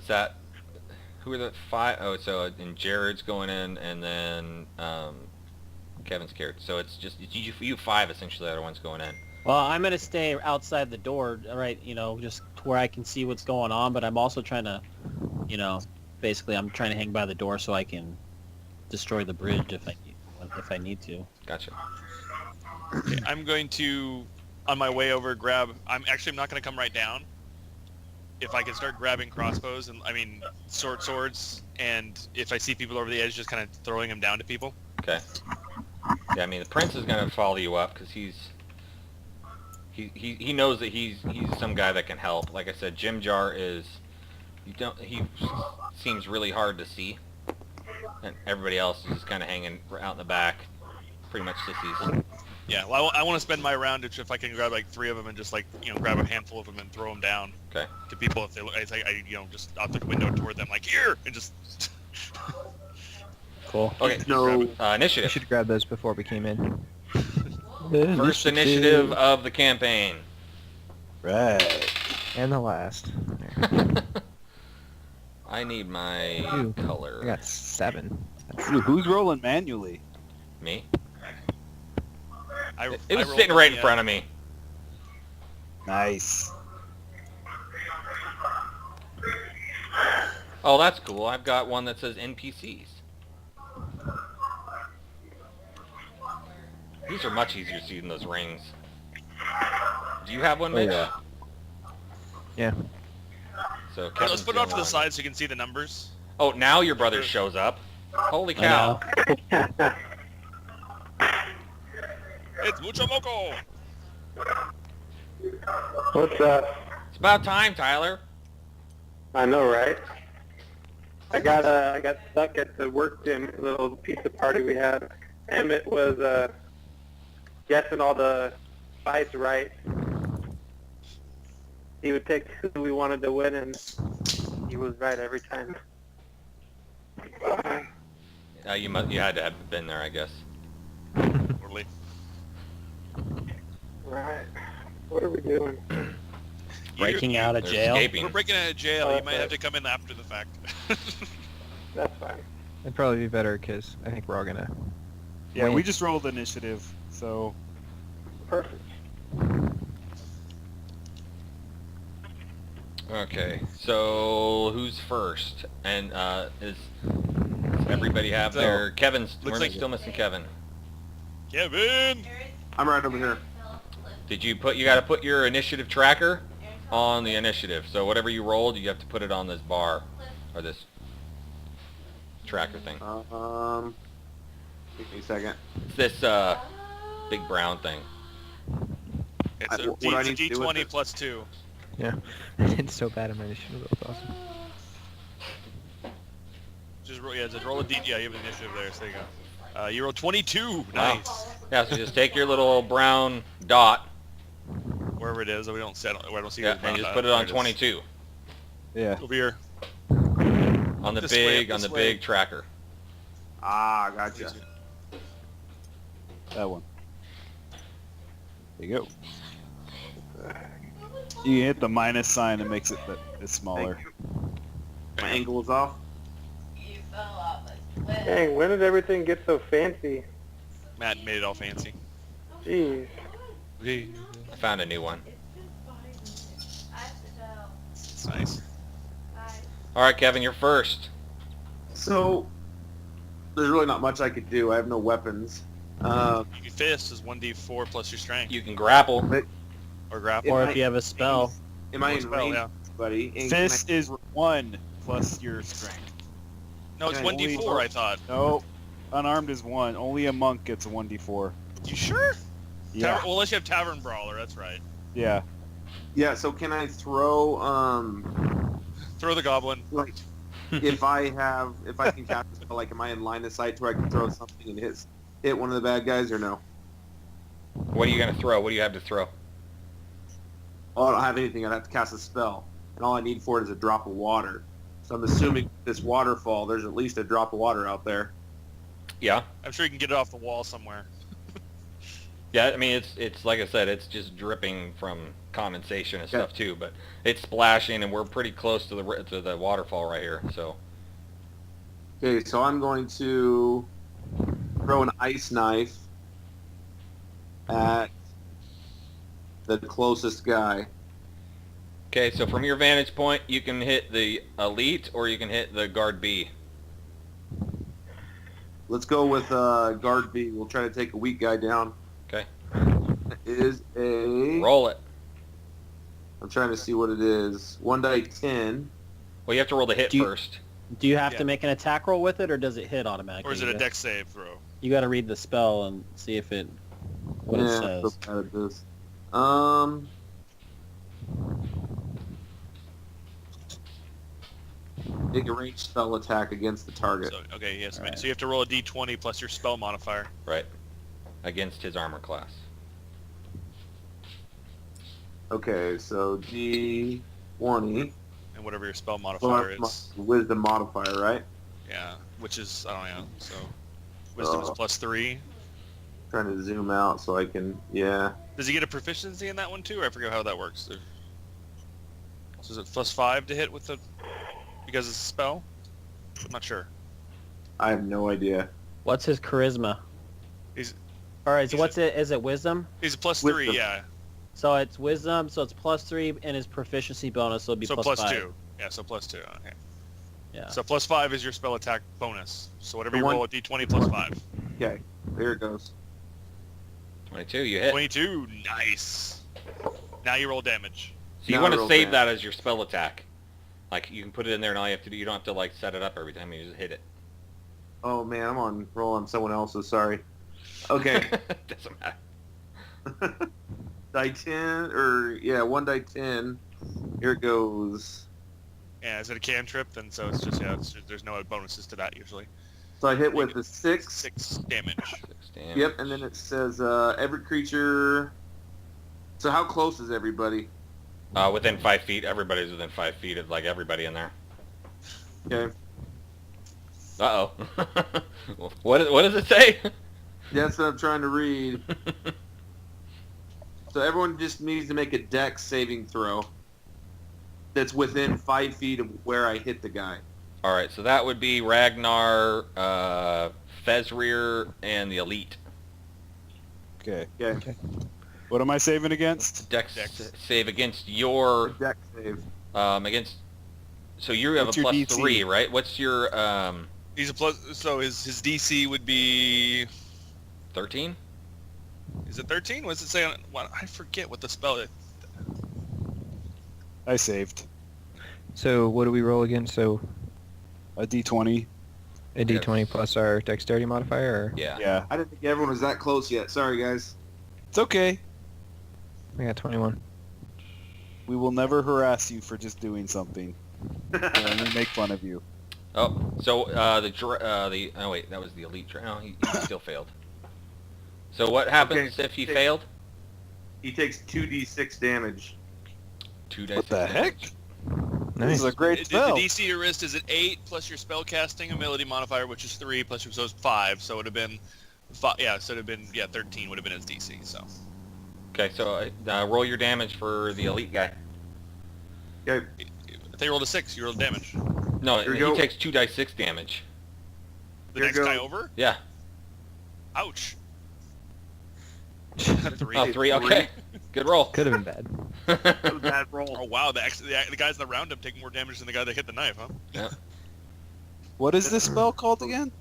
that who are the 5? Oh, so and Jared's going in, and then Kevin's character. So it's just you 5 essentially that are ones going in. Well, I'm gonna stay outside the door, right? Just where I can see what's going on. But I'm also trying to, basically, I'm trying to hang by the door so I can destroy the bridge if I need to. Gotcha. Okay, I'm going to, on my way over, I'm not going to come right down. If I can start grabbing crossbows short swords, and if I see people over the edge, just kind of throwing them down to people. Okay. Yeah, I mean the prince is gonna follow you up because he knows that he's some guy that can help. Like I said, Jim Jar he seems really hard to see, and everybody else is just kind of hanging out in the back, pretty much sissies. Yeah, well, I want to spend my round if I can grab like 3 of them and just grab a handful of them and throw them down. Okay. To people if they look, just out the window toward them like here and just. Cool. Okay. No. We Initiative. should grab those before we came in. First initiative of the campaign. Right. And the last. There. I need my Ooh, color. I got 7. Ooh, who's rolling manually? Me. I It was rolled sitting right in the, front of me. Nice. Oh, that's cool. I've got one that says NPCs. These are much easier to see than those rings. Do you have one, Mitch? yeah. Yeah. So Let's Kevin's put it off to the one. side so you can see the numbers. Oh, now your brother shows up. Holy cow. It's mucho moco. What's up? It's about time, Tyler. I know, right? I got stuck at the work gym little pizza party we had. Emmett was guessing all the fights right. He would pick who we wanted to win, and he was right every time. You had to have been there, I guess. Totally. Right. What are we doing? Breaking out of They're jail. escaping. We're breaking out of jail. Oh, You might that's have to come in after the fact. That's fine. It'd probably be better because I think we're all gonna. Yeah, win. we just rolled initiative, so Perfect. Okay, so who's first? And is everybody have their... Kevin's... Looks We're like- still missing Kevin. Kevin! I'm right over here. Did you put... You got to put your initiative tracker on the initiative. So whatever you rolled, you have to put it on this bar. Or this tracker thing. Give me a second. It's this big brown thing. It's a what do I need to do with D20 it? plus 2. Yeah. It's so bad in my initiative. That was awesome. Just roll a D. Yeah, you have an initiative there, so there you go. You rolled 22. Nice. Yeah, so just take your little brown dot, Wherever it is, we don't see. I don't see yeah, it. and just put it on There is. 22 Yeah. Over here. on the This way, big this way. big tracker. Ah, gotcha. That one. There you go. You can hit the minus sign and makes it it's smaller. Thank you. My angle is off. You fell off a cliff. Dang, when did everything get so fancy? Matt made it all fancy. Jeez. I found a new one. It's nice. All right, Kevin, you're first. So, there's really not much I could do. I have no weapons. Your fist is 1d4 plus your strength. You can grapple. Or grapple. Or Am if I- you have a spell. Am I Or in spell, range, yeah. buddy? And can Fist is 1 plus your strength. No, it's Can I 1d4, I thought. No, unarmed is 1. Only a monk gets a 1d4. You sure? Yeah. Well, unless you have Tavern Brawler, that's right. Yeah. Yeah. So can I throw Throw the goblin. like if I can cast a spell, like am I in line of sight to where I can throw something and hit one of the bad guys or no? What are you gonna throw? What do you have to throw? Oh, I don't have anything. I'd have to cast a spell, and all I need for it is a drop of water. So I'm assuming this waterfall, there's at least a drop of water out there. Yeah. I'm sure you can get it off the wall somewhere. Yeah, I mean, it's like I said, it's just dripping from condensation and stuff too, but it's splashing, and we're pretty close to the waterfall right here. So Okay, so I'm going to throw an ice knife at the closest guy. okay, so from your vantage point, you can hit the elite or you can hit the guard B. Let's go with guard B. We'll try to take a weak guy down. Okay, That is a... roll it. I'm trying to see what it is. 1 die 10. Well, you have to roll the hit Do you- first. Do you have Yeah. to make an attack roll with it, or does it hit automatically? Or is it a dex save throw? You got to read the spell and see if it what it yeah, says. look at this. Make a ranged spell attack against the target. So, okay, yes. Alright. So you have to roll a d20 plus your spell modifier. Right. Against his armor class. Okay, so D20 And whatever your spell modifier plus is. wisdom modifier, right? Yeah, which is, I don't know, so... Wisdom is plus 3. Trying to zoom out so I can, yeah. Does he get a proficiency in that one too? Or I forget how that works. So is it plus 5 to hit with the... Because it's a spell? I'm not sure. I have no idea. What's his charisma? He's All right, so he's what's it? Is it wisdom? he's a plus 3, Wisdom. yeah. So it's wisdom, so it's plus 3, and his proficiency bonus will be So plus plus 5. 2. Yeah, so plus 2. Okay. Yeah. So plus 5 is your spell attack bonus. So whatever The you one- roll, a d20 plus 5. Okay, there it goes. 22, you hit. 22, nice. Now you roll damage. So you Now want to roll save damage. that as your spell attack. Like, you can put it in there and all you have to do, you don't have to, like, set it up every time, you just hit it. Oh man, I'm on roll on someone else's, sorry. Okay, Doesn't matter. die 10, or yeah, 1 die 10. Here it goes. Yeah, is it a cantrip? Then so it's just, yeah, there's no bonuses to that usually. So I hit with a 6. 6 damage. 6 damage. Yep, and then it says every creature. So how close is everybody? Within 5 feet, everybody's within 5 feet of, like, everybody in there. Okay, Uh-oh. what does it say? that's what I'm trying to read. So everyone just needs to make a dex saving throw. That's within 5 feet of where I hit the guy. All right, so that would be Ragnar, Fezrir, and the Elite. Okay. Okay, What am I saving against? Dex Dex. save against your... dex save. Against. So you have What's a your plus DC? 3, right? What's your He's a plus. So his DC would be. 13? Is it 13? What's it say on it? What, I forget what the spell is. I saved So what do we roll again? So a D20. a d20 plus our dexterity modifier? Or? Yeah. Yeah, I didn't think everyone was that close yet. Sorry, guys. it's okay. I got 21. We will never harass you for just doing something. We'll only make fun of you. Oh, so oh wait, that was the elite. No, he still failed. So what happens Okay. if he failed? He takes 2d6 damage. 2 dice. What the heck? This Nice. is a great The spell. DC to your wrist is at 8 plus your spell casting ability modifier, which is 3 plus your so it's 5. So it would have been 5. Yeah, so it would have been 13 would have been his DC. So Okay, so roll your damage for the elite guy. Okay. if they rolled a 6, you rolled damage. No, Here we he go. takes 2 dice 6 damage. The Here next goes. guy over. Yeah. Ouch. 3. Oh, 3. Okay. Good roll. Could have been bad. That was a bad roll. Oh wow, the guys in the roundup take more damage than the guy that hit the knife, huh? What is this spell called again?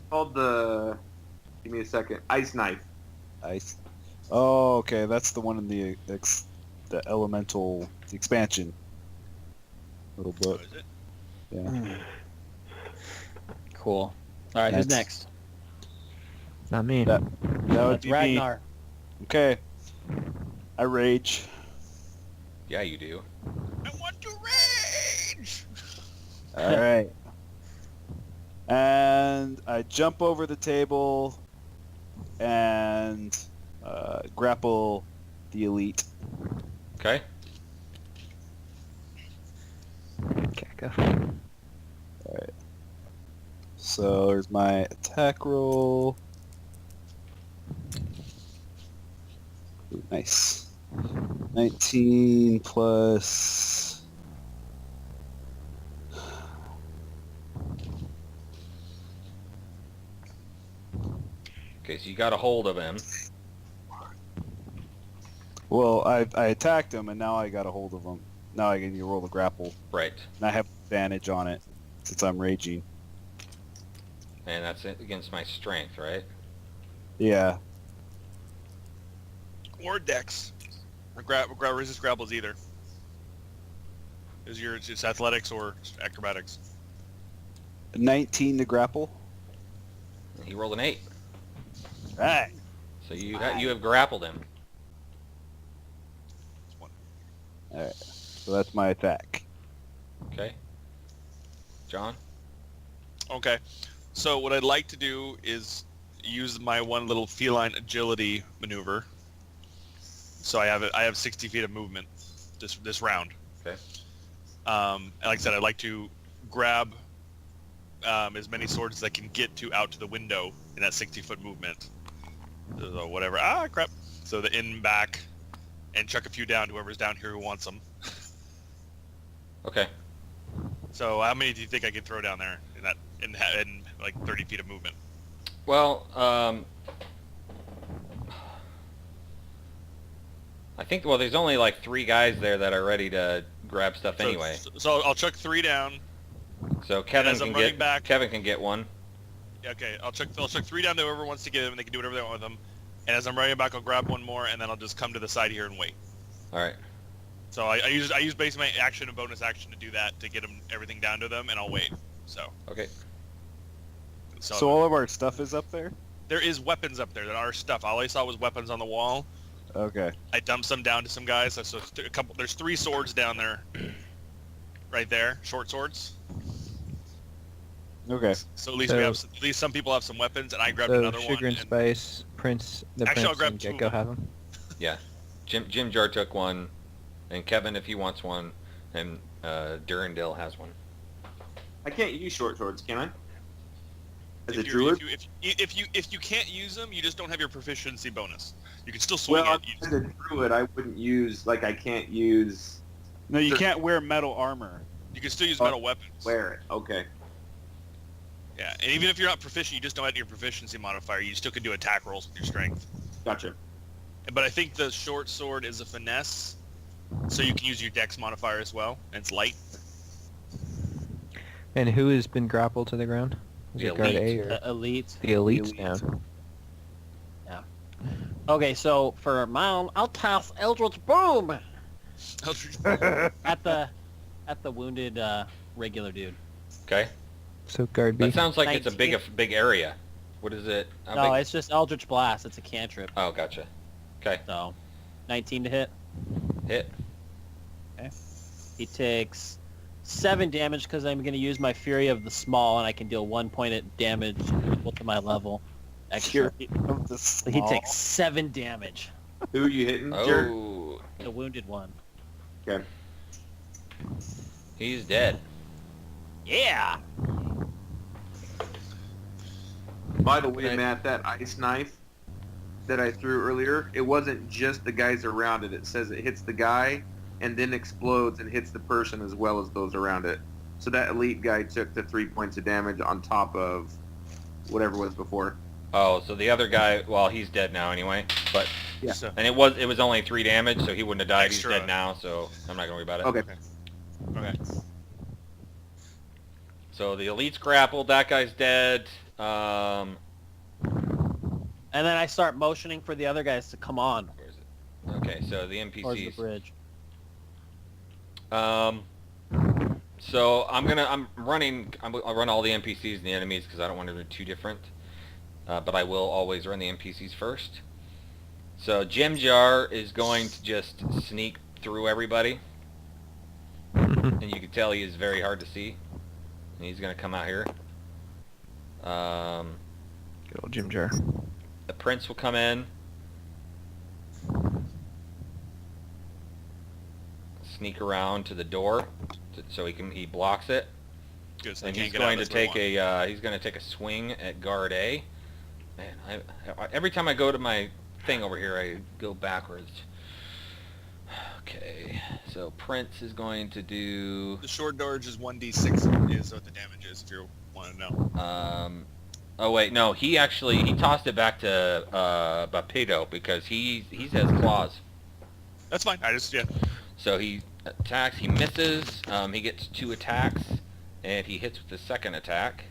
Called the... Give me a second. Ice knife. Ice. Oh, okay. That's the one in the elemental expansion. Little Oh, book. is it? Yeah. Cool. All right, who's That's- next? Not me. That would That's be me. Ragnar. Okay. I rage. Yeah, you do. I want to rage. All right. And I jump over the table and grapple the elite. Okay. Caca. So there's my attack roll. Ooh, nice. 19 plus... Okay, so you got a hold of him. Well, I attacked him, and now I got a hold of him. Now I can roll the grapple. Right. And I have advantage on it, since I'm raging. And that's it against my strength, right? Yeah. Or Dex. Or resist grapples either. It's athletics or acrobatics. 19 to grapple. And he rolled an 8. Right. So you have grappled him. Alright. So that's my attack. Okay. John? Okay. So what I'd like to do is use my one little feline agility maneuver. So I have 60 feet of movement this round. Okay. And like I said, I'd like to grab as many swords as I can get out to the window in that 60-foot movement. So whatever. Ah, crap. So the in, back, and chuck a few down to whoever's down here who wants them. Okay. So how many do you think I can throw down there in like 30 feet of movement? Well, I think, there's only like 3 guys there that are ready to grab stuff anyway. So I'll chuck 3 down. So Kevin as I'm can running get back- Kevin can get one. Okay, I'll chuck 3 down to whoever wants to get them, and they can do whatever they want with them. And as I'm running back, I'll grab one more, and then I'll just come to the side here and wait. All right. So I use basically my action and bonus action to do that, to get everything down to them, and I'll wait. So Okay. So all of our stuff is up there? there is weapons up there that are stuff. All I saw was weapons on the wall. Okay. I dumped some down to some guys. So there's 3 swords down there, right there, short swords. Okay. So at least some people have some weapons, and I grabbed So another Sugar one. and Spice, Prince, Actually, I'll Prince, grab and 2 of Gecko them. have them. Yeah. Jim Jar took one, and Kevin, if he wants one, and Durandale has one. I can't use short swords, can I? As a If druid? you can't use them, you just don't have your proficiency bonus. You can still swing Well, it. as a druid, I wouldn't use, like, I can't use... No, you can't wear metal armor. You can still use metal weapons. Wear it. Okay. Yeah, and even if you're not proficient, you just don't have your proficiency modifier. You still can do attack rolls with your strength. Gotcha. But I think the short sword is a finesse, So you can use your dex modifier as well, and it's light. And who has been grappled to the ground? Is The it guard A elite. or Elite. the elites? elite. Yeah. Okay, so for mine, I'll toss Eldritch Boom at the wounded regular dude. Okay. So guard B. That sounds like it's a 19. big area. What is it? How No, big? it's just Eldritch Blast. It's a cantrip. Oh, gotcha. Okay. So, 19 to hit. Hit. He takes 7 damage because I'm going to use my Fury of the Small, and I can deal 1 point of damage equal to my level. Extra. Of the So he small. takes 7 damage. Who are you hitting, Jared? Oh, The wounded one. Okay. he's dead. Yeah. By the way, Okay. Matt, that ice knife that I threw earlier, it wasn't just the guys around it. It says it hits the guy and then explodes and hits the person as well as those around it. So that elite guy took the 3 points of damage on top of whatever was before. Oh, so the other guy, well, he's dead now anyway. But Yeah. So, and it was only 3 damage, so he wouldn't have died. Extra. He's dead now, so I'm not gonna worry about it. Okay. okay. So the elite's grappled. That guy's dead. And then I start motioning for the other guys to come on Where is it? Okay, so the towards the NPCs. bridge. So I'll run all the NPCs and the enemies because I don't want to do too different. But I will always run the NPCs first. So Jim Jar is going to just sneak through everybody. And you can tell he is very hard to see. And he's going to come out here. Good old Jim Jar. The prince will come in. Sneak around to the door so he blocks it. Good. So And they he's can't get out going to as we want. he's going to take a swing at guard A. Man, every time I go to my thing over here, I go backwards. Okay, so Prince is going to do. The short dodge is 1d6 is what the damage is if you want to know. Oh wait, no, he tossed it back to Bapido because he has claws. That's fine. I just, yeah. So he attacks, he misses, he gets 2 attacks, and he hits with the second attack,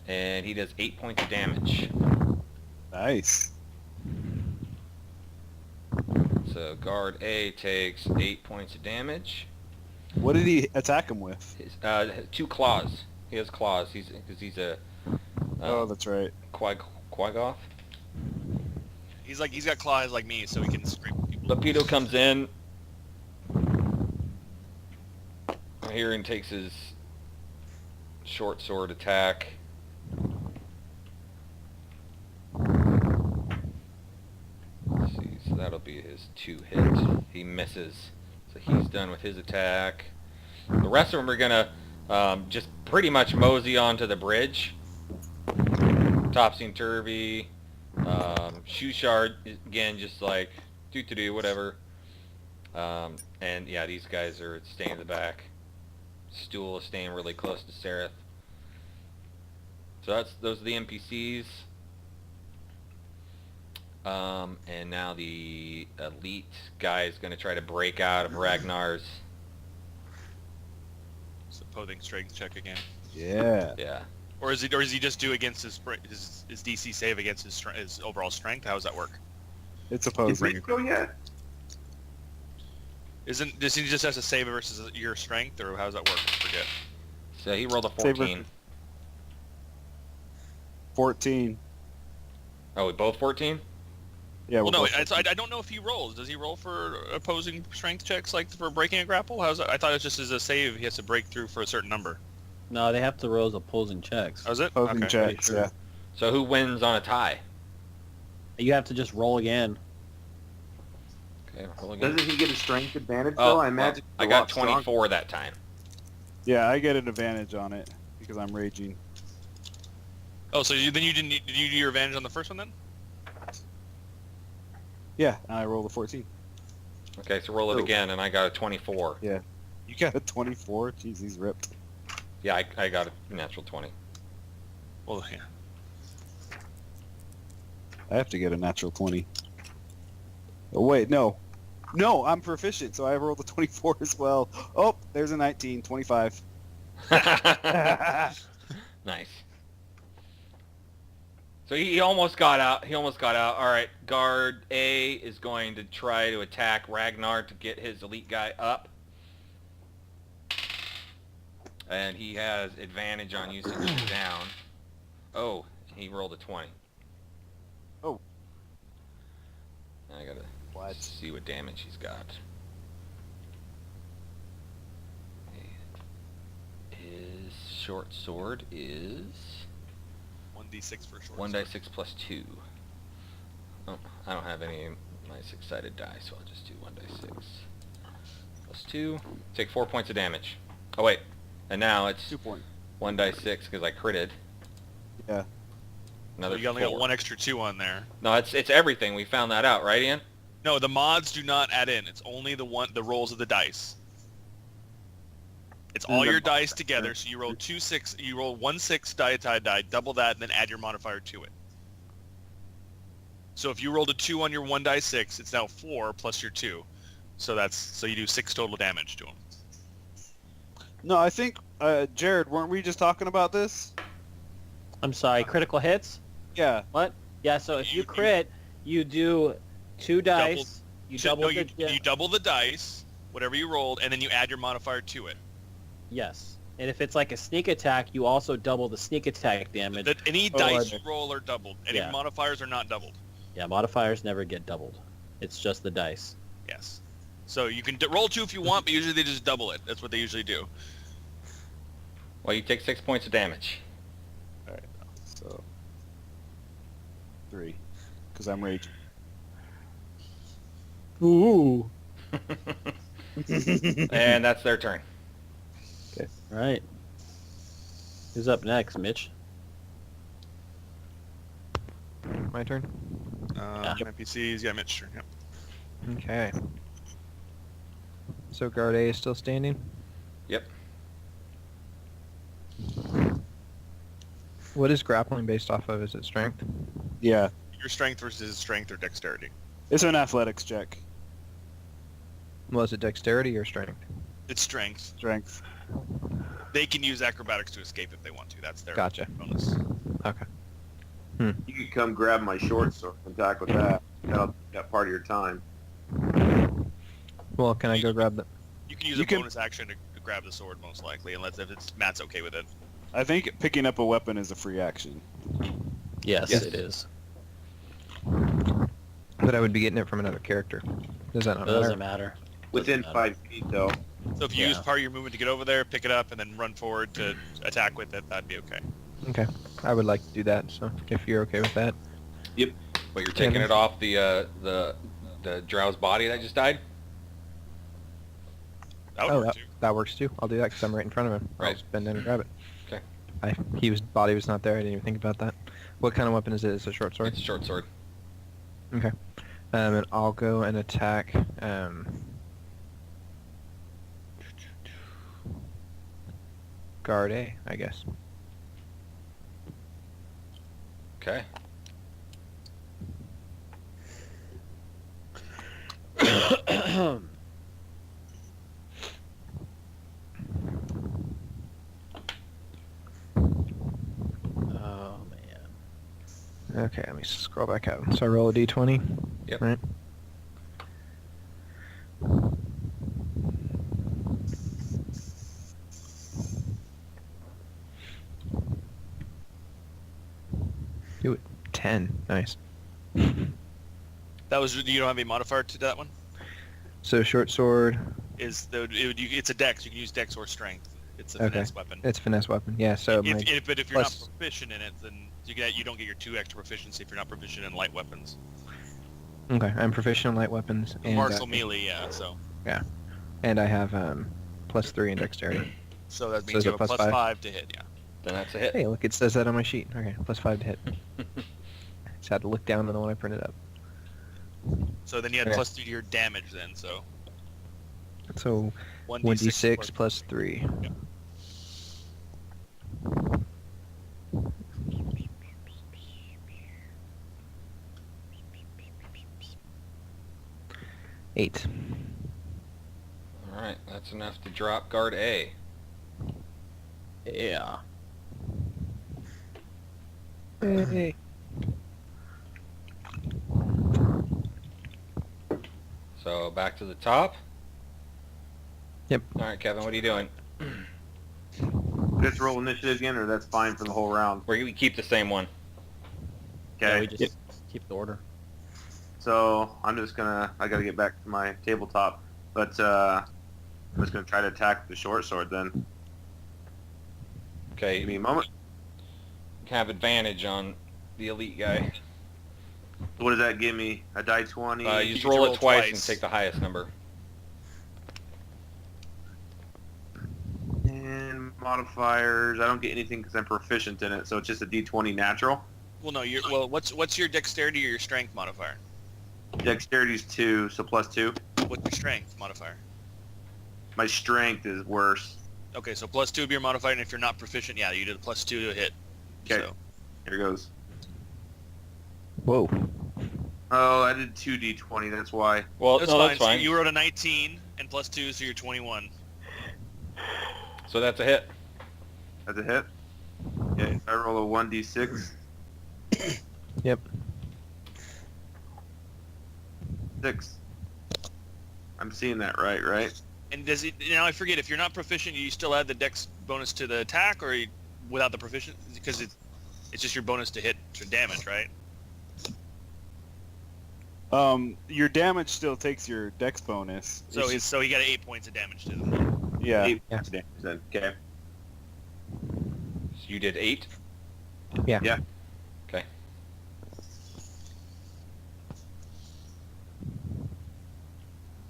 and he does 8 points of damage. Nice. So guard A takes 8 points of damage. What did he attack him with? His 2 claws. He has claws. He's a Oh, that's right. Quagoth. He's got claws like me, so he can scrape people. Lapido comes in here and takes his short sword attack. Let's see, so that'll be his 2 hit. He misses, so he's done with his attack. The rest of them are gonna just pretty much mosey onto the bridge. Topsy and turvy. Shoeshard again, just like do whatever. And yeah, these guys are staying in the back. Stool is staying really close to Sereth. So those are the NPCs. And now the elite guy is going to try to break out of Ragnar's. So opposing strength check again. Yeah. Yeah. Or is he just do against his DC save against his overall strength? How does that work? It's Is opposing. Rick go yet? Does he just have to save it versus your strength, or how does that work? I forget. So he rolled a Saber. 14. 14. Oh, we both 14? Yeah. Well, we're no, both I don't know if he rolls. Does he roll for opposing strength checks, like for breaking a grapple? How's that? I thought it's just as a save, he has to break through for a certain number. No, they have to roll as opposing checks. Oh, is it? opposing Okay. checks. sure. Yeah. So who wins on a tie? You have to just roll again. Okay, roll again. Doesn't he get a strength advantage Oh, though? I well, imagine. I he's a got lot stronger. 24 that time. Yeah, I get an advantage on it because I'm raging. Oh, so did you do your advantage on the first one then? Yeah, and I rolled a 14. Okay, so roll it Oh. again, and I got a 24. You got a 24? Jeez, he's ripped. Yeah, I got a natural 20. Well, yeah. I have to get a natural 20. Oh, wait, no. No, I'm proficient, so I rolled a 24 as well. Oh, there's a 19, 25. Nice. So he almost got out. He almost got out. All right, guard A is going to try to attack Ragnar to get his elite guy up. And he has advantage on using him down. Oh, he rolled a 20. Oh. I gotta What? see what damage he's got. His short sword is 1d6 for a short 1d6 plus 2. Oh, I don't have any of my six-sided die, so I'll just do 1d6 plus 2. Take 4 points of damage. Oh wait, and now it's 2 points. 1d6 because I critted. Yeah. Another So you only got 4. 1 extra 2 on there. No, it's everything. We found that out, right, Ian? No, the mods do not add in. It's only the rolls of the dice. It's all your dice together. So you roll 1 6 die, double that, and then add your modifier to it. So if you rolled a 2 on your 1d6, it's now 4 plus your 2. So you do 6 total damage to him. No, I think, Jared, weren't we just talking about this? I'm sorry, critical hits? Yeah. What? Yeah, so if you crit, you do 2 dice, you double you double the dice, whatever you rolled, and then you add your modifier to it. Yes. And if it's like a sneak attack, you also double the sneak attack damage. Any dice you roll are doubled. Any Yeah. modifiers are not doubled. Yeah, modifiers never get doubled. It's just the dice. Yes. So you can roll 2 if you want, but usually they just double it. That's what they usually do. Well, you take 6 points of damage. All right. So 3, because I'm raging. Ooh. And that's their turn. Right. Who's up next, Mitch? My turn. NPCs, yeah, Mitch. Yep. Okay. So guard A is still standing? Yep. What is grappling based off of? Is it strength? Yeah. Your strength versus his strength or dexterity. It's an athletics check. Well, is it dexterity or strength? It's strength. Strength. They can use acrobatics to escape if they want to. That's their Gotcha. bonus. Okay. You could come grab my short sword and attack with that. That part of your time. Well, can I go grab the... You can use a bonus action to grab the sword, most likely, unless if Matt's okay with it. I think picking up a weapon is a free action. Yes, Yes. it is. But I would be getting it from another character. Does that not It matter? doesn't matter. Within Doesn't matter. 5 feet, though. So if you Yeah. use part of your movement to get over there, pick it up, and then run forward to attack with it, that'd be okay. Okay. I would like to do that, so if you're okay with that. But you're taking Yeah. it off the drow's body that just died? That would Oh, work that, too. that works too. I'll do that because I'm right in front of him. I'll Right. just bend in and grab it. Okay. Body was not there. I didn't even think about that. What kind of weapon is it? Is it a short sword? It's a short sword. Okay. And I'll go and attack. Guard A, I guess. Okay. Oh, man. Okay, let me scroll back out. So I roll a d20. Yep. Right. Do it. 10. Nice. That was you don't have any modifier to that one. So short sword. It's a dex. You can use dex or strength. It's a Okay. finesse weapon. It's finesse weapon. Yeah. So my But if you're plus- not proficient in it, then you don't get your 2 extra proficiency if you're not proficient in light weapons. okay, I'm proficient in light weapons and Martial melee, yeah. So and I have +3 in dexterity. so that So means is you it have a plus plus five? 5 to hit. Yeah. Then that's a hit. Hey, look, it says that on my sheet. Okay, +5 to hit. Just had to look down on the one I printed up. So then you had Okay. +3 to your damage then. So So 1d6 plus 3. Yeah. Eight. Alright, that's enough to drop guard A. Yeah. Hey. So back to the top. Yep. Alright, Kevin, what are you doing? Let's roll initiative again, or that's fine for the whole round. We keep the same one. Yeah, Okay. we just keep the order. So I'm just gonna. I gotta get back to my tabletop, but I'm just gonna try to attack the short sword then. Okay, Give me you a moment. have advantage on the elite guy. What does that give me? A die 20. You just can roll roll it twice and twice. take the highest number. And modifiers. I don't get anything because I'm proficient in it, so it's just a D20 natural. Well, no. Well, what's your dexterity or your strength modifier? Dexterity's 2, so plus 2. What's your strength modifier? My strength is worse. Okay, so plus 2 would be your modifier, and if you're not proficient, yeah, you did a plus 2 to hit. Okay. So, Here goes. Whoa. Oh, I did 2 D20. That's why. Well, that's no, fine. that's fine. So you rolled a 19 and plus 2, so you're 21. So that's a hit. That's a hit. Okay. I roll a 1D6. Yep. 6. I'm seeing that right? And does it now? I forget if you're not proficient, you still add the dex bonus to the attack, or without the proficient, because it's just your bonus to hit to damage, right? Your damage still takes your dex bonus. So It's just- so he got 8 points of damage to them. yeah. 8 points of damage then. Okay. So you did 8? Yeah. Yeah. Okay.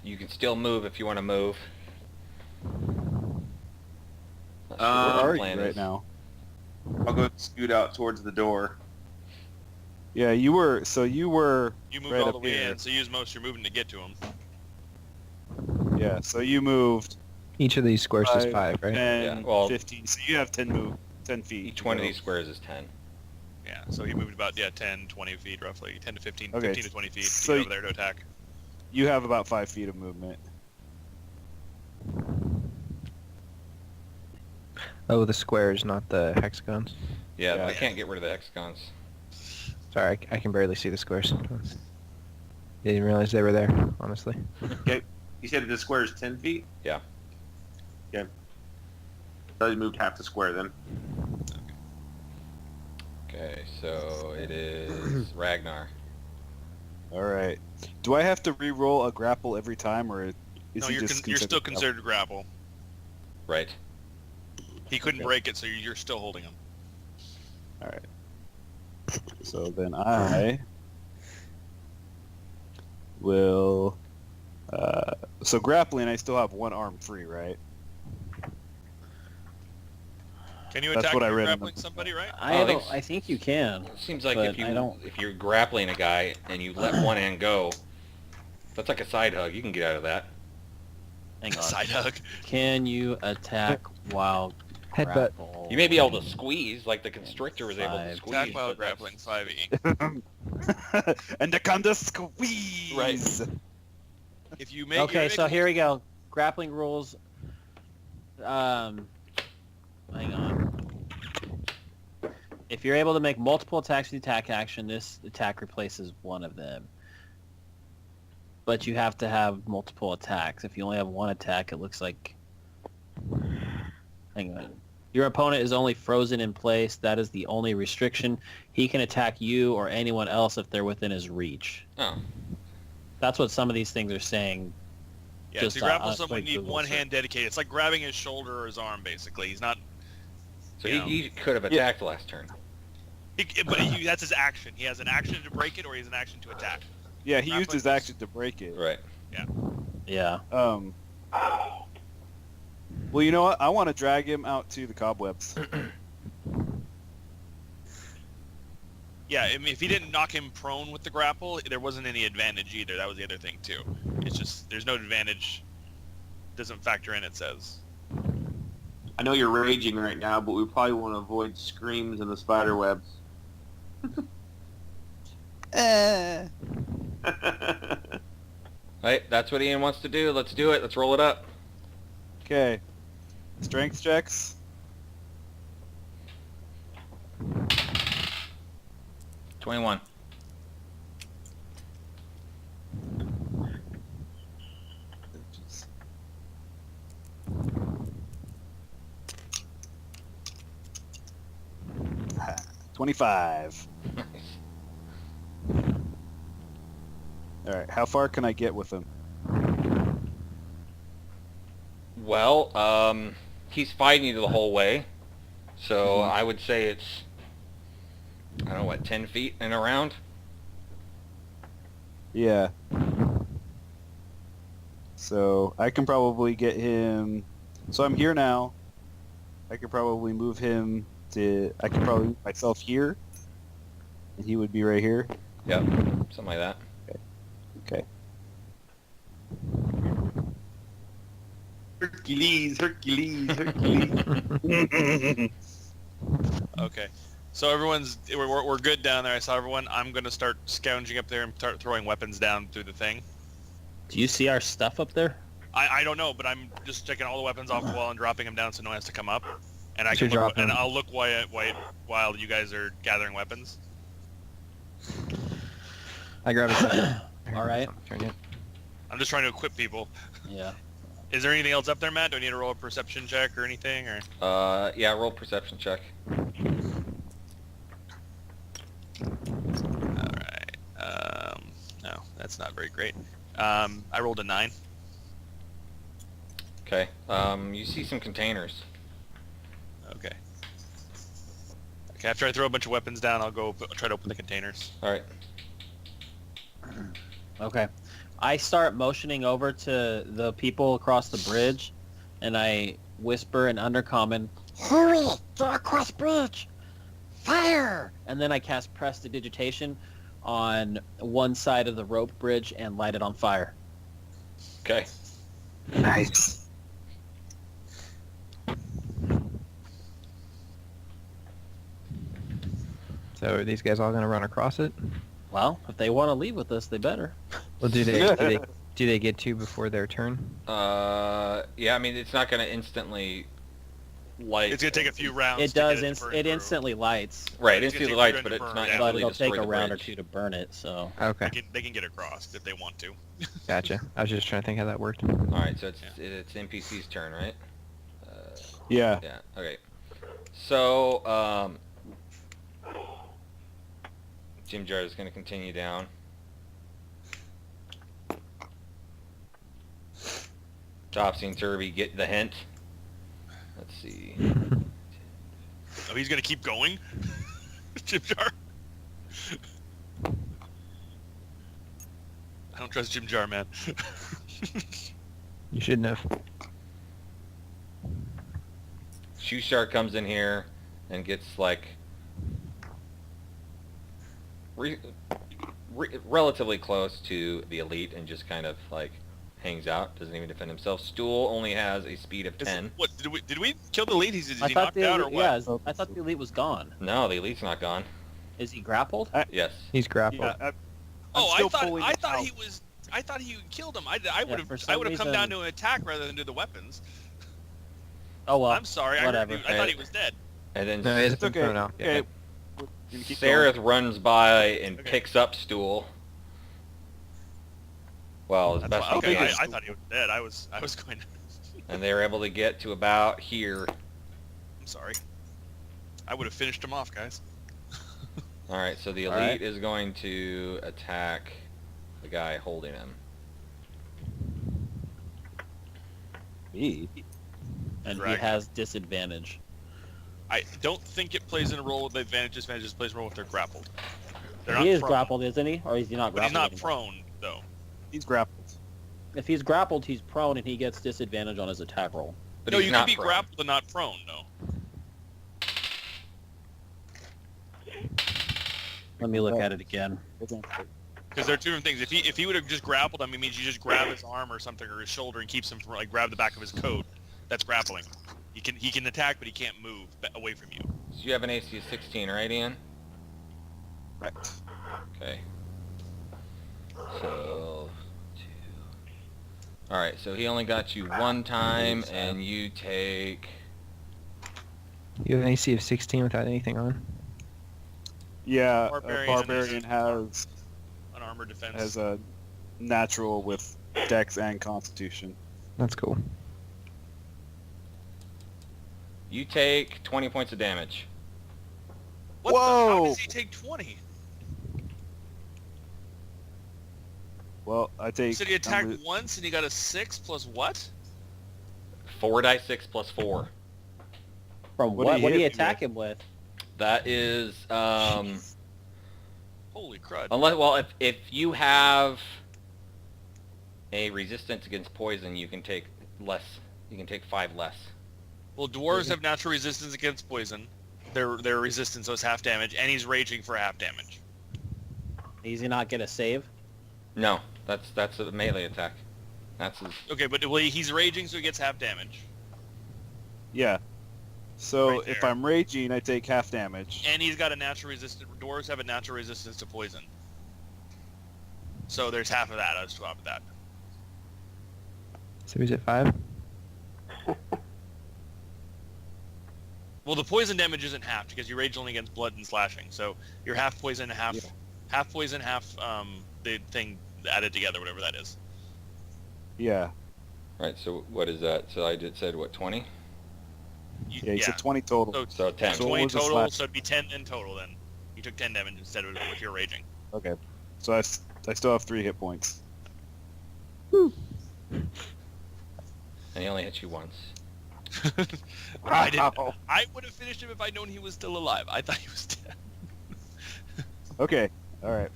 You can still move if you want to move. Not sure what Where our are you plan right is. now? I'll go scoot out towards the door. Yeah, you were. So you were. You moved right all up the way here. in, so use most of your movement to get to him. Yeah. So you moved Each of these squares is 5, right? 10, Yeah, well- 15. So you have 10 feet. Each to one of go. these squares is 10. Yeah, so he moved about 10, 20 feet roughly, 10 to 15, Okay, 15 to 20 feet to so get over there to attack. You have about 5 feet of movement. Oh, the squares, not the hexagons. Yeah, Yeah. I can't get rid of the hexagons. Sorry, I can barely see the squares. Didn't realize they were there, honestly. You said the square is 10 feet? Yeah. Okay. So you moved half the square then. Okay, so it is Ragnar. All right. Do I have to re-roll a grapple every time, or is No, he you're, just you're still considered considered grapple. Right. He couldn't Okay. break it, so you're still holding him. All right. So then I will. So grappling, I still have one arm free, right? Can you That's attack what when I you're read in grappling the- somebody, right? I think you can. It seems like But if I don't- if you're grappling a guy and you let one hand go, that's like a side hug. You can get out of that. Hang on. Side hug. Can you attack while Headbutt. grappled? You may be able to squeeze, like the constrictor was able to 5. squeeze. Attack while but that's- grappling, 5e. And the kinda squeeze. Right. If you make Okay, your so here we go. Grappling rules. Hang on. If you're able to make multiple attacks with the attack action, this attack replaces one of them. But you have to have multiple attacks. If you only have one attack, it looks like... Hang on. Your opponent is only frozen in place. That is the only restriction. He can attack you or anyone else if they're within his reach. Oh, That's what some of these things are saying. Yeah, Just, to grapple on someone, you need Google one search. hand dedicated. It's like grabbing his shoulder or his arm, basically. He's not... so Yeah. he could have attacked last turn. That's his action. He has an action to break it, or he has an action to attack. Yeah, he used his Grappling. action to break it. Right. Yeah. Well, you know what? I want to drag him out to the cobwebs. Yeah, I mean, if he didn't knock him prone with the grapple, there wasn't any advantage either. That was the other thing, too. It's just, there's no advantage. Doesn't factor in, it says. I know you're raging right now, but we probably want to avoid screams and the spider webs. Right, that's what Ian wants to do. Let's do it. Let's roll it up. Okay. Strength checks. 21. Jeez. Ah, 25. All right. How far can I get with him? Well, he's fighting you the whole way, so Mhm. I would say it's, I don't know, what, 10 feet and around? Yeah. So I can probably get him. So I'm here now. I could probably move him to. I could probably move myself here, and he would be right here. Yep, something like that. Okay. Hercules, Hercules, Hercules. Okay. So we're good down there. I saw everyone. I'm gonna start scounging up there and start throwing weapons down through the thing. Do you see our stuff up there? I don't know, but I'm just checking all the weapons off the wall and dropping them down so no one has to come up. And I So can look, drop and them. I'll look while you guys are gathering weapons. I grab a second. All right. Turn it. I'm just trying to equip people. Yeah. Is there anything else up there, Matt? Do I need to roll a perception check or anything? Or Yeah, roll perception check. all right. No, that's not very great. I rolled a 9. Okay. You see some containers. Okay. Okay. After I throw a bunch of weapons down, I'll go try to open the containers. All right. Okay. I start motioning over to the people across the bridge, and I whisper in Undercommon, "Hurry! Get across bridge! Fire!" And then I cast Prestidigitation on one side of the rope bridge and light it on fire. Okay. Nice. So are these guys all gonna run across it? Well, if they want to leave with us, they better. Well, do they get to before their turn? Yeah, I mean, it's not going to instantly light. It's gonna take a few rounds. It to does. get it, to burn It through. instantly lights, Right, It's it's gonna the take lights, a but turn it's to not burn, but instantly it'll destroy take a the round or bridge. two to burn it. So Okay, They can get across if they want to. gotcha. I was just trying to think how that worked. All right, so it's NPC's turn, right? Yeah. Yeah. Okay. So Jim Jar is going to continue down. Topsy and Turvy get the hint. Let's see. Oh, he's gonna keep going. Jim Jar. I don't trust Jim Jar, man. You shouldn't have. Shoe Shark comes in here and gets like relatively close to the elite and just kind of like hangs out. Doesn't even defend himself. Stool only has a speed of 10. What did we kill the lead? Is he I thought knocked the out or elite, what? yeah, I thought the elite was gone. No, the elite's not gone. Is he grappled? Yes. He's grappled. Yeah. Oh, still I thought pulling I it thought out. he was. I thought he killed him. I would have. for I some would have come reason- down to an attack rather than do the weapons. Oh well. I'm sorry. whatever. I thought he was dead. And then No, he hasn't It's been okay. thrown out yet. Okay. We're gonna keep going. Sareth runs by and Okay. picks up Stool. Well, as That's best why, he okay, can. I thought he was dead. I was going. And they were able to get to about here. I'm sorry. I would have finished him off, guys. All right, so the All elite right. is going to attack the guy holding him. Me. And Correct. he has disadvantage. I don't think it plays in a role with advantage. Disadvantage just plays a role if they're grappled. They're He not is prone. grappled, isn't he? Or is he not But he's grappled not anymore? prone though. He's grappled. If he's grappled, he's prone, and he gets disadvantage on his attack roll. But No, he's you can not be prone. grappled and not prone. No. Let me look at it again. Because there are two different things. If he would have just grappled him, it means you just grab his arm or something or his shoulder and keeps him from like grab the back of his coat. That's grappling. He can attack, but he can't move away from you. So you have an AC of 16, right, Ian? Correct. Okay. So, All right, so he only got you one time, and you take. You have an AC of 16 without anything on. Yeah, Barbarian Barbarian has An armor defense. has a natural with Dex and Constitution. That's cool. You take 20 points of damage. What the? How Whoa! does he take 20? Well, I You take. said he attacked once and he got a 6 plus what? 4d6 plus 4. From What what? did he What do you hit me attack him with? That is Holy crud. unless if you have a resistance against poison, you can take less. You can take 5 less. Well, dwarves have natural resistance against poison. Their resistance was half damage, and he's raging for half damage. Does he not get a save? No, that's a melee attack. That's his. Okay, but well, he's raging, so he gets half damage. Yeah. So Right if there. I'm raging, I take half damage. And he's got a natural resistance. Dwarves have a natural resistance to poison. So there's half of that. I'll swap that. So he's at 5? Well, the poison damage isn't half because you rage only against blood and slashing. So you're half poison, half poison, half the thing added together, whatever that is. Yeah. Right. So what is that? So I said what 20? Yeah, he's at 20 total. So 10. So what 20 was the total, slash? so it'd be 10 in total then. You took 10 damage instead of if you're raging. Okay. So I still have 3 hit points. And he only hit you once. Wow. I would have finished him if I'd known he was still alive. I thought he was dead. Okay. All right.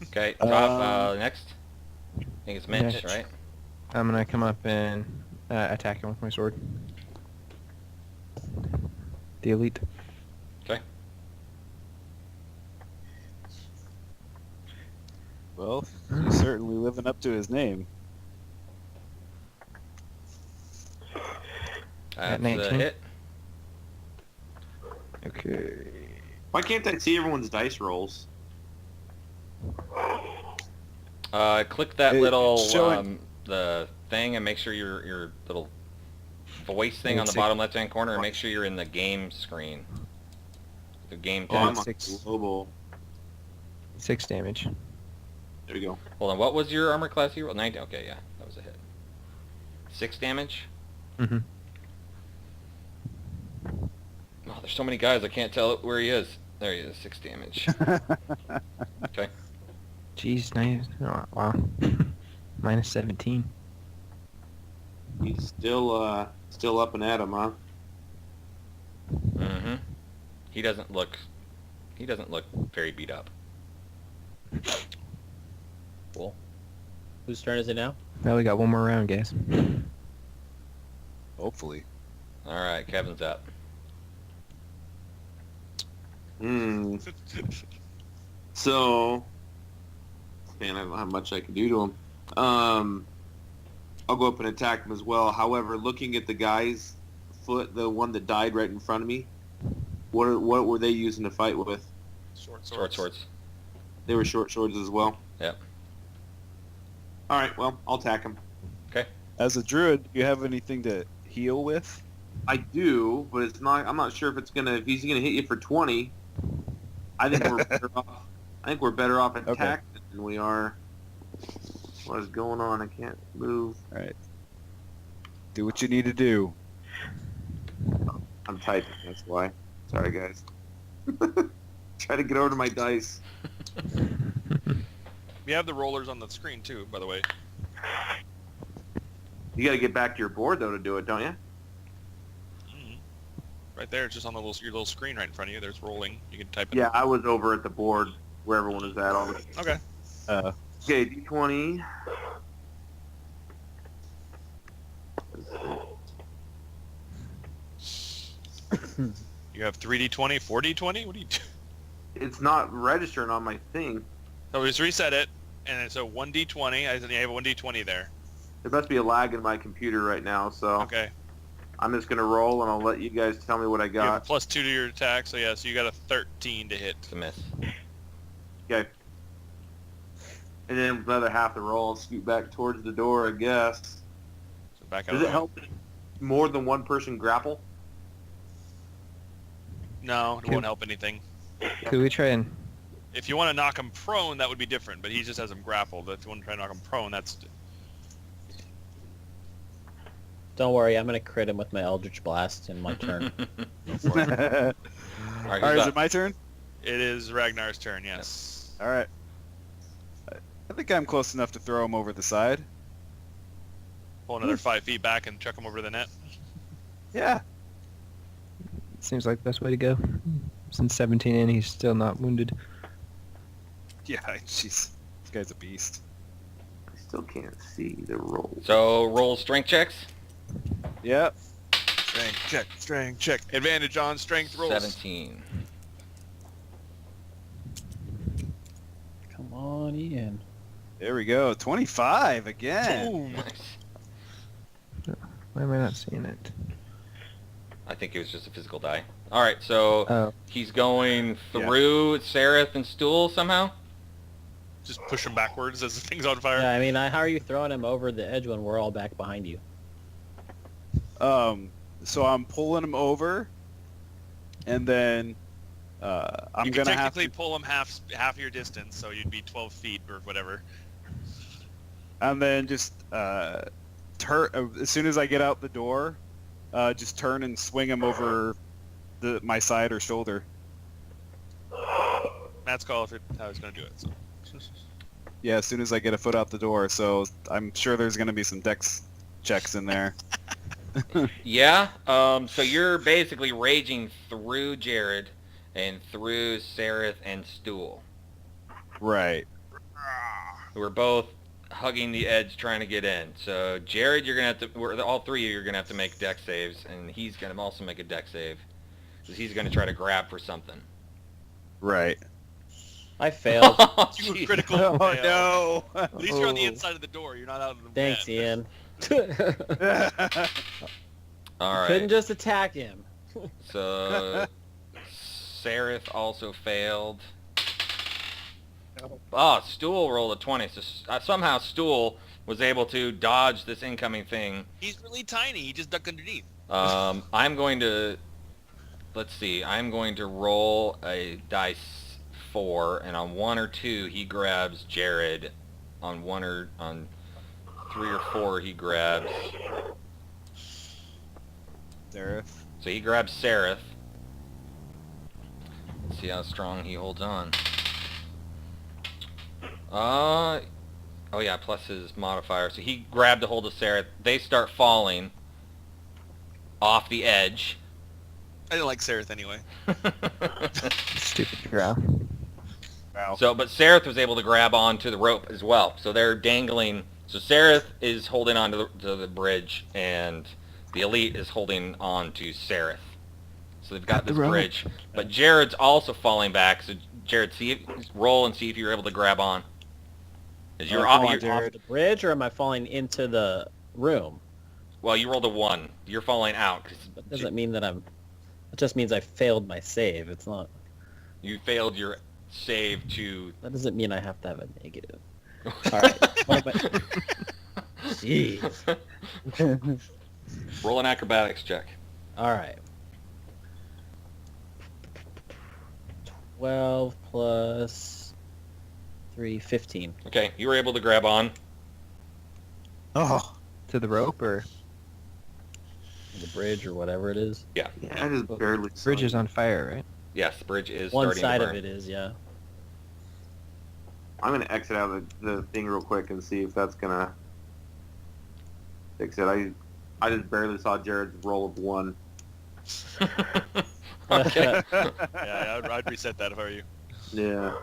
Okay. Top next. I think it's Mitch, Mitch. right? I'm gonna come up and attack him with my sword. The elite. Okay. Well, he's certainly living up to his name. That's a 19. hit. Okay. Why can't I see everyone's dice rolls? Click that It's little showing- the thing and make sure your little voice thing on the It's bottom left hand corner and make sure you're in the game screen. The game Oh, I'm tab. on 6. global. 6 damage. There you go. Hold on, what was your armor class you rolled? 9. Okay, yeah, that was a hit. 6 damage. Mm-hmm. Oh, there's so many guys I can't tell where he is. There he is, 6 damage. Okay. Jeez, nice. Oh, wow. Minus 17. He's still up and at him, huh? Mm-hmm. He doesn't look very beat up. Cool. Whose turn is it now? Well, we got one more round, guys. Hopefully. All right, Kevin's up. Hmm. So, man, I don't know how much I can do to him. I'll go up and attack him as well. However, looking at the guy's foot, the one that died right in front of me, what were they using to fight with? Short Short swords. They were short swords as well. Yep. All right, well, I'll attack him. As a druid, do you have anything to heal with? I do, but it's not. I'm not sure if he's gonna hit you for 20. I think we're better off. I think we're better off attacking than we are. What is going on? I can't move. All right. Do what you need to do. I'm typing. That's why. Sorry, guys. Try to get over to my dice. We have the rollers on the screen too, by the way. You got to get back to your board though to do it, don't you? Mhm. Right there, it's just on the your little screen right in front of you. There's rolling. You can type it. Yeah, I was over at the board where everyone is at already. Okay. Okay, D20. You have 3d20, 4d20. What do you do? It's not registering on my thing. So we just reset it, and it's a 1d20. I think you have a 1d20 there. There must be a lag in my computer right now, so Okay. I'm just gonna roll and I'll let you guys tell me what I You have a got. +2 to your attack, so yeah, so you got a 13 to hit. It's a miss. Okay. And then with another half the roll, I'll scoot back towards the door, I guess. So back out. Does it help more than one person grapple? No, it won't help anything. Could we try and... If you want to knock him prone, that would be different, but he just has him grappled. If you want to try to knock him prone, that's... Don't worry, I'm gonna crit him with my Eldritch Blast in my turn. All right, is it my turn? It is Ragnar's turn, yes. All right. I think I'm close enough to throw him over the side. Pull another 5 feet back and chuck him over the net. Yeah. Seems like the best way to go. Since 17 in, he's still not wounded. Yeah, jeez. This guy's a beast. I still can't see the roll. So roll strength checks. Yep. Strength check. Advantage on strength rolls. 17. Come on, Ian. There we go. 25 again. Boom. Nice. Why am I not seeing it? I think it was just a physical die. All right, so Oh. he's going through Sereth and Stool somehow. Just push him backwards as the thing's on fire. Yeah, I mean, how are you throwing him over the edge when we're all back behind you? So I'm pulling him over, and then I'm you can gonna have technically to, pull him half your distance, so you'd be 12 feet or whatever. and then just turn as soon as I get out the door, just turn and swing him over my side or shoulder. Matt's call for how he's going to do it. So. Yeah, as soon as I get a foot out the door. So I'm sure there's gonna be some dex checks in there. Yeah. So you're basically raging through Jared and through Sereth and Stool. Right. Who are both hugging the edge trying to get in. So Jared, you're gonna have to. All three of you are gonna have to make dex saves, and he's gonna also make a dex save because he's gonna try to grab for something. Right. I failed. Oh, You jeez. critical Oh fail. no. At least you're on the inside of the door. You're not out of the Thanks, bed. Ian. All Couldn't right. just attack him. So Sereth also failed. Oh, Stool rolled a 20. So somehow Stool was able to dodge this incoming thing. He's really tiny. He just ducked underneath. I'm going to, let's see, I'm going to roll a dice 4, and on 1 or 2 he grabs Jared. On 3 or 4 he grabs. Sereth. So he grabs Sereth. Let's see how strong he holds on. Oh yeah, plus his modifier. So he grabbed a hold of Sereth. They start falling off the edge. I didn't like Sereth anyway. Stupid drow. Wow. So, but Sereth was able to grab onto the rope as well. So they're dangling. So Sereth is holding on to the bridge, and the elite is holding on to Sereth. So they've got The this rope. bridge. But Jared's also falling back. So Jared, roll and see if you're able to grab on. 'Cause you're Come on, you're- Jared. Off the bridge, or am I falling into the room? well, you rolled a 1. You're falling out because That doesn't mean that I'm... It just means I failed my save. It's not... you failed your save to. That doesn't mean I have to have a negative. Alright. What am I... Jeez. Roll an acrobatics check. Alright. 12 plus 3, 15. Okay, you were able to grab on. Oh. To the rope, or The bridge or whatever it is. Yeah, I just barely saw bridge is it. on fire, right? Yes, the bridge is One starting side to of burn. it is, yeah. I'm gonna exit out of the thing real quick and see if that's gonna fix it. I just barely saw Jared's roll of 1. Okay. Yeah, I'd reset that if I were you. Yeah.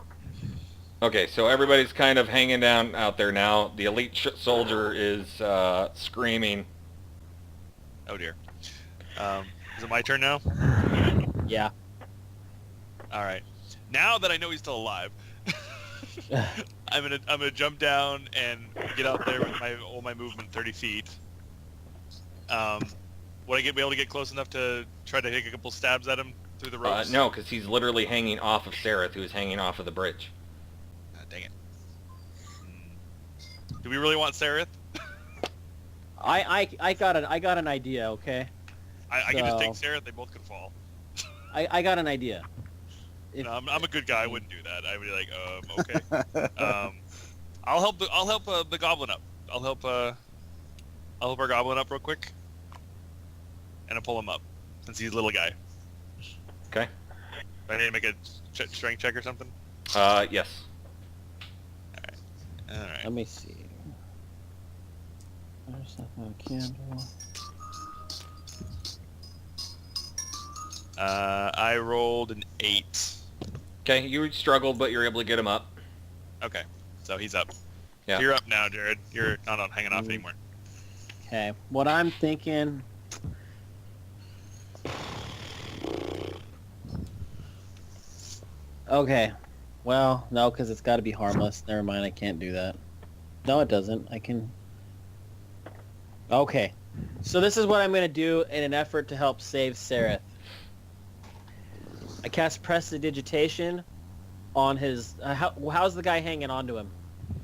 Okay, so everybody's kind of hanging down out there now. The elite soldier is screaming. Oh dear. Is it my turn now? Yeah. All right. Now that I know he's still alive, I'm gonna jump down and get out there with all my movement 30 feet. Would I be able to get close enough to try to take a couple stabs at him through the ropes? No, because he's literally hanging off of Sereth, who is hanging off of the bridge. Dang it. Do we really want Sereth? I got an idea. Okay. I can just take So- Sereth. They both could fall. I got an idea. If- No, I'm a good guy. I wouldn't do that. I would be like, okay. I'll help the goblin up. I'll help our goblin up real quick, and I'll pull him up since he's a little guy. Okay. Do I need to make a strength check or something? Yes. All right. Let me see. There's nothing a candle. I rolled an 8. Okay, you struggled, but you're able to get him up. Okay, so he's up. Yeah. So you're up now, Jared. You're not hanging off anymore. Okay. What I'm thinking. Okay. Well, no, because it's got to be harmless. Never mind, I can't do that. No, it doesn't. I can... Okay. So this is what I'm going to do in an effort to help save Sereth. I cast Prestidigitation on his... how's the guy hanging onto him?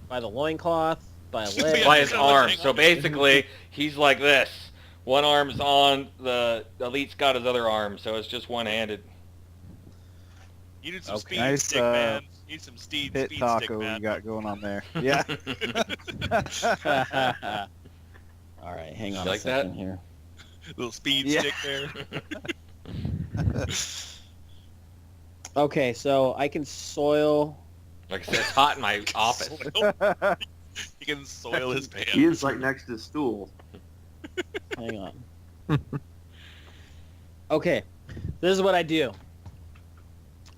By the loincloth? By a leg? By his arm. So basically, he's like this. One arm's on the elite's got his other arm, so it's just one-handed. You need some Okay. speed Nice, stick, man. You need some speed Pit stick, taco man. you got going on there. Yeah. All right, hang on You a like second that? here. Little speed Yeah. stick there. Okay, so I can soil... Like I said, it's hot in my office. Soil. He can soil his pants. He is right next to the stool. Hang on. Okay, this is what I do.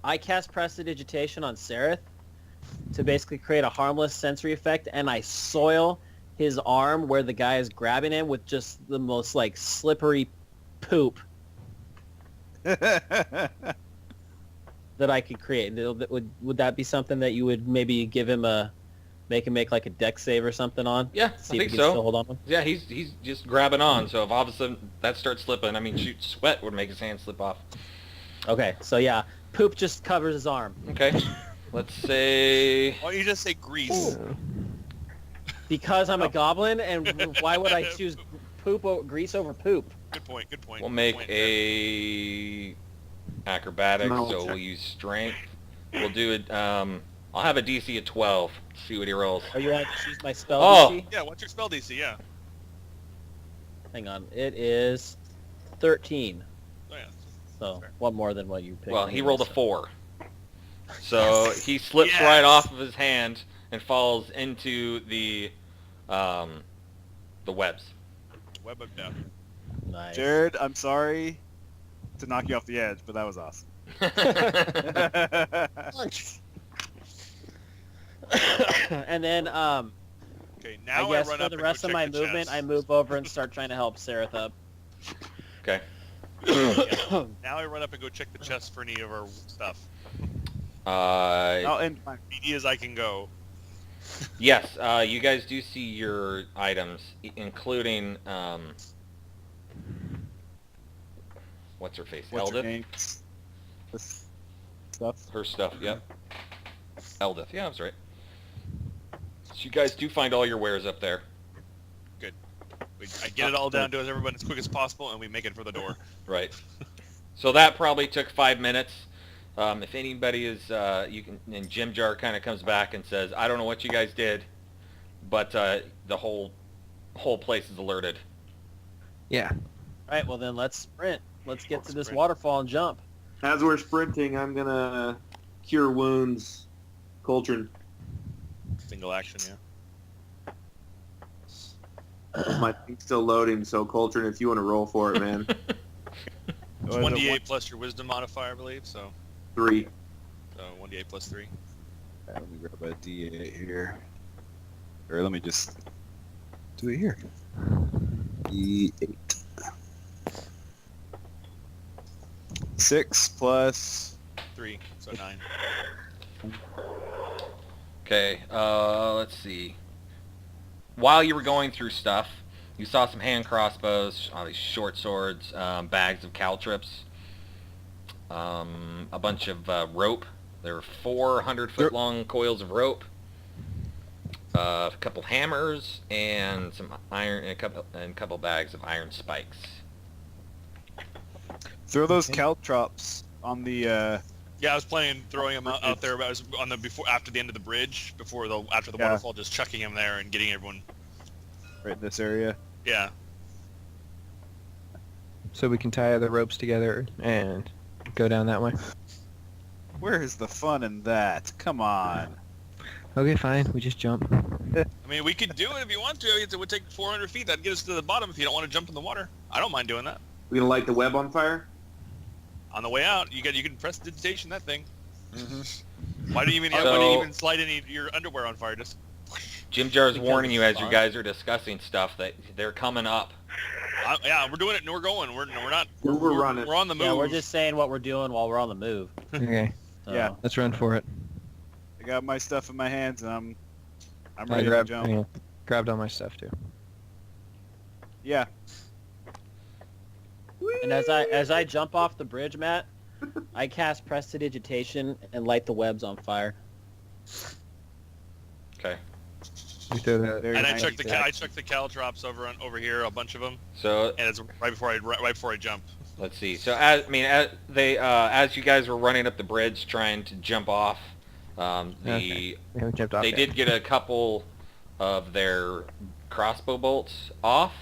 I cast Prestidigitation on Sereth to basically create a harmless sensory effect, and I soil his arm where the guy is grabbing him with just the most, like, slippery poop that I could create. Would that be something that you would maybe give him make him make, like, a deck save or something on? Yeah, See I if think he can still so. hold on to him? Yeah, he's just grabbing on. So if all of a sudden that starts slipping, I mean, shoot, sweat would make his hand slip off. Okay, so yeah, poop just covers his arm. Okay. Let's say... Why don't you just say grease? Because I'm a goblin, and why would I choose grease over poop? Good point. Good point. We'll good make point. a acrobatics, No, so check. we'll use strength. We'll do it. I'll have a DC of 12. See what he rolls. Are you going to choose my spell Oh. DC? Yeah, what's your spell DC? Yeah. Hang on, it is 13. Oh, yeah. So Fair. one more than what you picked. Well, he anyway, rolled a so- 4. So he slips Yes. right off of his hand and falls into the webs. Web of death. Nice. Jared, I'm sorry to knock you off the edge, but that was awesome. And then, Okay, I now I, guess run for up the and rest go of check my the movement, chest. I move over and start trying to help Sereth up. Okay. Now I run up and go check the chest for any of our stuff. I'll end my... Speedy as I can go. Yes, you guys do see your items, including what's her face? What's her Eldith. name? This stuff. Her stuff. Yep. Eldith. Yeah, I was right. So you guys do find all your wares up there. I get it all down to everyone as quick as possible, and we make it for the door. Right. So that probably took 5 minutes. If anybody is, and Jim Jar kind of comes back and says, "I don't know what you guys did, but the whole place is alerted." Yeah. All right, well then let's sprint. Let's get to this Sprint. waterfall and jump. As we're sprinting, I'm gonna cure wounds, Coltrane. Single action, yeah. My thing's still loading, so Coltrane, if you want to roll for it, man. It's Oh, is it 1d8 plus your wisdom modifier, I believe, so 3. 1d8 plus 3. Let me grab a D8 here. Or let me just do it here. D8. 6 plus... 3, so 9. Okay, let's see. While you were going through stuff, you saw some hand crossbows, all these short swords, bags of caltrips, a bunch of rope. There were 400-foot long coils of rope. a couple hammers, and some iron, and a couple bags of iron spikes. Throw those caltrops on the. Yeah, I was planning on throwing him out there. I was on the after the end of the bridge, after the waterfall, just chucking him there and getting everyone. Right in this area. Yeah. So we can tie the ropes together and go down that way. Where is the fun in that? Come on. Okay, fine. We just jump. I mean, we could do it if you want to. It would take 400 feet. That'd get us to the bottom if you don't want to jump in the water. I don't mind doing that. We gonna light the web on fire? On the way out, you can press digitation that thing. Why do you even slide any of your underwear on fire? Just Jim Jar's Because warning you it's as you fun. guys are discussing stuff that they're coming up. yeah, we're doing it and we're going. We're not. We're running. We're on the move. Yeah, we're just saying what we're doing while we're on the move. Okay, So, Yeah. let's run for it. I got my stuff in my hands and I'm I ready to grabbed, jump. yeah, grabbed all my stuff too. Yeah. And as I jump off the bridge, Matt, I cast prestidigitation and light the webs on fire. Okay. We throw the, Very And I nice. chucked the caltrops over here, a bunch of them, So and it's right before I jump. let's see. So as you guys were running up the bridge trying to jump off, we haven't jumped off they yet. did get a couple of their crossbow bolts off.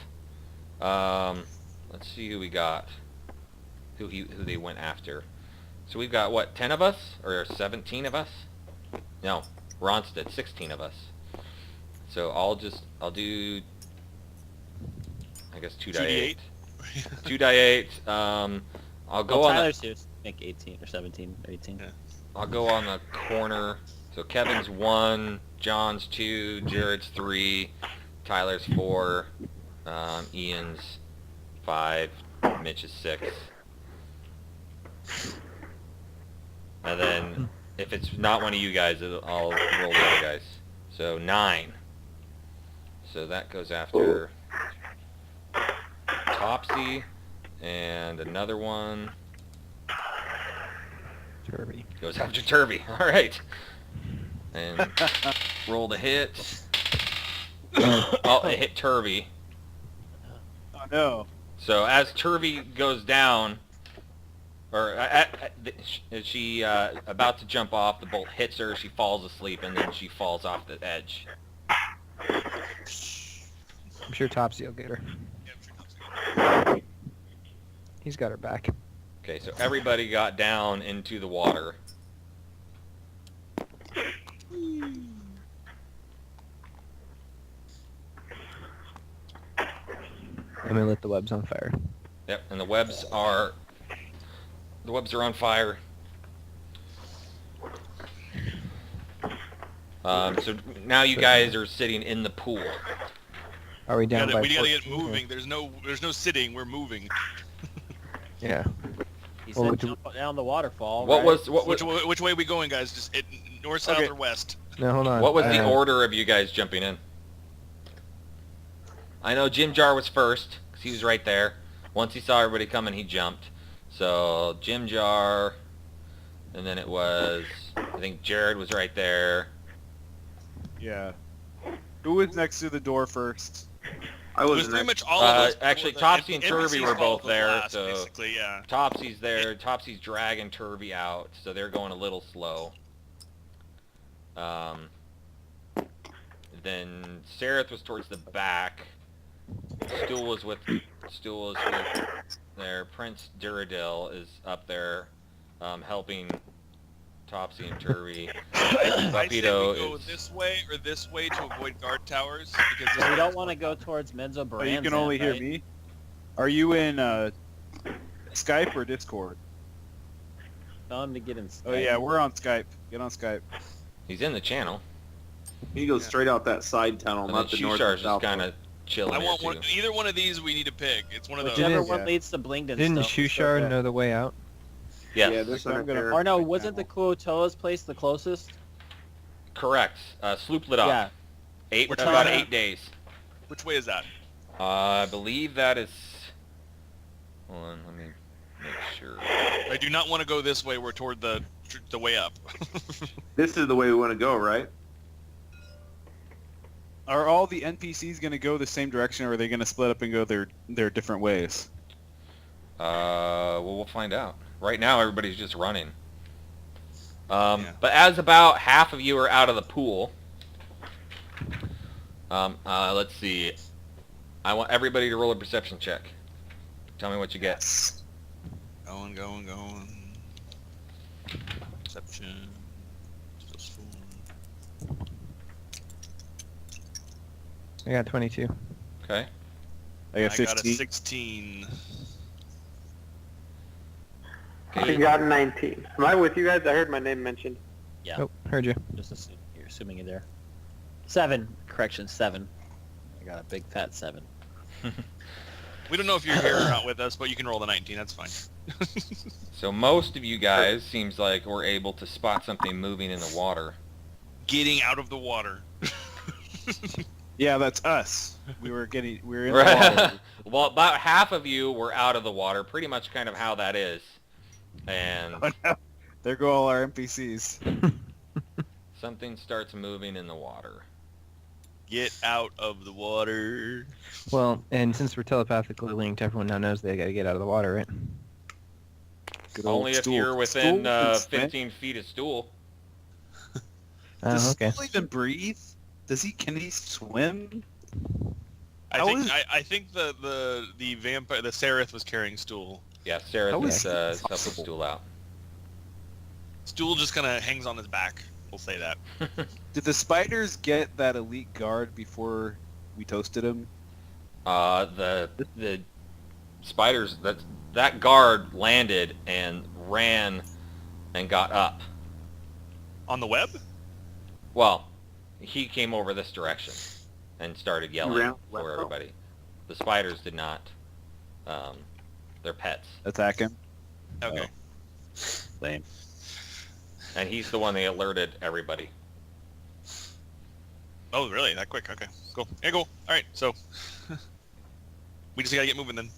Let's see who we got. Who they went after. So we've got what, 10 of us or 17 of us? No, Ronstead, 16 of us. So I'll do I guess 2d8. 2d8. I'll go Well, on Tyler's here, make 18 or 17 or 18. Yeah. I'll go on the corner. So Kevin's 1, John's 2, Jared's 3, Tyler's 4, Ian's 5, Mitch is 6. And then if it's not one of you guys, I'll roll the other guys. So 9. So that goes after Topsy and another one Derby. goes after Turvy. All right. And roll the hit. Oh, it hit Turvy. Oh no. So as Turvy goes down, or is she about to jump off, the bolt hits her, she falls asleep, and then she falls off the edge. I'm sure Topsy will get her. He's got her back. Okay, so everybody got down into the water. I'm gonna let the webs on fire. Yep, and the webs are on fire. So now you guys are sitting in the pool. Are we down by We gotta get 14 or- moving. There's no sitting. We're moving. Yeah. He Well, said jump down the waterfall. What right? was Which way are we going, guys? Just north, south, Okay. or west? No, hold on. what was the order of you guys jumping in? I know Jim Jar was first, 'cause he was right there. Once he saw everybody coming, he jumped. So Jim Jar, and then it was, I think Jared was right there. Yeah. Who was next to the door first? I It was was pretty much all of us. Actually, The Topsy and NPCs Turvy were followed both the there, last, so- basically, yeah. Topsy's there. Topsy's dragging Turvy out, so they're going a little slow. Then Sereth was towards the back. Stool was with there. Prince Duradil is up there, helping Topsy and Turvy. I say we Bapito go is this way or this way to avoid guard towers because So we don't want to go towards Menzo Oh, Baranzan, you can only hear right? me? Are you in Skype or Discord? Tell him to get in. Oh yeah, we're on Skype. Get on Skype. he's in the channel. He goes straight out that side tunnel, And then not the north Shushar's and just south. kind of chilling I here want too. either one of these. We need to pick. It's one of those. Whichever It is, one yeah. leads to Blingden. Didn't stuff. Shushar Okay. know the way out? Yes, Yeah, this I'm one gonna- there. Or no, wasn't the Kuotoa's place the closest? correct. Sloop lit up. Yeah. Which About one? 8 days. Which way is that? I believe that is. Hold on, let me make sure. I do not want to go this way. We're toward the way up. This is the way we want to go, right? Are all the NPCs going to go the same direction, or are they going to split up and go their different ways? Well, we'll find out. Right now, everybody's just running. Yeah. But as about half of you are out of the pool, let's see. I want everybody to roll a perception check. Tell me what you get. Going. Perception. I got 22. Okay. I got 15. got a 16. I got 19. Am I with you guys? I heard my name mentioned. Yeah. Oh, heard you. Just assume, you're assuming you're there. 7. Correction, 7. I got a big fat 7. We don't know if you're here or not with us, but you can roll the 19. That's fine. So most of you guys seems like we're able to spot something moving in the water. Getting out of the water. Yeah, that's us. We were in the Right. water. Well, about half of you were out of the water. Pretty much kind of how that is. And Oh, no. There go all our NPCs. something starts moving in the water. Get out of the water. Well, and since we're telepathically linked, everyone now knows they got to get out of the water, right? Good old Only if stool. you're within Stool can swim? 15 feet of stool. Does Oh, okay. Stool even breathe? Can he swim? I How think is- I think the vampire the Seraph was carrying Stool. Yeah, Sarah How is is that stuff the possible? stool out. Stool just kind of hangs on his back. We'll say that. Did the spiders get that elite guard before we toasted him? The spiders, that guard landed and ran and got up. On the web? Well, he came over this direction and started yelling ran for left? everybody. The spiders did not. They're pets. Attack him? Okay. Lame. And he's the one that alerted everybody. Oh, really? That quick? Okay. Cool. Yeah, cool. All right. So we just gotta get moving then.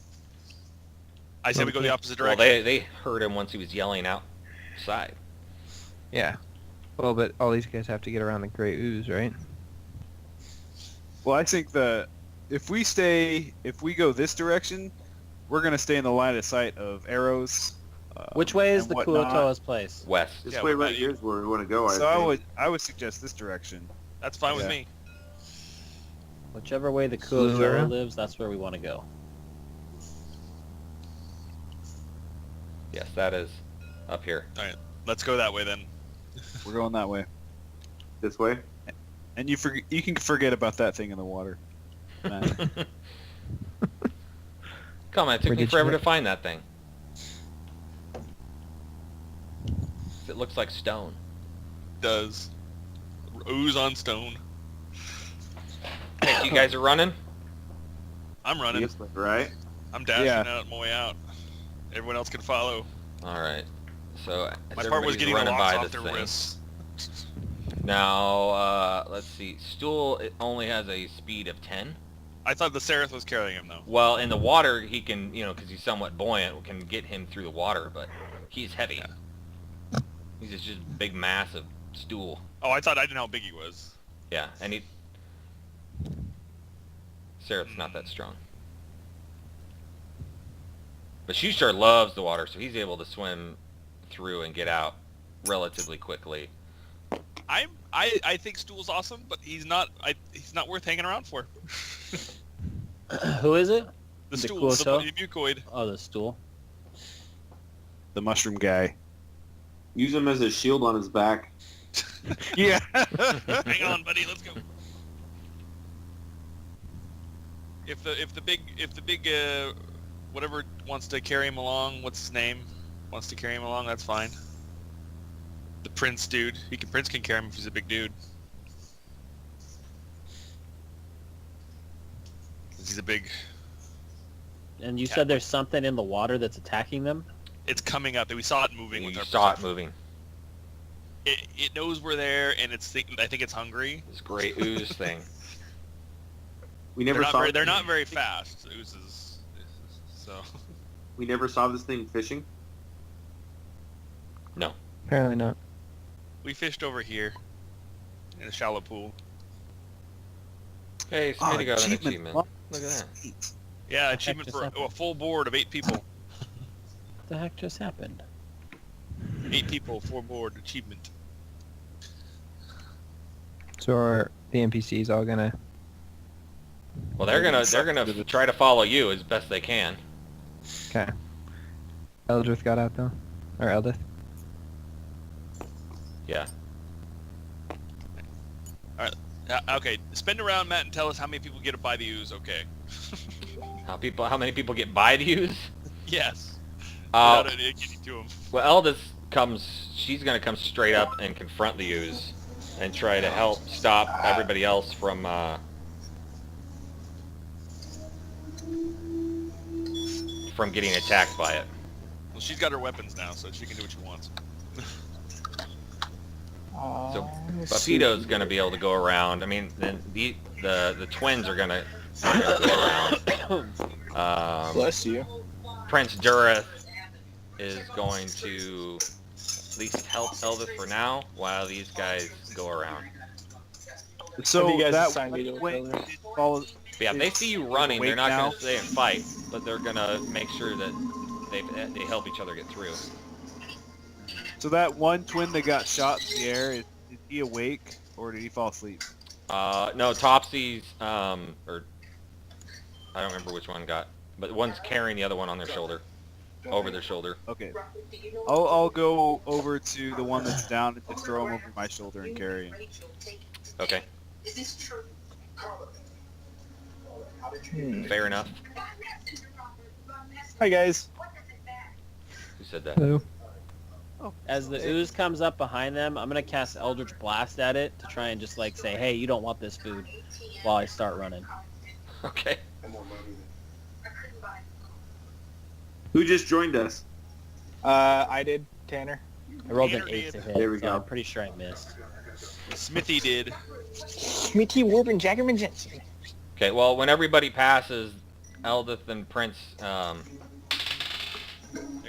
I say we go the opposite Well, direction. they heard him once he was yelling outside. Yeah. Well, but all these guys have to get around the gray ooze, right? Well, I think if we go this direction, we're gonna stay in the line of sight of arrows. Which way is and the whatnot. Kuotoa's place? West. This Yeah, way what right about here is where we want to go. So think. I would suggest this direction. That's fine with Yeah. me. Whichever way the Kuotoa Kuotoa lives, that's where we want to go. Yes, that is up here. Let's go that way then. We're going that way. This way. And you can forget about that thing in the water. Matt. Come on, it took Where me did you forever to get- find that thing. It looks like stone. Does ooze on stone. Okay, you guys are running? I'm running. This way, right? I'm dashing Yeah. out on my way out. Everyone else can follow. All right. So My part was everybody's getting the running locks by off this their thing. wrists. Now, let's see. Stool it only has a speed of 10. I thought the Seraph was carrying him though. Well, in the water, he can, because he's somewhat buoyant, can get him through the water, but he's heavy. Yeah. He's just a big mass of stool. Oh, I didn't know how big he was. Yeah, and Seraph's not that strong. But Shushar loves the water, so he's able to swim through and get out relatively quickly. I think Stool's awesome, but he's not worth hanging around for. Who is it? The The Stool, the Kuotoa? mucoid. Oh, the stool. The mushroom guy. Use him as a shield on his back. Yeah. Hang on, buddy, let's go. If the big whatever wants to carry him along, what's his name? Wants to carry him along, that's fine. The Prince dude. Prince can carry him if he's a big dude. 'Cause he's a big... And you Cat. said there's something in the water that's attacking them? It's coming up. We saw it moving You with our saw it perception. moving. It knows we're there, and I think it's hungry. This great ooze thing. We never saw. They're not very fast, oozes. So... We never saw this thing fishing. No. Apparently not. We fished over here in a shallow pool. Hey, Oh, Smitty got an achievement. achievement. Look at that. Yeah, heck achievement just for happened? a full board of 8 people. What the heck just happened? 8 people, full board achievement. So are the NPCs all gonna? Well, they're gonna try to follow you as best they can. Okay. Eldrith got out though, or Eldith. Yeah. Okay, spin around, Matt, and tell us how many people get to buy the ooze. Okay. How many people get by to use? Yes. Uh, Without it getting to them. well, Eldith she's gonna come straight up and confront the ooze, and try to help stop everybody else from getting attacked by it. Well, she's got her weapons now, so she can do what she wants. So Buffito's gonna be able to go around. I mean, then the twins are gonna go around. Bless you. Prince Durith is going to at least help Eldith for now, while these guys go around. So Have you guys that assigned me to a way builder? did follow. But yeah, if they see you running, they're Wait not now? gonna stay and fight, but they're gonna make sure that they help each other get through. So that one twin that got shot in the air, is he awake or did he fall asleep? No, Topsy's or I don't remember which one got, but one's carrying the other one on their shoulder, over their shoulder. Okay. I'll go over to the one that's down and just throw him over my shoulder and carry him. Okay, Hmm. fair enough. Hi guys. Who said that? Hello. As the ooze comes up behind them, I'm gonna cast Eldritch Blast at it to try and just like say, hey, you don't want this food, while I start running. Okay. Who just joined us? I did, Tanner. I rolled an Tanner 8 to did. hit, There we so go. I'm pretty sure I missed. Smithy did. Smitty Warben Jaggerman Jensen. Okay. Well, when everybody passes, Eldith and Prince, They're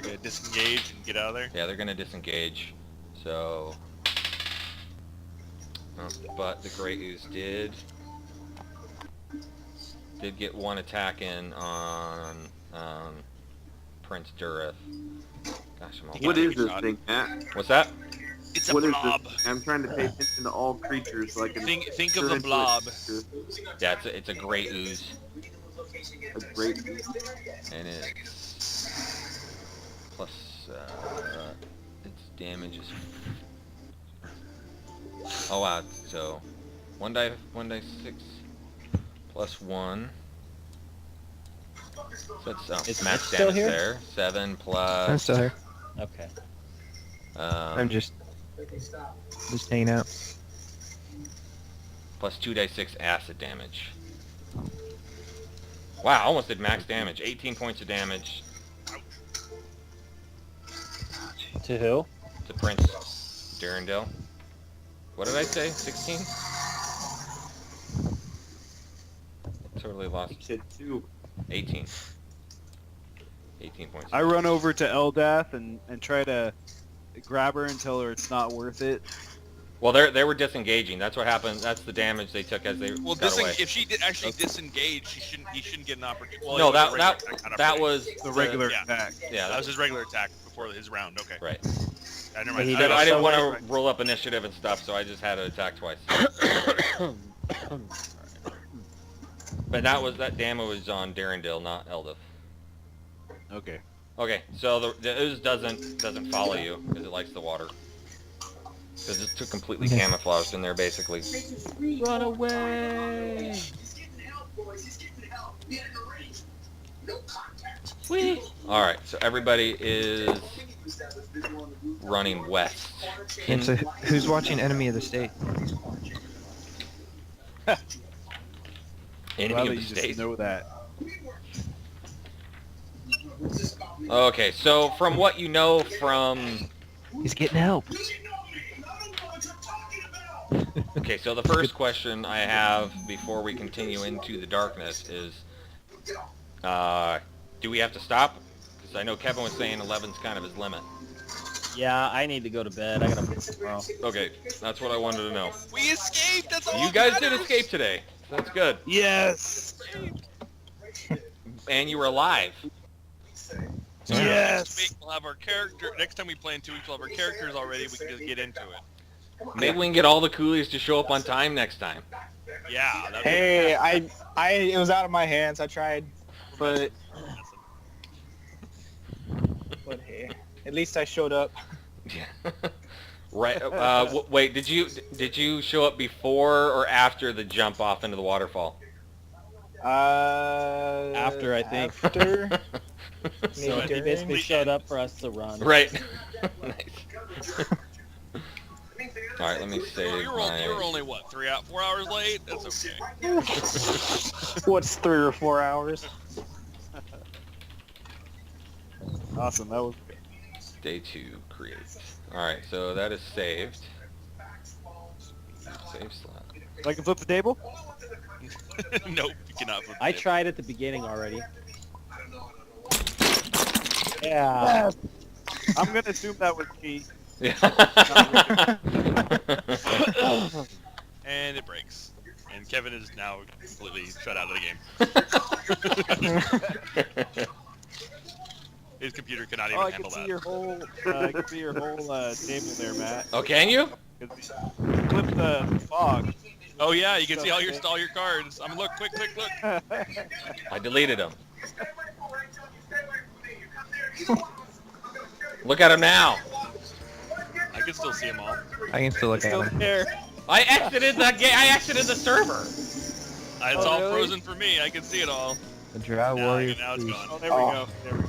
gonna disengage and get out of there. yeah, they're gonna disengage. So, but the Grey Ooze did get one attack in on Prince Durith. Gosh, I'm all What is this shot. thing, Matt? What's that? It's a What is blob. this? I'm trying to pay attention to all creatures so I can. Think of turn the into a blob. creature. Yeah, it's a Grey Ooze, A great. and it's plus its damage is. Oh wow! So 1d6 plus 1. So that's Is max Mitch still damage here? there. 7 I'm plus. still here. Okay. I'm just hanging out. Plus 2d6 acid damage. Wow, I almost did max damage. 18 points of damage To who? to Prince Durandal. What did I say? 16? Totally lost. Said 2. 18. 18 points. I run over to Eldath and try to grab her and tell her it's not worth it. Well, they were disengaging. That's what happened. That's the damage they took as they Well, got away. if she did actually disengage, he shouldn't get an opportunity. Well, No, it was a regular attack, not that opportunity. was The regular yeah. attack. Yeah, That was his regular attack before his round. Okay. right. Never But mind. he I, did I didn't also- want to roll up initiative and stuff, so I just had to attack twice. But that damage was on Darendil, not Eldith. Okay. Okay, so the ooze doesn't follow you because it likes the water. Because it's too completely Okay. camouflaged in there, basically. Run away! All right, so everybody is running west. And so who's watching Enemy of the State? Enemy Glad of that the you just state. know that. Okay, so from what you know from... He's getting help. Okay, so the first question I have before we continue into the darkness is, do we have to stop? Because I know Kevin was saying 11's kind of his limit. Yeah, I need to go to bed. I gotta work tomorrow. Okay, that's what I wanted to know. We escaped. That's all. You that guys did matters. escape today. That's good. Yes. And you were alive. So Yeah. next week we'll have our character. Next time we play in 2 weeks, we'll have our characters already. We can just get into it. Maybe we can get all the coolies to show up on time next time. Yeah. That'd Hey, it was out of my hands. I tried, but hey, at least I showed up. Yeah. Right. Wait. Did you show up before or after the jump off into the waterfall? After, I think. After. So Maybe he basically during. showed up for us to run. Right. Nice. All right. Let me save You were my. only what, 4 hours late? That's okay. What's 3 or 4 hours? Awesome. That was. Day 2. Create. All right. So that is saved. Save slot. I can flip the table. Nope, you cannot. Flip I it. tried at the beginning already. Yeah. I'm gonna assume that was me. Yeah. And it breaks. And Kevin is now completely shut out of the game. His computer cannot even Oh, I can handle see that. your whole. I can see your whole table there, Matt. Oh, can you? Flip the fog. Oh yeah, you can see all your cards. Look, quick, look. I deleted them. Look at him now. I can still see them all. I can still look at him. There. I exited the game. I exited the server. It's all really? frozen for me. I can see it all. The Drow Now, Warrior. now it's Priest. gone. Oh, there we go. There we go.